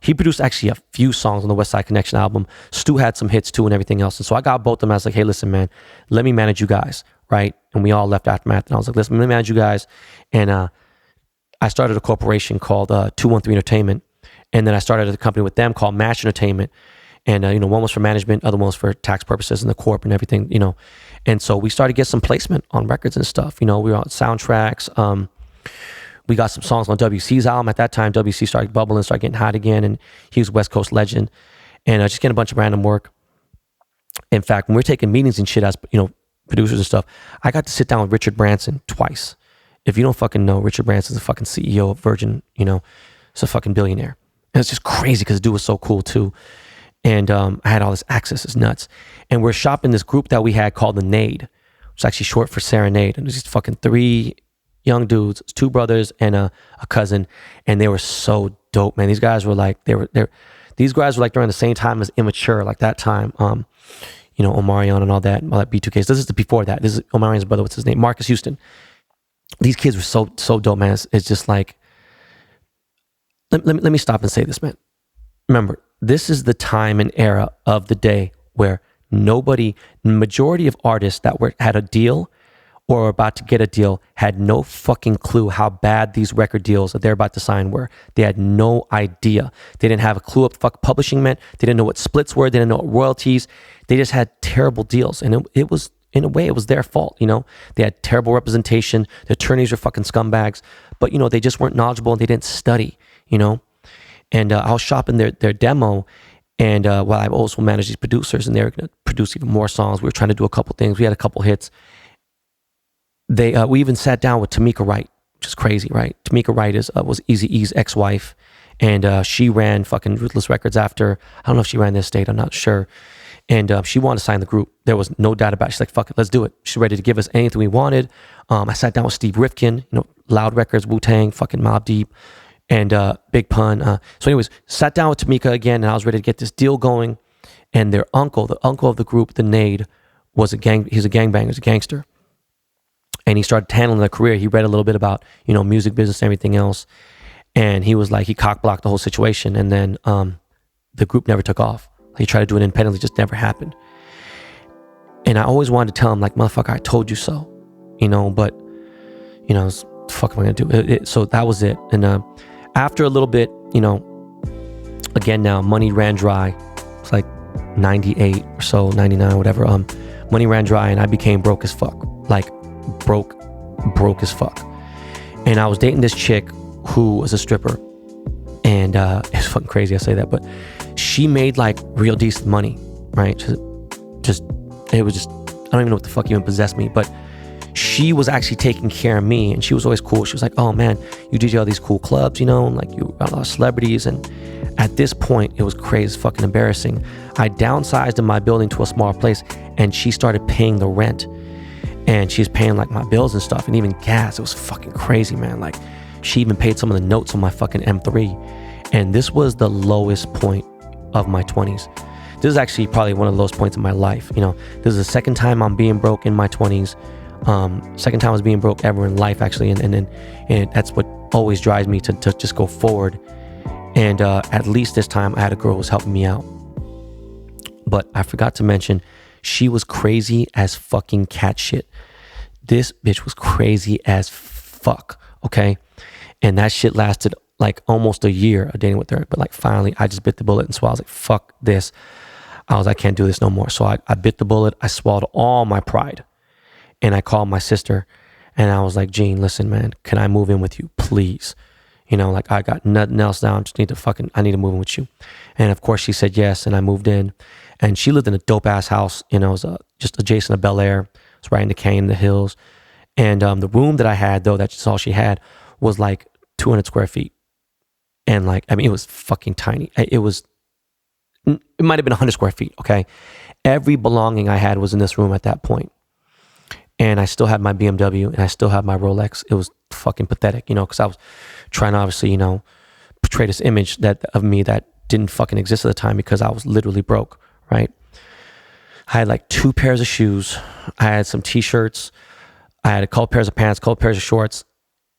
He produced actually a few songs on the West Side Connection album. Stu had some hits too and everything else. And so I got both of them. I was like, hey, listen, man, let me manage you guys, right? And we all left Aftermath. And I was like, listen, let me manage you guys. And I started a corporation called 213 Entertainment. And then I started a company with them called Match Entertainment. And, you know, one was for management, other one was for tax purposes and the corp and everything, you know. And so we started to get some placement on records and stuff. You know, we were on soundtracks. We got some songs on WC's album. At that time, WC started bubbling, started getting hot again. And he was a West Coast legend. And just getting a bunch of random work. In fact, when we were taking meetings and shit as, you know, producers and stuff, I got to sit down with Richard Branson twice. If you don't fucking know, Richard Branson's the fucking CEO of Virgin, you know. He's a fucking billionaire. And it's just crazy because the dude was so cool too. And I had all this access. It's nuts. And we're shopping this group that we had called the Nade, which is actually short for Serenade. And it was just fucking 3 young dudes, 2 brothers and a cousin. And they were so dope, man. These guys were like, these guys were like during the same time as Immature, like that time. You know, Omarion and all that B2Ks. This is before that. This is Omarion's brother. What's his name? Marcus Houston. These kids were so dope, man. It's just like, let me stop and say this, man. Remember, this is the time and era of the day where majority of artists that had a deal or were about to get a deal had no fucking clue how bad these record deals that they're about to sign were. They had no idea. They didn't have a clue what fuck publishing meant. They didn't know what splits were. They didn't know what royalties. They just had terrible deals. And it was, in a way, it was their fault, you know? They had terrible representation. The attorneys were fucking scumbags. But, you know, they just weren't knowledgeable and they didn't study, you know? And I was shopping their demo. And while I also managed these producers, and they were going to produce even more songs. We were trying to do a couple things. We had a couple hits. We even sat down with Tamika Wright, which is crazy, right? Tamika Wright was Eazy-E's ex-wife, and she ran fucking Ruthless Records after. I don't know if she ran the estate, I'm not sure. And she wanted to sign the group. There was no doubt about it. She's like, fuck it, let's do it. She's ready to give us anything we wanted. I sat down with Steve Rifkin, Loud Records, Wu-Tang, fucking Mobb Deep, and Big Pun. So anyways, sat down with Tamika again, and I was ready to get this deal going. And their uncle, the uncle of the group, the Nade, he's a gangbanger, he's a gangster. And he started handling their career. He read a little bit about, music business and everything else. And he was like, he cock-blocked the whole situation. And then the group never took off. He tried to do it independently, just never happened. And I always wanted to tell him, like, motherfucker, I told you so, but, what the fuck am I going to do? So that was it. And after a little bit, again now, money ran dry. It's like 98 or so, 99, whatever. Money ran dry and I became broke as fuck. Like, broke as fuck. And I was dating this chick who was a stripper. And it's fucking crazy I say that, but she made like real decent money, right? It was just, I don't even know what the fuck even possessed me, but she was actually taking care of me, and she was always cool. She was like, oh man, you DJ all these cool clubs, and like you got a lot of celebrities. And at this point, it was crazy, fucking embarrassing. I downsized in my building to a smaller place, and she started paying the rent, and she's paying like my bills and stuff, and even gas. It was fucking crazy, man. Like, she even paid some of the notes on my fucking M3. And this was the lowest point of my 20s. This is actually probably one of the lowest points in my life. This is the second time I'm being broke in my 20s. Second time I was being broke ever in life, actually. And that's what always drives me to just go forward. And at least this time I had a girl who was helping me out. But I forgot to mention, she was crazy as fucking cat shit. This bitch was crazy as fuck, okay? And that shit lasted like almost a year of dating with her. But like finally, I just bit the bullet. And so I was like, fuck this. I can't do this no more. So I bit the bullet. I swallowed all my pride. And I called my sister. And I was like, Jean, listen, man, can I move in with you, please? Like I got nothing else now. I need to move in with you. And of course she said yes. And I moved in. And she lived in a dope ass house. It was just adjacent to Bel Air. It's right in the canyon, the hills. And the room that I had, though, that's just all she had, was like 200 square feet. And like, it was fucking tiny. It might have been 100 square feet, okay? Every belonging I had was in this room at that point. And I still had my BMW and I still had my Rolex. It was fucking pathetic, because I was trying to obviously, portray this image of me that didn't fucking exist at the time, because I was literally broke, right? I had like 2 pairs of shoes. I had some t-shirts. I had a couple pairs of pants, a couple pairs of shorts,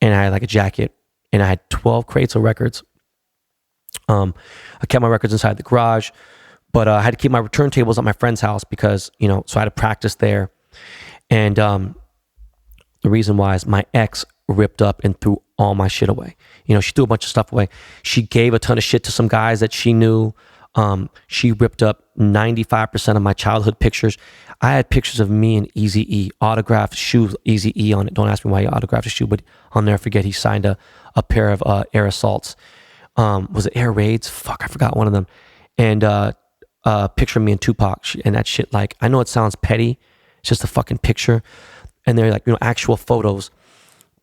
and I had like a jacket. And I had 12 crates of records. I kept my records inside the garage, but I had to keep my turntables at my friend's house because, so I had to practice there. And the reason why is my ex ripped up and threw all my shit away. She threw a bunch of stuff away. She gave a ton of shit to some guys that she knew. She ripped up 95% of my childhood pictures. I had pictures of me and Eazy-E, autographed shoes, Eazy-E on it. Don't ask me why he autographed a shoe, but I'll never forget he signed a pair of Air Assaults. Was it Air Raids? Fuck, I forgot one of them. And picture of me and Tupac and that shit. Like, I know it sounds petty. It's just a fucking picture. And they're like, actual photos.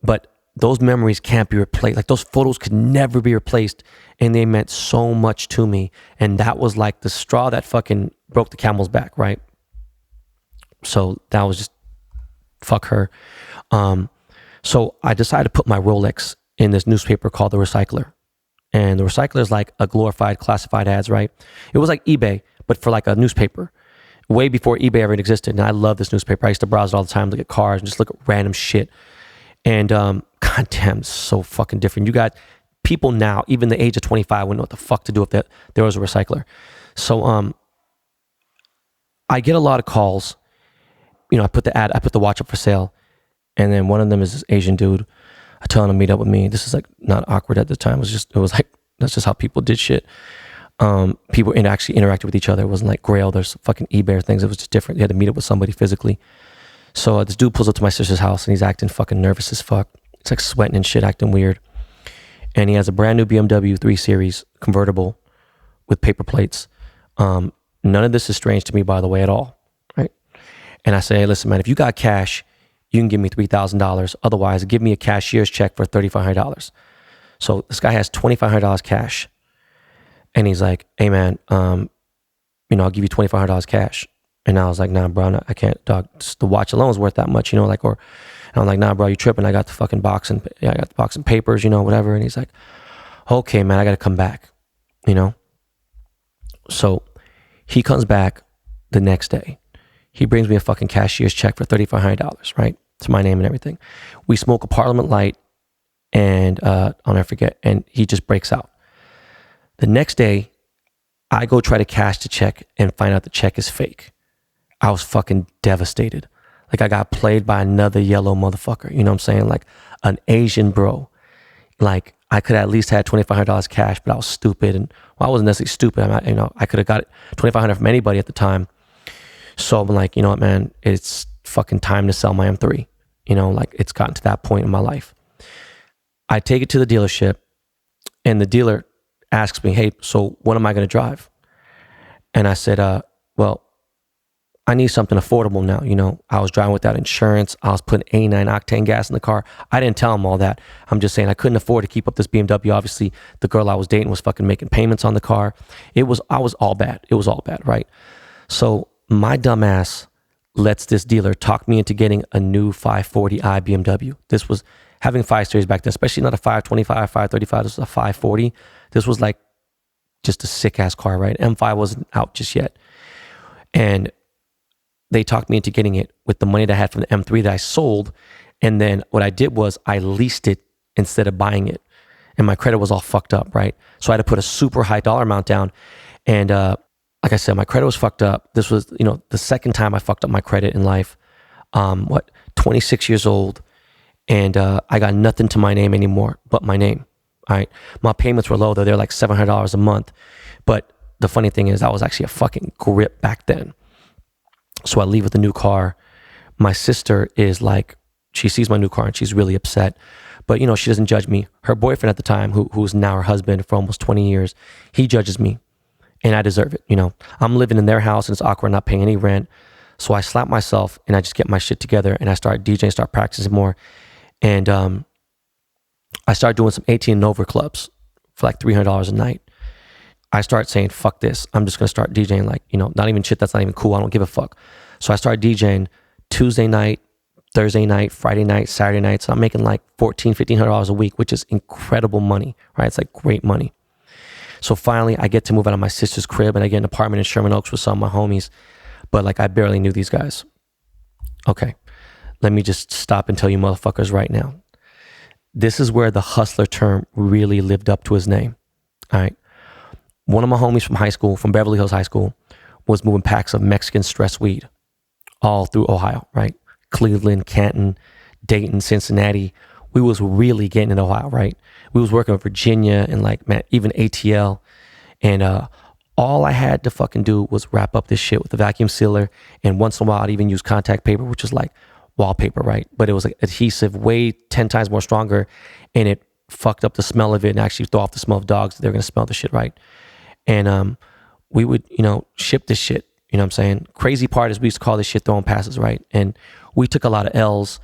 But those memories can't be replaced. Like, those photos could never be replaced. And they meant so much to me. And that was like the straw that fucking broke the camel's back, right? So that was just, fuck her. So I decided to put my Rolex in this newspaper called The Recycler. And The Recycler is like a glorified classified ads, right? It was like eBay, but for like a newspaper. Way before eBay ever existed. And I love this newspaper. I used to browse it all the time, look at cars and just look at random shit. And goddamn, so fucking different. You got people now, even the age of 25, wouldn't know what the fuck to do if there was a recycler. So I get a lot of calls. I put the watch up for sale. And then one of them is this Asian dude. I tell him to meet up with me. This is like not awkward at the time. It was like, that's just how people did shit. People actually interacted with each other. It wasn't like Grail, there's fucking eBay things. It was just different. You had to meet up with somebody physically. So this dude pulls up to my sister's house and he's acting fucking nervous as fuck. It's like sweating and shit, acting weird. and he has a brand new BMW 3 Series convertible with paper plates. None of this is strange to me, by the way, at all, right? And I say, hey, listen, man, if you got cash, you can give me $3,000. Otherwise, give me a cashier's check for $3,500. So this guy has $2,500 cash. And he's like, hey, man, I'll give you $2,500 cash. And I was like, nah, bro, I can't, dog. The watch alone is worth that much, and I'm like, nah, bro, you tripping. I got the fucking box and papers, whatever. And he's like, okay, man, I got to come back, So he comes back the next day. He brings me a fucking cashier's check for $3,500, right? To my name and everything. We smoke a Parliament Light, and I'll never forget. And he just breaks out. The next day, I go try to cash the check and find out the check is fake. I was fucking devastated. Like I got played by another yellow motherfucker. You know what I'm saying? Like an Asian bro. Like I could at least had $2,500 cash, but I was stupid. And I wasn't necessarily stupid. I could have got $2,500 from anybody at the time. So I'm like, you know what, man? It's fucking time to sell my M3. Like it's gotten to that point in my life. I take it to the dealership, and the dealer asks me, hey, so what am I going to drive? And I said, well, I need something affordable now. I was driving without insurance. I was putting 89 octane gas in the car. I didn't tell him all that. I'm just saying I couldn't afford to keep up this BMW. Obviously, the girl I was dating was fucking making payments on the car. I was all bad. It was all bad, right? So my dumb ass lets this dealer talk me into getting a new 540i BMW. This was having 5 Series back then, especially not a 525, 535. This was a 540. This was like just a sick ass car, right? M5 wasn't out just yet. And they talked me into getting it with the money that I had from the M3 that I sold. And then what I did was I leased it instead of buying it. And my credit was all fucked up, right? So I had to put a super high dollar amount down. And like I said, my credit was fucked up. This was, the second time I fucked up my credit in life. 26 years old. And I got nothing to my name anymore but my name. All right. My payments were low though. They're like $700 a month. But the funny thing is I was actually a fucking grip back then. So I leave with a new car. My sister is like, she sees my new car and she's really upset. But, she doesn't judge me. Her boyfriend at the time, who's now her husband for almost 20 years, he judges me. And I deserve it. I'm living in their house and it's awkward, not paying any rent. So I slap myself and I just get my shit together and I start DJing, start practicing more. And I start doing some 18 and over clubs for like $300 a night. I start saying, fuck this. I'm just going to start DJing like, not even shit that's not even cool. I don't give a fuck. So I started DJing Tuesday night, Thursday night, Friday night, Saturday night. So I'm making like $1,400, $1,500 a week, which is incredible money, right? It's like great money. So finally I get to move out of my sister's crib and I get an apartment in Sherman Oaks with some of my homies. But like I barely knew these guys. Okay, let me just stop and tell you motherfuckers right now. This is where the hustler term really lived up to his name. All right. One of my homies from high school, from Beverly Hills High School, was moving packs of Mexican stress weed all through Ohio, right? Cleveland, Canton, Dayton, Cincinnati. We was really getting in Ohio, right? We was working with Virginia and like, man, even ATL. And all I had to fucking do was wrap up this shit with a vacuum sealer. And once in a while, I'd even use contact paper, which is like wallpaper, right? But it was like adhesive, way 10 times more stronger. And it fucked up the smell of it and actually throw off the smell of dogs. They're going to smell the shit, right? And we would, ship this shit. You know what I'm saying? Crazy part is we used to call this shit throwing passes, right? And we took a lot of L's.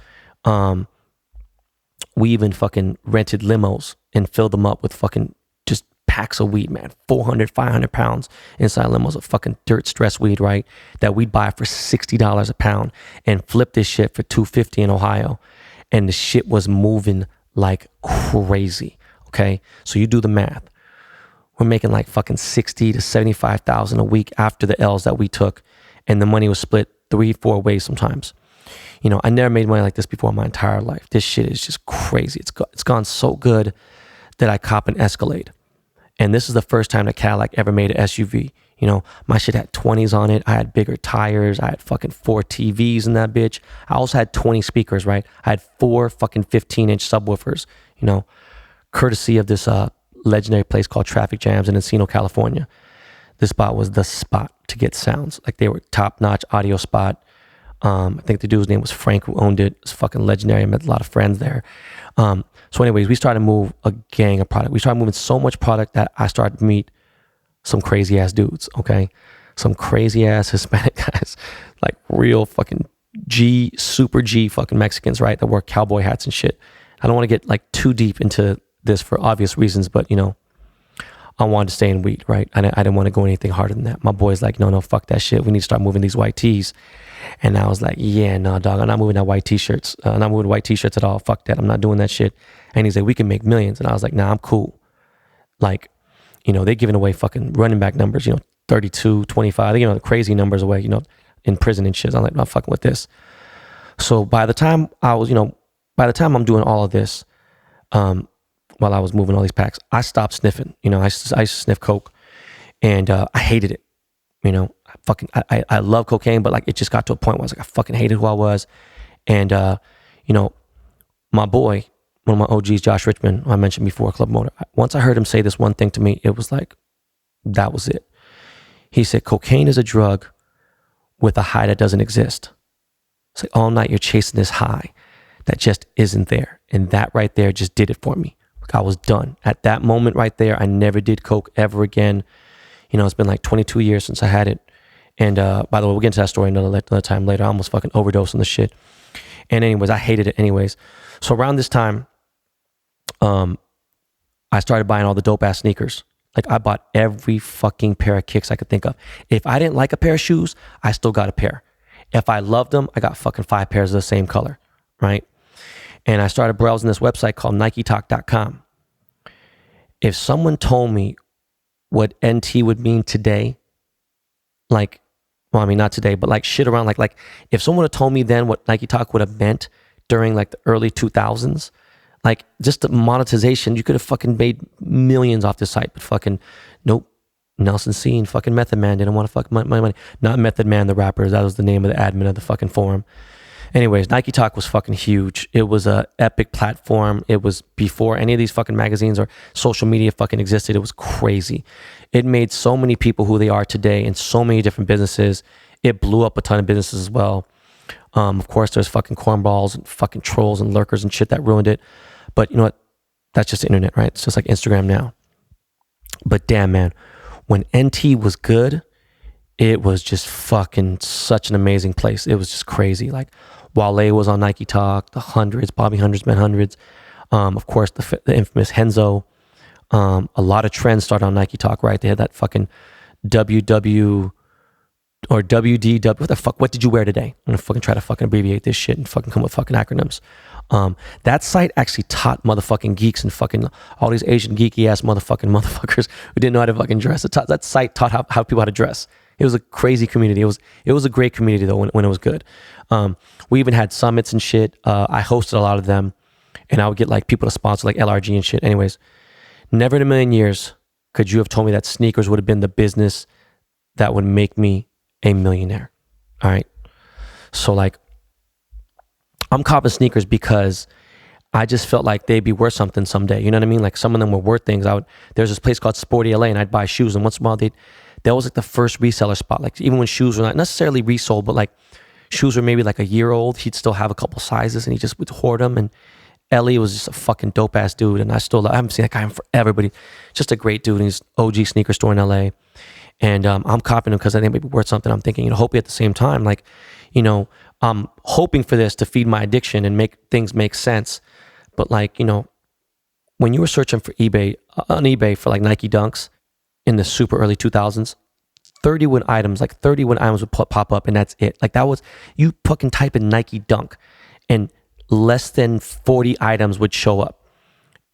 We even fucking rented limos and filled them up with fucking just packs of weed, man. 400, 500 pounds inside limos of fucking dirt stress weed, right? That we'd buy for $60 a pound and flip this shit for $250 in Ohio. And the shit was moving like crazy, okay? So you do the math. We're making like fucking 60 to 75,000 a week after the L's that we took. And the money was split 3-4 ways sometimes. I never made money like this before in my entire life. This shit is just crazy. It's gone so good that I cop an Escalade. And this is the first time that Cadillac ever made an SUV. My shit had 20s on it. I had bigger tires. I had fucking 4 TVs in that bitch. I also had 20 speakers, right? I had 4 fucking 15-inch subwoofers, courtesy of this legendary place called Traffic Jams in Encino, California. This spot was the spot to get sounds. Like they were top-notch audio spot. I think the dude's name was Frank, who owned it. It's fucking legendary. I met a lot of friends there. So anyways, we started to move a gang of product. We started moving so much product that I started to meet some crazy ass dudes, okay? Some crazy ass Hispanic guys, like real fucking super G fucking Mexicans, right? That wear cowboy hats and shit. I don't want to get like too deep into this for obvious reasons, but I wanted to stay in weed, right? I didn't want to go anything harder than that. My boy's like, no, fuck that shit. We need to start moving these white tees. And I was like, yeah, no, dog, I'm not moving that white t-shirts. I'm not moving white t-shirts at all. Fuck that. I'm not doing that shit. And he's like, we can make millions. And I was like, nah, I'm cool. Like, they're giving away fucking running back numbers, 32, 25, the crazy numbers away, in prison and shit. I'm like, not fucking with this. So by the time I'm doing all of this, while I was moving all these packs, I stopped sniffing. I used to sniff coke, and I hated it. I love cocaine, but like it just got to a point where I was like, I fucking hated who I was. And my boy, one of my OGs, Josh Richmond, who I mentioned before, Club Motor. Once I heard him say this one thing to me, it was like, that was it. He said, cocaine is a drug with a high that doesn't exist. It's like all night you're chasing this high that just isn't there. And that right there just did it for me. Like I was done. At that moment right there, I never did coke ever again. It's been like 22 years since I had it. And by the way, we'll get into that story another time later. I almost fucking overdosed on the shit. And anyways, I hated it anyways. So around this time, I started buying all the dope ass sneakers. Like I bought every fucking pair of kicks I could think of. If I didn't like a pair of shoes, I still got a pair. If I loved them, I got fucking 5 pairs of the same color, right? And I started browsing this website called NikeTalk.com. If someone told me what NT would mean today, like, well, I mean, not today, but like shit around, like if someone had told me then what Nike Talk would have meant during like the early 2000s, like just the monetization, you could have fucking made millions off this site, but fucking nope. Nelson C and fucking Method Man didn't want to fuck my money. Not Method Man, the rapper. That was the name of the admin of the fucking forum. Anyways, Nike Talk was fucking huge. It was a epic platform. It was before any of these fucking magazines or social media fucking existed. It was crazy. It made so many people who they are today in so many different businesses. It blew up a ton of businesses as well. Of course, there's fucking cornballs and fucking trolls and lurkers and shit that ruined it. But you know what? That's just the internet, right? It's just like Instagram now. But damn, man, when NT was good, it was just fucking such an amazing place. It was just crazy. Like Wale was on Nike Talk, the Hundreds, Bobby Hundreds, Men Hundreds. Of course, the infamous Henzo. A lot of trends started on Nike Talk, right? They had that fucking WW or WDW. What the fuck? What did you wear today? I'm gonna fucking try to fucking abbreviate this shit and fucking come with fucking acronyms. That site actually taught motherfucking geeks and fucking all these Asian geeky ass motherfuckers who didn't know how to fucking dress. That site taught how people how to dress. It was a crazy community. It was a great community though when it was good. We even had summits and shit. I hosted a lot of them, and I would get like people to sponsor like LRG and shit. Anyways, never in a million years could you have told me that sneakers would have been the business that would make me a millionaire. All right. So like, I'm copping sneakers because I just felt like they'd be worth something someday. You know what I mean? Like some of them were worth things. There's this place called Sporty LA, and I'd buy shoes, and once in a while that was like the first reseller spot. Like even when shoes were not necessarily resold, but like shoes were maybe like a year old, he'd still have a couple sizes, and he just would hoard them. And Ellie was just a fucking dope ass dude, and I haven't seen that guy in forever, but he's just a great dude. And he's OG sneaker store in LA, and I'm copying him because I think it may be worth something. I'm thinking, hopefully at the same time, like, I'm hoping for this to feed my addiction and make things make sense. But like, when you were searching for on eBay for like Nike Dunks in the super early 2000s, 31 items would pop up, and that's it. Like that was, you fucking type in Nike Dunk and less than 40 items would show up.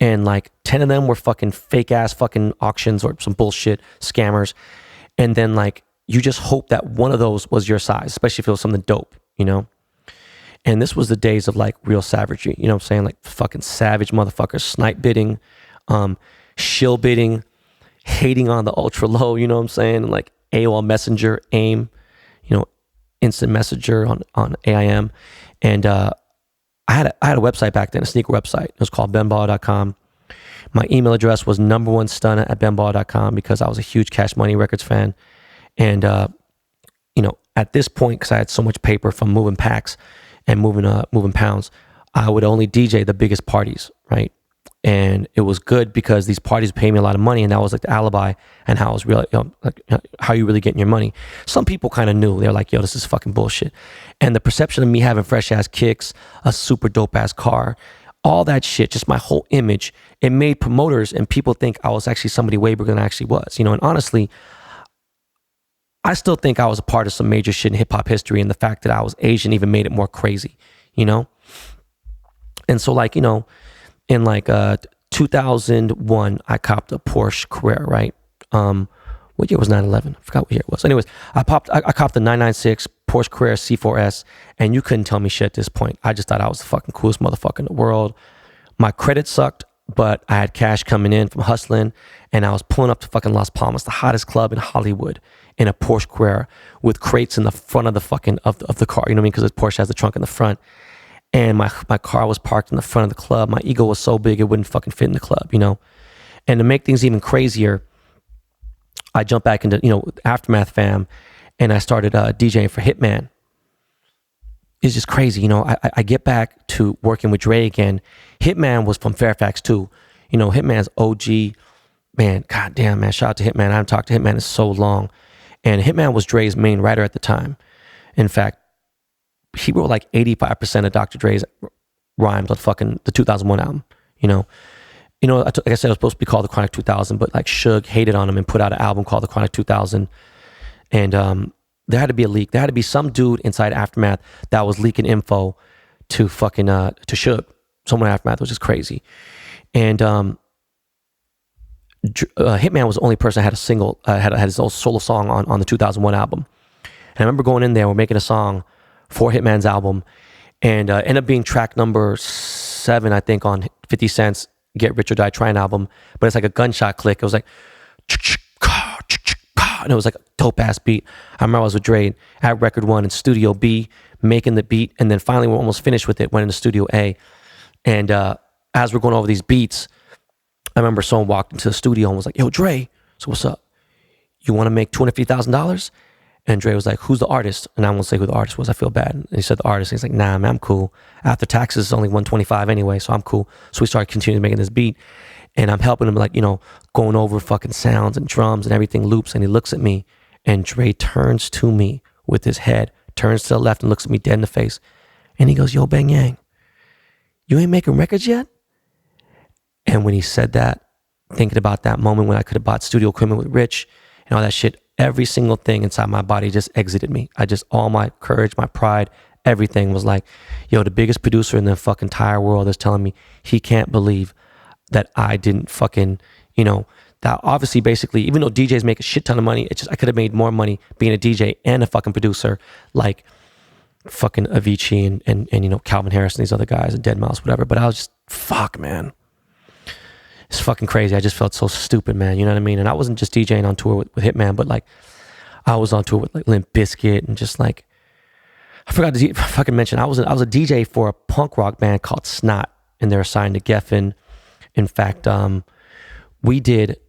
And like 10 of them were fucking fake ass fucking auctions or some bullshit scammers. And then like, you just hope that one of those was your size, especially if it was something dope, And this was the days of like real savagery, you know what I'm saying? Like fucking savage motherfuckers, snipe bidding, shill bidding, hating on the ultra low, you know what I'm saying? And like AOL Messenger, AIM, instant messenger on AIM. And I had a website back then, a sneaker website. It was called benball.com. My email address was number1stunner@benball.com because I was a huge Cash Money Records fan. And, at this point, because I had so much paper from moving packs and moving pounds, I would only DJ the biggest parties, right? And it was good because these parties pay me a lot of money, and that was like the alibi and how I was really, how you really getting your money. Some people kind of knew. They're like, yo, this is fucking bullshit. And the perception of me having fresh ass kicks, a super dope ass car, all that shit, just my whole image, it made promoters and people think I was actually somebody way bigger than I actually was, and honestly, I still think I was a part of some major shit in hip hop history, and the fact that I was Asian even made it more crazy, And so like, in like 2001, I copped a Porsche Carrera, right? What year was 9/11? I forgot what year it was. Anyways, I copped the 996 Porsche Carrera C4S, and you couldn't tell me shit at this point. I just thought I was the fucking coolest motherfucker in the world. My credit sucked, but I had cash coming in from hustling, and I was pulling up to fucking Las Palmas, the hottest club in Hollywood, in a Porsche Carrera with crates in the front of the fucking of the car. You know what I mean? Because the Porsche has the trunk in the front. And my car was parked in the front of the club. My ego was so big it wouldn't fucking fit in the club, And to make things even crazier, I jumped back into, Aftermath fam, and I started DJing for Hitman. It's just crazy, I get back to working with Dre again. Hitman was from Fairfax too. Hitman's OG. Man, goddamn, man, shout out to Hitman. I haven't talked to Hitman in so long. And Hitman was Dre's main writer at the time. In fact, he wrote like 85% of Dr. Dre's rhymes on fucking the 2001 album, like I said, it was supposed to be called The Chronic 2000, but like Suge hated on him and put out an album called The Chronic 2000. And there had to be a leak. There had to be some dude inside Aftermath that was leaking info to fucking, to Suge. Someone in Aftermath was just crazy. And Hitman was the only person that had a single, had his own solo song on the 2001 album. And I remember going in there, we're making a song for Hitman's album, and ended up being track number 7, I think, on 50 Cent's Get Rich or Die Trying album. But it's like a gunshot click. It was like, and it was like a dope ass beat. I remember I was with Dre at Record 1 in Studio B, making the beat, and then finally we're almost finished with it, went into Studio A. And as we're going over these beats, I remember someone walked into the studio and was like, yo, Dre, so what's up? You want to make $250,000? And Dre was like, who's the artist? And I won't say who the artist was. I feel bad. And he said the artist. And he's like, nah, man, I'm cool. After taxes, it's only $125 anyway, so I'm cool. So we started continuing making this beat. And I'm helping him, like, going over fucking sounds and drums and everything, loops. And he looks at me, and Dre turns to me with his head, turns to the left and looks at me dead in the face. And he goes, yo, Bang Yang, you ain't making records yet? And when he said that, thinking about that moment when I could have bought studio equipment with Rich and all that shit, every single thing inside my body just exited me. All my courage, my pride, everything was like, yo, the biggest producer in the fucking entire world is telling me he can't believe that I didn't fucking, that obviously basically, even though DJs make a shit ton of money, it's just, I could have made more money being a DJ and a fucking producer like fucking Avicii and Calvin Harris and these other guys and Deadmau5, whatever. But I was just, fuck, man. It's fucking crazy. I just felt so stupid, man. You know what I mean? And I wasn't just DJing on tour with Hitman, but like I was on tour with like Limp Bizkit and just like, I forgot to fucking mention, I was a DJ for a punk rock band called Snot, and they're assigned to Geffen. In fact, we did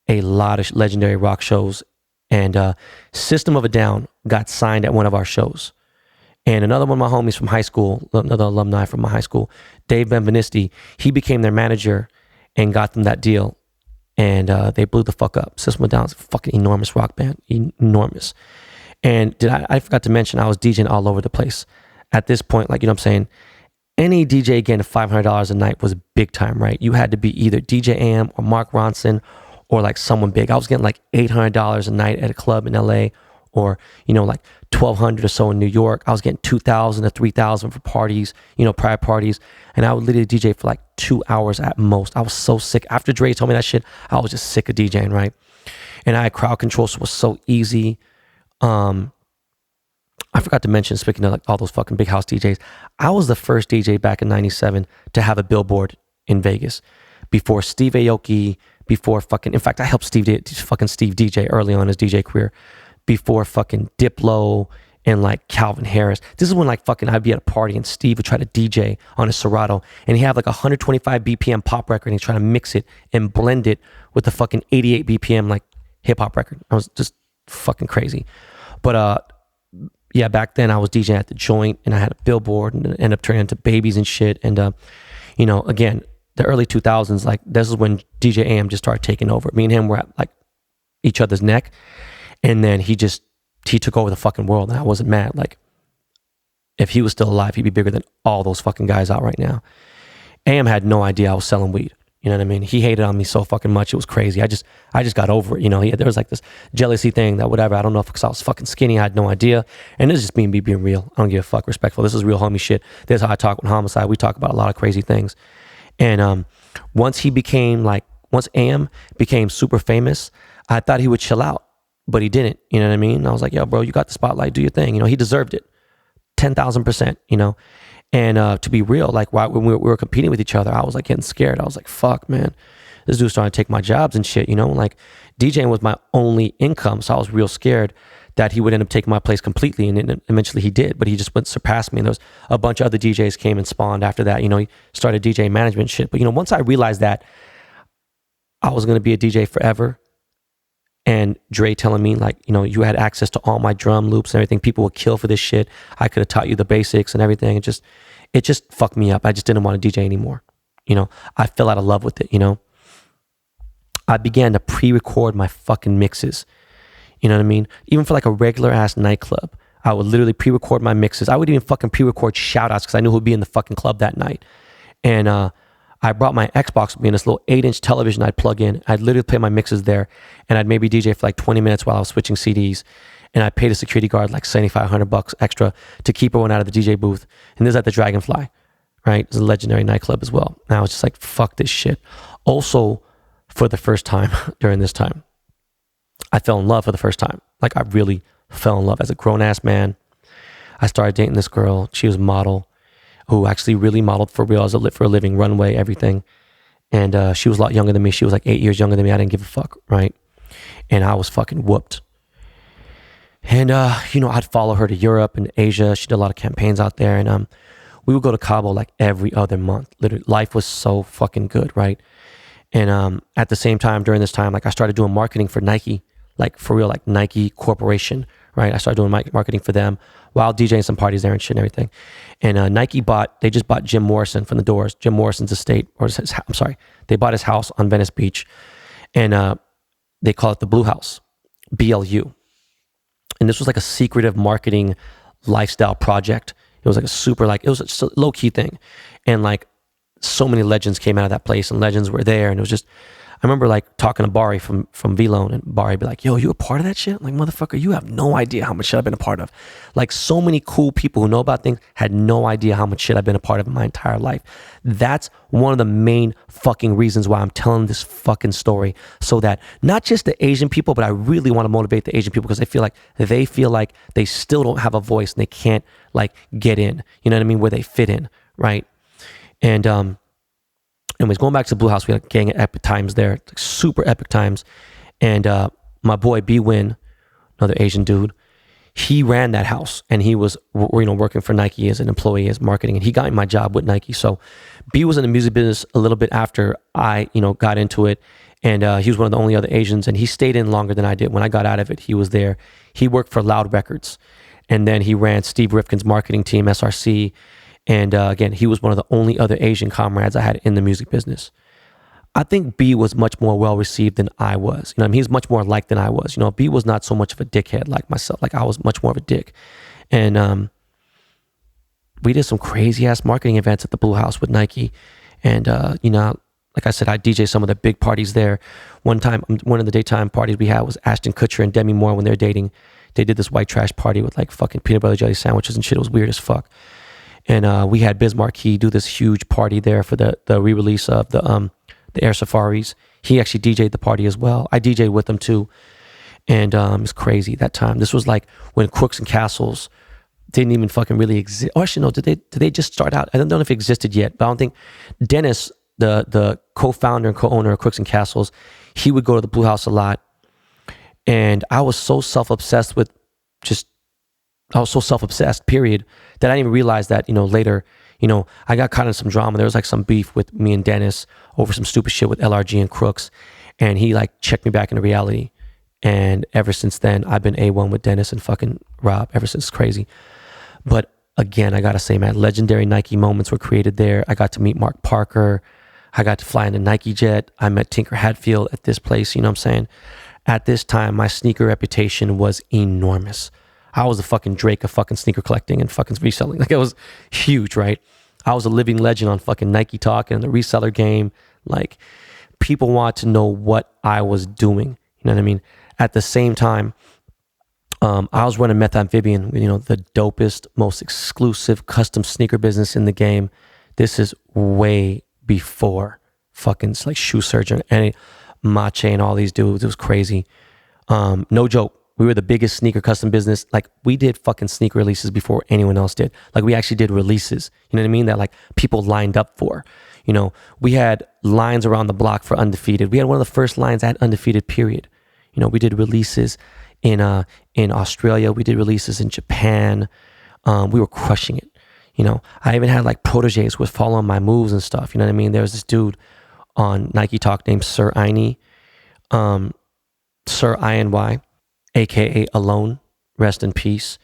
a lot of legendary rock shows, and System of a Down got signed at one of our shows. And another one of my homies from high school, another alumni from my high school, Dave Benvenisti, he became their manager and got them that deal, and they blew the fuck up. System of a Down's a fucking enormous rock band, enormous. And I forgot to mention, I was DJing all over the place. At this point, like, you know what I'm saying, any DJ getting $500 a night was big time, right? You had to be either DJ AM or Mark Ronson or like someone big. I was getting like $800 a night at a club in LA, or, like $1,200 or so in New York. I was getting $2,000 to $3,000 for parties, private parties. And I would literally DJ for like 2 hours at most. I was so sick. After Dre told me that shit, I was just sick of DJing, right? And I had crowd control, so it was so easy. I forgot to mention, speaking of like all those fucking big house DJs, I was the first DJ back in 97 to have a billboard in Vegas. Before Steve Aoki, before fucking, in fact, I helped Steve DJ early on in his DJ career. Before fucking Diplo and like Calvin Harris. This is when like fucking I'd be at a party and Steve would try to DJ on a Serato, and he have like 125 BPM pop record, and he's trying to mix it and blend it with the fucking 88 BPM like hip hop record. I was just fucking crazy. But yeah, back then I was DJing at the Joint, and I had a billboard, and it ended up turning into Babies and shit. And you know, again, the early 2000s, like this is when DJ AM just started taking over. Me and him were at like each other's neck, and then he took over the fucking world, and I wasn't mad. Like, if he was still alive, he'd be bigger than all those fucking guys out right now. AM had no idea I was selling weed. You know what I mean? He hated on me so fucking much. It was crazy. I just got over it. You know, there was like this jealousy thing that whatever. I don't know if because I was fucking skinny, I had no idea. And this is just me being real. I don't give a fuck. Respectful. This is real homie shit. This is how I talk with Homicide. We talk about a lot of crazy things. And once AM became super famous, I thought he would chill out, but he didn't. You know what I mean? I was like, yo, bro, you got the spotlight. Do your thing. You know, he deserved it. 10,000%, you know? And to be real, like when we were competing with each other, I was like getting scared. I was like, fuck, man, this dude's trying to take my jobs and shit, you know? Like DJing was my only income. So I was real scared that he would end up taking my place completely. And then eventually he did, but he just went surpassed me. And there was a bunch of other DJs came and spawned after that. You know, he started DJ management shit. But, you know, once I realized that I was going to be a DJ forever, and Dre telling me, like, you know, you had access to all my drum loops and everything. People would kill for this shit. I could have taught you the basics and everything. It just fucked me up. I just didn't want to DJ anymore. You know, I fell out of love with it, you know. I began to pre-record my fucking mixes. You know what I mean? Even for like a regular ass nightclub, I would literally pre-record my mixes. I would even fucking pre-record shout outs because I knew who'd be in the fucking club that night. And I brought my Xbox with me and this little 8-inch television I'd plug in. I'd literally play my mixes there, and I'd maybe DJ for like 20 minutes while I was switching CDs. And I paid a security guard like $7,500 extra to keep everyone out of the DJ booth. And this is at the Dragonfly, right? It's a legendary nightclub as well. And I was just like, fuck this shit. Also, for the first time during this time, I fell in love for the first time. Like, I really fell in love as a grown-ass man. I started dating this girl. She was a model who actually really modeled for real for a living, runway, everything. And she was a lot younger than me. She was like 8 years younger than me. I didn't give a fuck, right? And I was fucking whooped. And, you know, I'd follow her to Europe and Asia. She did a lot of campaigns out there. And we would go to Cabo like every other month. Literally, life was so fucking good, right? And at the same time, during this time, like I started doing marketing for Nike, like for real, like Nike Corporation, right? I started doing marketing for them while DJing some parties there and shit and everything. And Nike they just bought Jim Morrison from the Doors, Jim Morrison's estate, they bought his house on Venice Beach. And they call it the Blue House, BLU. And this was like a secretive marketing lifestyle project. It was like it was a low key thing. And like so many legends came out of that place, and legends were there. And it was just, I remember like talking to Bari from V-Lone, and Bari be like, yo, you a part of that shit? I'm like, motherfucker, you have no idea how much shit I've been a part of. Like, so many cool people who know about things had no idea how much shit I've been a part of in my entire life. That's one of the main fucking reasons why I'm telling this fucking story, so that not just the Asian people, but I really want to motivate the Asian people, because they feel like they still don't have a voice and they can't like get in, you know what I mean, where they fit in, right? And anyways, going back to the Blue House, we had a gang of epic times there, like super epic times. And my boy B-Win, another Asian dude, he ran that house, and he was, you know, working for Nike as an employee, as marketing, and he got me my job with Nike. So B was in the music business a little bit after I, you know, got into it. And he was one of the only other Asians, and he stayed in longer than I did. When I got out of it, he was there. He worked for Loud Records, and then he ran Steve Rifkin's marketing team, SRC. And again, he was one of the only other Asian comrades I had in the music business. I think B was much more well received than I was. You know, I mean, he's much more liked than I was. You know, B was not so much of a dickhead like myself. Like, I was much more of a dick. And we did some crazy ass marketing events at the Blue House with Nike. And you know, like I said, I DJ some of the big parties there. One time, one of the daytime parties we had was Ashton Kutcher and Demi Moore when they were dating. They did this white trash party with like fucking peanut butter jelly sandwiches and shit. It was weird as fuck. And we had Biz Markie do this huge party there for the re-release of the Air Safaris. He actually DJ'd the party as well. I DJ'd with him too. And it's crazy that time. This was like when Crooks and Castles didn't even fucking really exist. Oh, actually, no, did they just start out? I don't know if it existed yet, but I don't think Dennis, the co-founder and co-owner of Crooks and Castles, he would go to the Blue House a lot. And I was so self-obsessed with period, that I didn't even realize that, you know, later, you know, I got caught in some drama. There was like some beef with me and Dennis over some stupid shit with LRG and Crooks. And he like checked me back into reality. And ever since then, I've been A1 with Dennis and fucking Rob ever since. It's crazy. But again, I gotta say, man, legendary Nike moments were created there. I got to meet Mark Parker. I got to fly in a Nike jet. I met Tinker Hatfield at this place. You know what I'm saying? At this time, my sneaker reputation was enormous. I was the fucking Drake of fucking sneaker collecting and fucking reselling. Like, it was huge, right? I was a living legend on fucking Nike Talk and the reseller game. Like, people want to know what I was doing. You know what I mean? At the same time, I was running Meth Amphibian, you know, the dopest, most exclusive custom sneaker business in the game. This is way before fucking like Shoe Surgeon and Mache and all these dudes. It was crazy. No joke. We were the biggest sneaker custom business. Like, we did fucking sneaker releases before anyone else did. Like, we actually did releases, you know what I mean? That like people lined up for, you know, we had lines around the block for Undefeated. We had one of the first lines at Undefeated, period. You know, we did releases in Australia. We did releases in Japan. We were crushing it. You know, I even had like proteges who would follow on my moves and stuff. You know what I mean? There was this dude on Nike Talk named Sir Inie, Sir INY, aka Alone, rest in peace.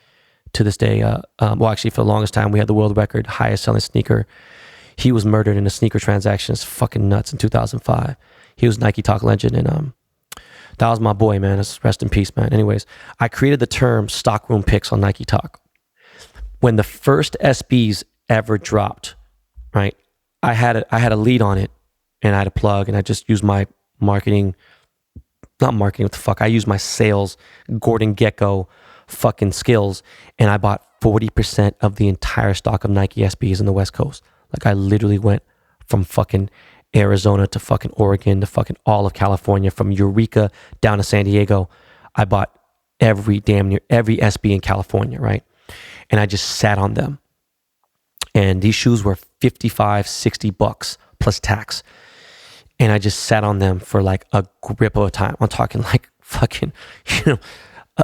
To this day, well, actually, for the longest time, we had the world record highest selling sneaker. He was murdered in a sneaker transaction. It's fucking nuts in 2005. He was Nike Talk legend, and that was my boy, man. Rest in peace, man. Anyways, I created the term stockroom picks on Nike Talk. When the first SBs ever dropped, right, I had a lead on it, and I had a plug, and I just used my marketing, not marketing, what the fuck, I used my sales, Gordon Gekko fucking skills, and I bought 40% of the entire stock of Nike SBs in the West Coast. Like, I literally went from fucking Arizona to fucking Oregon to fucking all of California, from Eureka down to San Diego. I bought damn near every SB in California, right? And I just sat on them. And these shoes were $55, $60 plus tax. And I just sat on them for like a grip of a time. I'm talking like fucking, you know,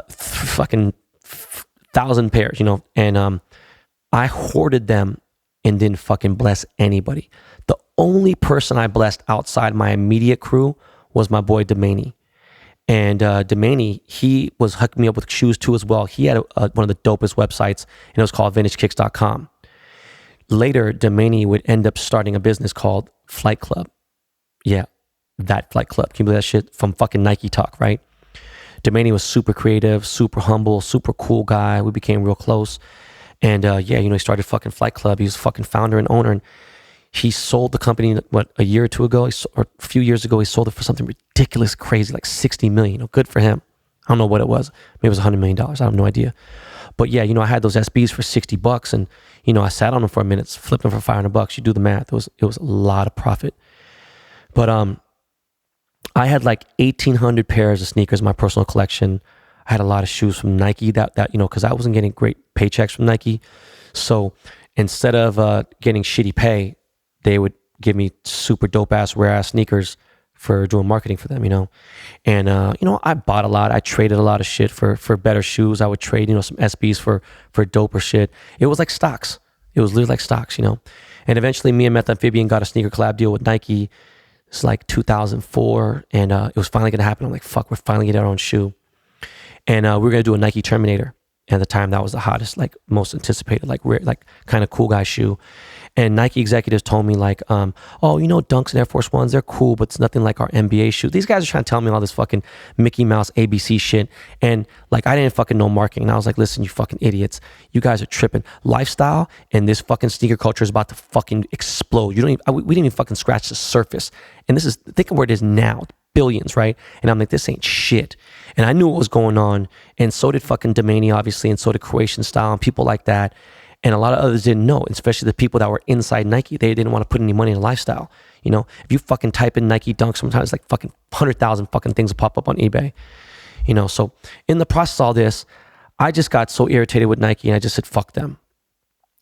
fucking 1,000 pairs, you know. And I hoarded them and didn't fucking bless anybody. The only person I blessed outside my immediate crew was my boy Demaney. And Demaney, he was hooking me up with shoes too as well. He had one of the dopest websites, and it was called vintagekicks.com. Later, Demaney would end up starting a business called Flight Club. Yeah, that Flight Club. Can you believe that shit? From fucking Nike Talk, right? Demaney was super creative, super humble, super cool guy. We became real close. And yeah, you know, he started fucking Flight Club. He was fucking founder and owner. And he sold the company, what, a year or two ago, or a few years ago, he sold it for something ridiculous, crazy, like 60 million. You know, good for him. I don't know what it was. Maybe it was $100 million. I have no idea. But yeah, you know, I had those SBs for $60, and you know, I sat on them for a minute, flipped them for $500. You do the math. It was a lot of profit. But I had like 1,800 pairs of sneakers in my personal collection. I had a lot of shoes from Nike that you know, because I wasn't getting great paychecks from Nike. So instead of getting shitty pay, they would give me super dope ass, rare ass sneakers for doing marketing for them, you know. And you know, I bought a lot. I traded a lot of shit for better shoes. I would trade, you know, some SBs for doper shit. It was like stocks. It was literally like stocks, you know. And eventually, me and Meth Amphibian got a sneaker collab deal with Nike. It's like 2004, and it was finally gonna happen. I'm like, fuck, we're finally getting our own shoe. And we were gonna do a Nike Terminator. At the time, that was the hottest, like most anticipated, like rare, like kind of cool guy shoe. And Nike executives told me like, oh, you know, Dunks and Air Force Ones, they're cool, but it's nothing like our NBA shoe. These guys are trying to tell me all this fucking Mickey Mouse ABC shit. And like, I didn't fucking know marketing. And I was like, listen, you fucking idiots. You guys are tripping. Lifestyle and this fucking sneaker culture is about to fucking explode. We didn't even fucking scratch the surface. And this is, think of where it is now. Billions, right? And I'm like, this ain't shit. And I knew what was going on. And so did fucking Demaney, obviously. And so did Croatian Style and people like that. And a lot of others didn't know, especially the people that were inside Nike. They didn't want to put any money in lifestyle. You know, if you fucking type in Nike Dunk, sometimes like fucking 100,000 fucking things will pop up on eBay. You know, so in the process of all this, I just got so irritated with Nike, and I just said, fuck them.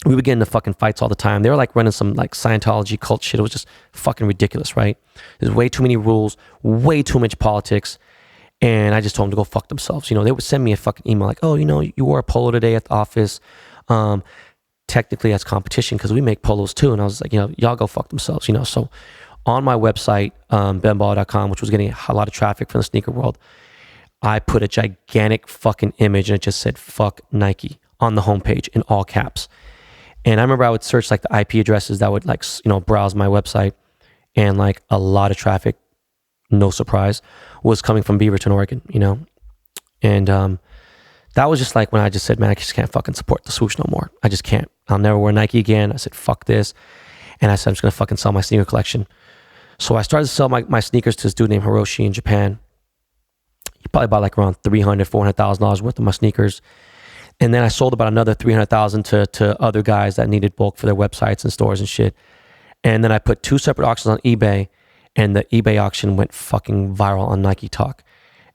We would get into fucking fights all the time. They were like running some like Scientology cult shit. It was just fucking ridiculous, right? There's way too many rules, way too much politics. And I just told them to go fuck themselves. You know, they would send me a fucking email like, oh, you know, you wore a polo today at the office. Technically that's competition because we make polos too. And I was like, you know, y'all go fuck themselves, you know. So on my website, benballer.com, which was getting a lot of traffic from the sneaker world, I put a gigantic fucking image and it just said fuck Nike on the homepage in all caps. And I remember I would search like the IP addresses that would like, browse my website, and like a lot of traffic, no surprise, was coming from Beaverton, Oregon, And that was just like when I just said, man, I just can't fucking support the swoosh no more. I just can't. I'll never wear Nike again. I said, fuck this. And I said, I'm just going to fucking sell my sneaker collection. So I started to sell my sneakers to this dude named Hiroshi in Japan. He probably bought like around $300,000, $400,000 worth of my sneakers. And then I sold about another $300,000 to other guys that needed bulk for their websites and stores and shit. And then I put 2 separate auctions on eBay, and the eBay auction went fucking viral on Nike Talk.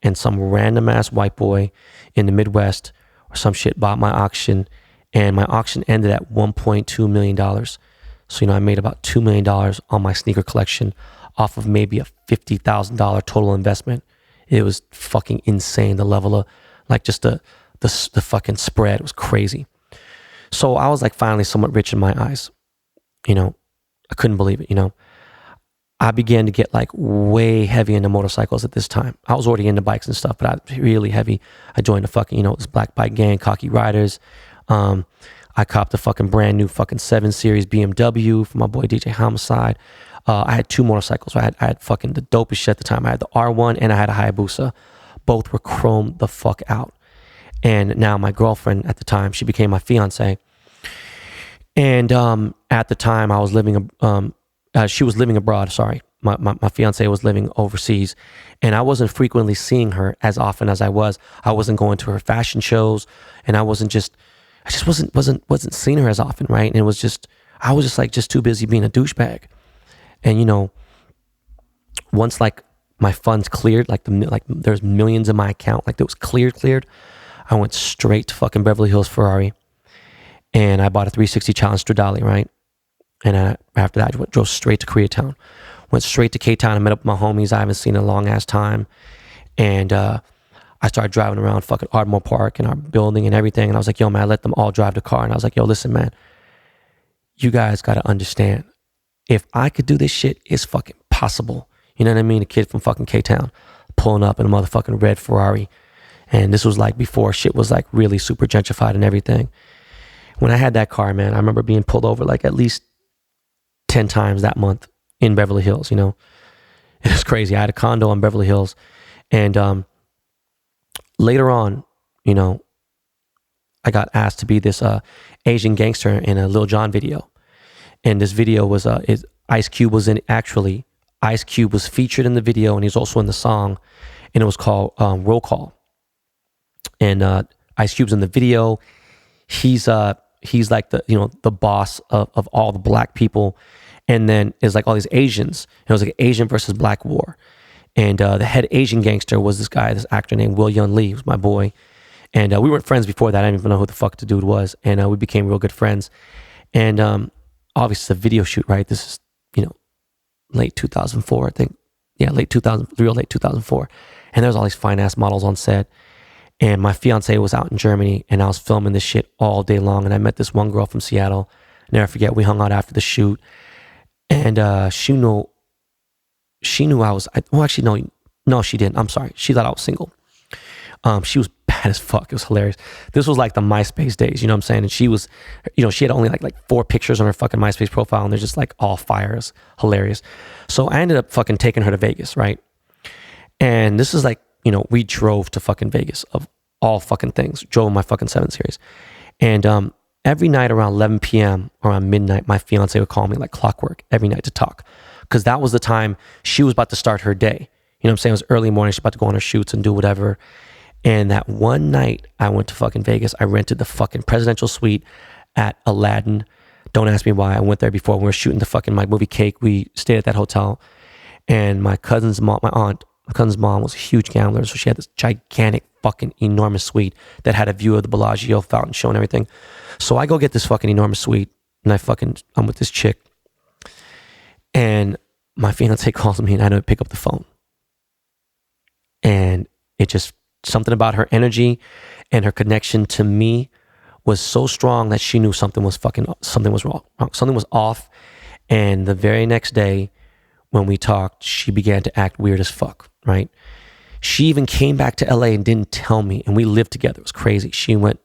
And some random ass white boy in the Midwest or some shit bought my auction, and my auction ended at $1.2 million. So, I made about $2 million on my sneaker collection off of maybe a $50,000 total investment. It was fucking insane. The level of like just the fucking spread was crazy. So I was like finally somewhat rich in my eyes. I couldn't believe it. I began to get like way heavy into motorcycles at this time. I was already into bikes and stuff, but I was really heavy. I joined the fucking, this black bike gang, Cocky Riders. I copped a fucking brand new fucking 7 Series BMW for my boy DJ Homicide. I had 2 motorcycles. I had fucking the dopest shit at the time. I had the R1 and I had a Hayabusa. Both were chromed the fuck out. And now my girlfriend at the time, she became my fiance. And at the time I was living, she was living abroad, sorry. My fiance was living overseas, and I wasn't frequently seeing her as often as I was. I wasn't going to her fashion shows, and I just wasn't seeing her as often, right? And I was just too busy being a douchebag. And once like my funds cleared, like there's millions in my account, like it was cleared, I went straight to fucking Beverly Hills Ferrari, and I bought a 360 Challenge Stradale, right? And after that, I drove straight to Koreatown. Went straight to K-Town and met up with my homies I haven't seen in a long ass time. And I started driving around fucking Ardmore Park and our building and everything. And I was like, yo, man, I let them all drive the car. And I was like, yo, listen, man, you guys got to understand, if I could do this shit, it's fucking possible. You know what I mean? A kid from fucking K-Town pulling up in a motherfucking red Ferrari. And this was like before shit was like really super gentrified and everything. When I had that car, man, I remember being pulled over like at least 10 times that month in Beverly Hills. It was crazy. I had a condo in Beverly Hills, and later on, I got asked to be this Asian gangster in a Lil Jon video, and this video was Ice Cube was in. Actually, Ice Cube was featured in the video, and he's also in the song, and it was called Roll Call. And Ice Cube's in the video. He's like the boss of all the black people. And then it's like all these Asians. It was like Asian versus black war. And the head Asian gangster was this actor named Will Yun Lee, who's my boy. And we weren't friends before that. I didn't even know who the fuck the dude was. And we became real good friends. And obviously it's a video shoot, right? This is, late 2004, I think. Yeah, late 2004. And there's all these fine ass models on set. And my fiance was out in Germany, and I was filming this shit all day long. And I met this one girl from Seattle. Never forget, we hung out after the shoot. And she knew I was, actually, no, she didn't. I'm sorry. She thought I was single. She was bad as fuck. It was hilarious. This was like the MySpace days, you know what I'm saying? And she was, she had only like 4 pictures on her fucking MySpace profile, and they're just like all fires. Hilarious. So I ended up fucking taking her to Vegas, right? And this is like, we drove to fucking Vegas of all fucking things. Drove my fucking 7 Series. And every night around 11 p.m. around midnight, my fiance would call me like clockwork every night to talk. Because that was the time she was about to start her day. You know what I'm saying? It was early morning. She's about to go on her shoots and do whatever. And that one night I went to fucking Vegas. I rented the fucking presidential suite at Aladdin. Don't ask me why. I went there before. We were shooting the fucking my movie Cake. We stayed at that hotel. And my cousin's mom was a huge gambler. So she had this gigantic fucking enormous suite that had a view of the Bellagio fountain show and everything. So I go get this fucking enormous suite, and I'm with this chick, and my fiance calls me, and I don't pick up the phone. And it just, something about her energy and her connection to me was so strong that she knew something was wrong. Something was off. And the very next day when we talked, she began to act weird as fuck, right? She even came back to LA and didn't tell me, and we lived together. It was crazy. She went,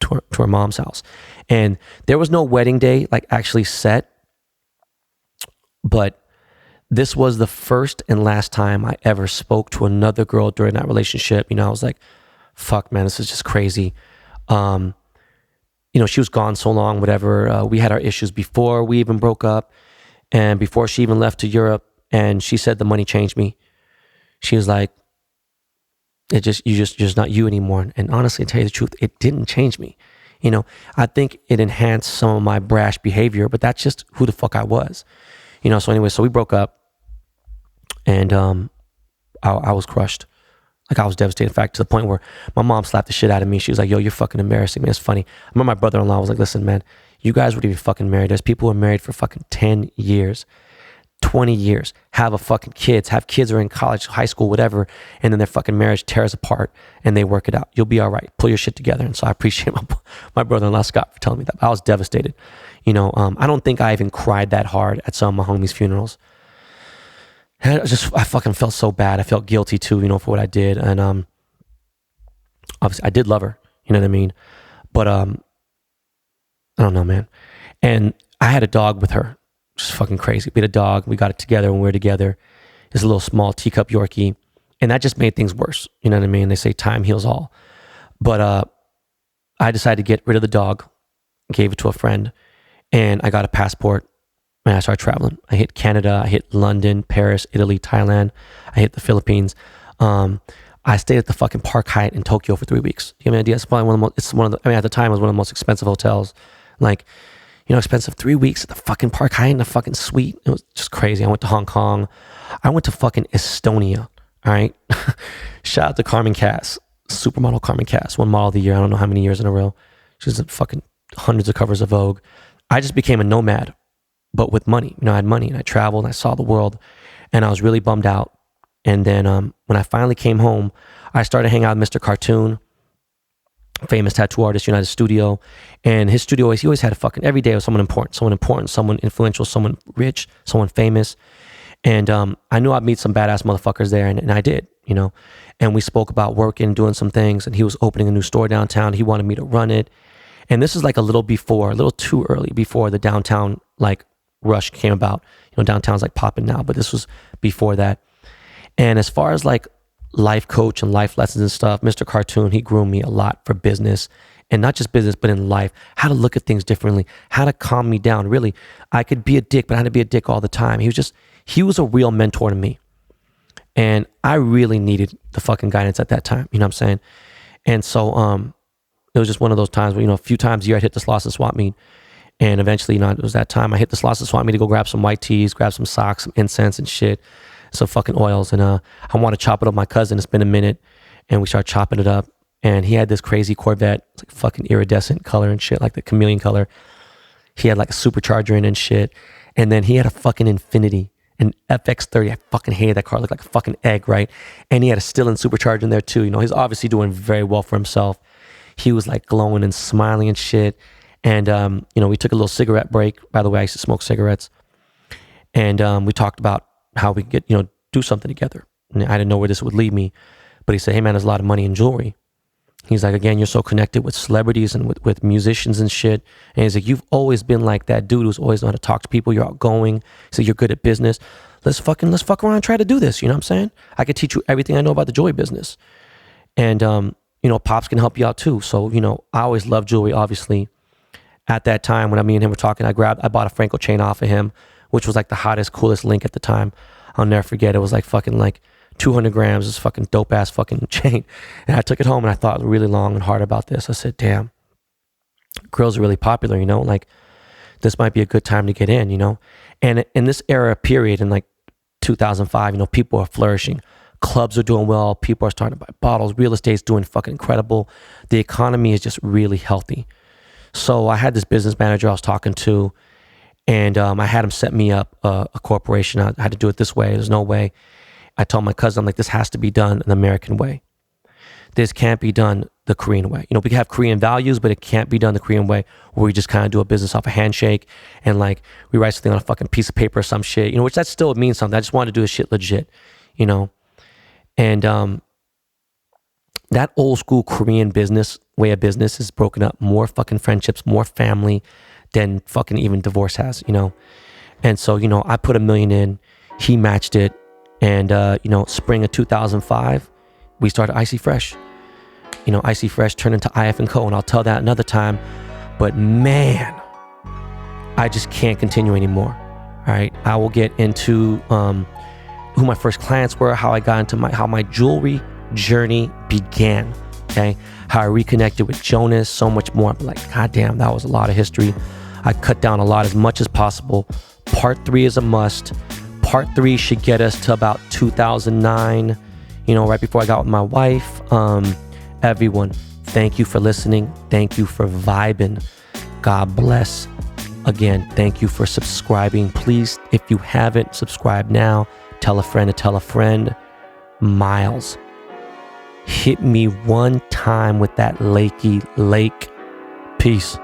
to her mom's house, and there was no wedding day like actually set, but this was the first and last time I ever spoke to another girl during that relationship. I was like, fuck, man, this is just crazy. She was gone so long, whatever. We had our issues before we even broke up, and before she even left to Europe, and she said the money changed me. She was like, you're just not you anymore. And honestly, to tell you the truth, it didn't change me. I think it enhanced some of my brash behavior, but that's just who the fuck I was. So anyway, so we broke up, and I was crushed. Like, I was devastated. In fact, to the point where my mom slapped the shit out of me. She was like, yo, you're fucking embarrassing me. It's funny. I remember my brother-in-law was like, listen, man, you guys weren't even fucking married. There's people who are married for fucking 10 years, 20 years, have kids are in college, high school, whatever, and then their fucking marriage tears apart and they work it out. You'll be all right. Pull your shit together. And so I appreciate my brother-in-law, Scott, for telling me that. I was devastated. I don't think I even cried that hard at some of my homies' funerals. I fucking felt so bad. I felt guilty too, for what I did. And obviously I did love her, you know what I mean? But I don't know, man. And I had a dog with her, which is fucking crazy. We had a dog. We got it together when we were together. It's a little small teacup Yorkie. And that just made things worse. You know what I mean? They say time heals all. But I decided to get rid of the dog, gave it to a friend, and I got a passport. And I started traveling. I hit Canada, I hit London, Paris, Italy, Thailand. I hit the Philippines. I stayed at the fucking Park Hyatt in Tokyo for 3 weeks. You have an idea? It's probably at the time, it was one of the most expensive hotels. Like, expensive. 3 weeks at the fucking Park Hyatt in a fucking suite. It was just crazy. I went to Hong Kong. I went to fucking Estonia. All right. Shout out to Carmen Cass, supermodel Carmen Cass, won model of the year. I don't know how many years in a row. She was in fucking hundreds of covers of Vogue. I just became a nomad, but with money. I had money, and I traveled, and I saw the world, and I was really bummed out. And then when I finally came home, I started hanging out with Mr. Cartoon, famous tattoo artist, United Studio. And his studio, he always had every day was someone important, someone influential, someone rich, someone famous. And I knew I'd meet some badass motherfuckers there, and I did, And we spoke about working, doing some things, and he was opening a new store downtown. He wanted me to run it. And this is like a little too early before the downtown, like, rush came about. Downtown's like popping now, but this was before that. And as far as like life coach and life lessons and stuff, Mr. Cartoon, he groomed me a lot for business, and not just business, but in life, how to look at things differently, how to calm me down. Really, I could be a dick, but I had to be a dick all the time. He was a real mentor to me. And I really needed the fucking guidance at that time. You know what I'm saying? And so, it was just one of those times where, a few times a year I'd hit the Slauson swap meet. And eventually, it was that time I hit the Slauson swap meet to go grab some white teas, grab some socks, some incense and shit, some fucking oils. And I want to chop it up with my cousin. It's been a minute. And we start chopping it up. And he had this crazy Corvette, it's like fucking iridescent color and shit, like the chameleon color. He had like a supercharger in and shit. And then he had a fucking Infiniti, an FX30. I fucking hated that car. It looked like a fucking egg, right? And he had a Stillen supercharger in there too. He's obviously doing very well for himself. He was like glowing and smiling and shit. And, we took a little cigarette break. By the way, I used to smoke cigarettes. And we talked about how we could get, do something together. And I didn't know where this would lead me. But he said, hey, man, there's a lot of money in jewelry. He's like, again, you're so connected with celebrities and with musicians and shit. And he's like, you've always been like that dude who's always know how to talk to people. You're outgoing. So you're good at business. Let's fuck around and try to do this. You know what I'm saying? I could teach you everything I know about the jewelry business. And, Pops can help you out too. So, I always loved jewelry, obviously. At that time, when me and him were talking, I bought a Franco chain off of him, which was like the hottest, coolest link at the time. I'll never forget. It was like fucking like 200 grams, this fucking dope ass fucking chain. And I took it home and I thought really long and hard about this. I said, damn, girls are really popular, like this might be a good time to get in, And in this era period, in like 2005, people are flourishing. Clubs are doing well. People are starting to buy bottles. Real estate's doing fucking incredible. The economy is just really healthy. So I had this business manager I was talking to, and I had him set me up a corporation. I had to do it this way. There's no way. I told my cousin, I'm like, this has to be done an American way. This can't be done the Korean way. We can have Korean values, but it can't be done the Korean way where we just kind of do a business off a handshake and like we write something on a fucking piece of paper or some shit, which that still means something. I just wanted to do this shit legit, And that old school Korean way of business has broken up more fucking friendships, more family than fucking even divorce has, you know? And so, you know, I put $1 million in, he matched it. And, you know, spring of 2005, we started Icy Fresh. You know, Icy Fresh turned into IF & Co. And I'll tell that another time. But man, I just can't continue anymore. All right. I will get into who my first clients were, how I got into how my jewelry journey began. Okay. How I reconnected with Jonas, so much more. I'm like, goddamn, that was a lot of history. I cut down a lot as much as possible. Part 3 is a must. Part 3 should get us to about 2009, you know, right before I got with my wife. Everyone, thank you for listening. Thank you for vibing. God bless. Again, thank you for subscribing. Please, if you haven't subscribed now, tell a friend to tell a friend. Miles, hit me one time with that Lakey Lake. Peace.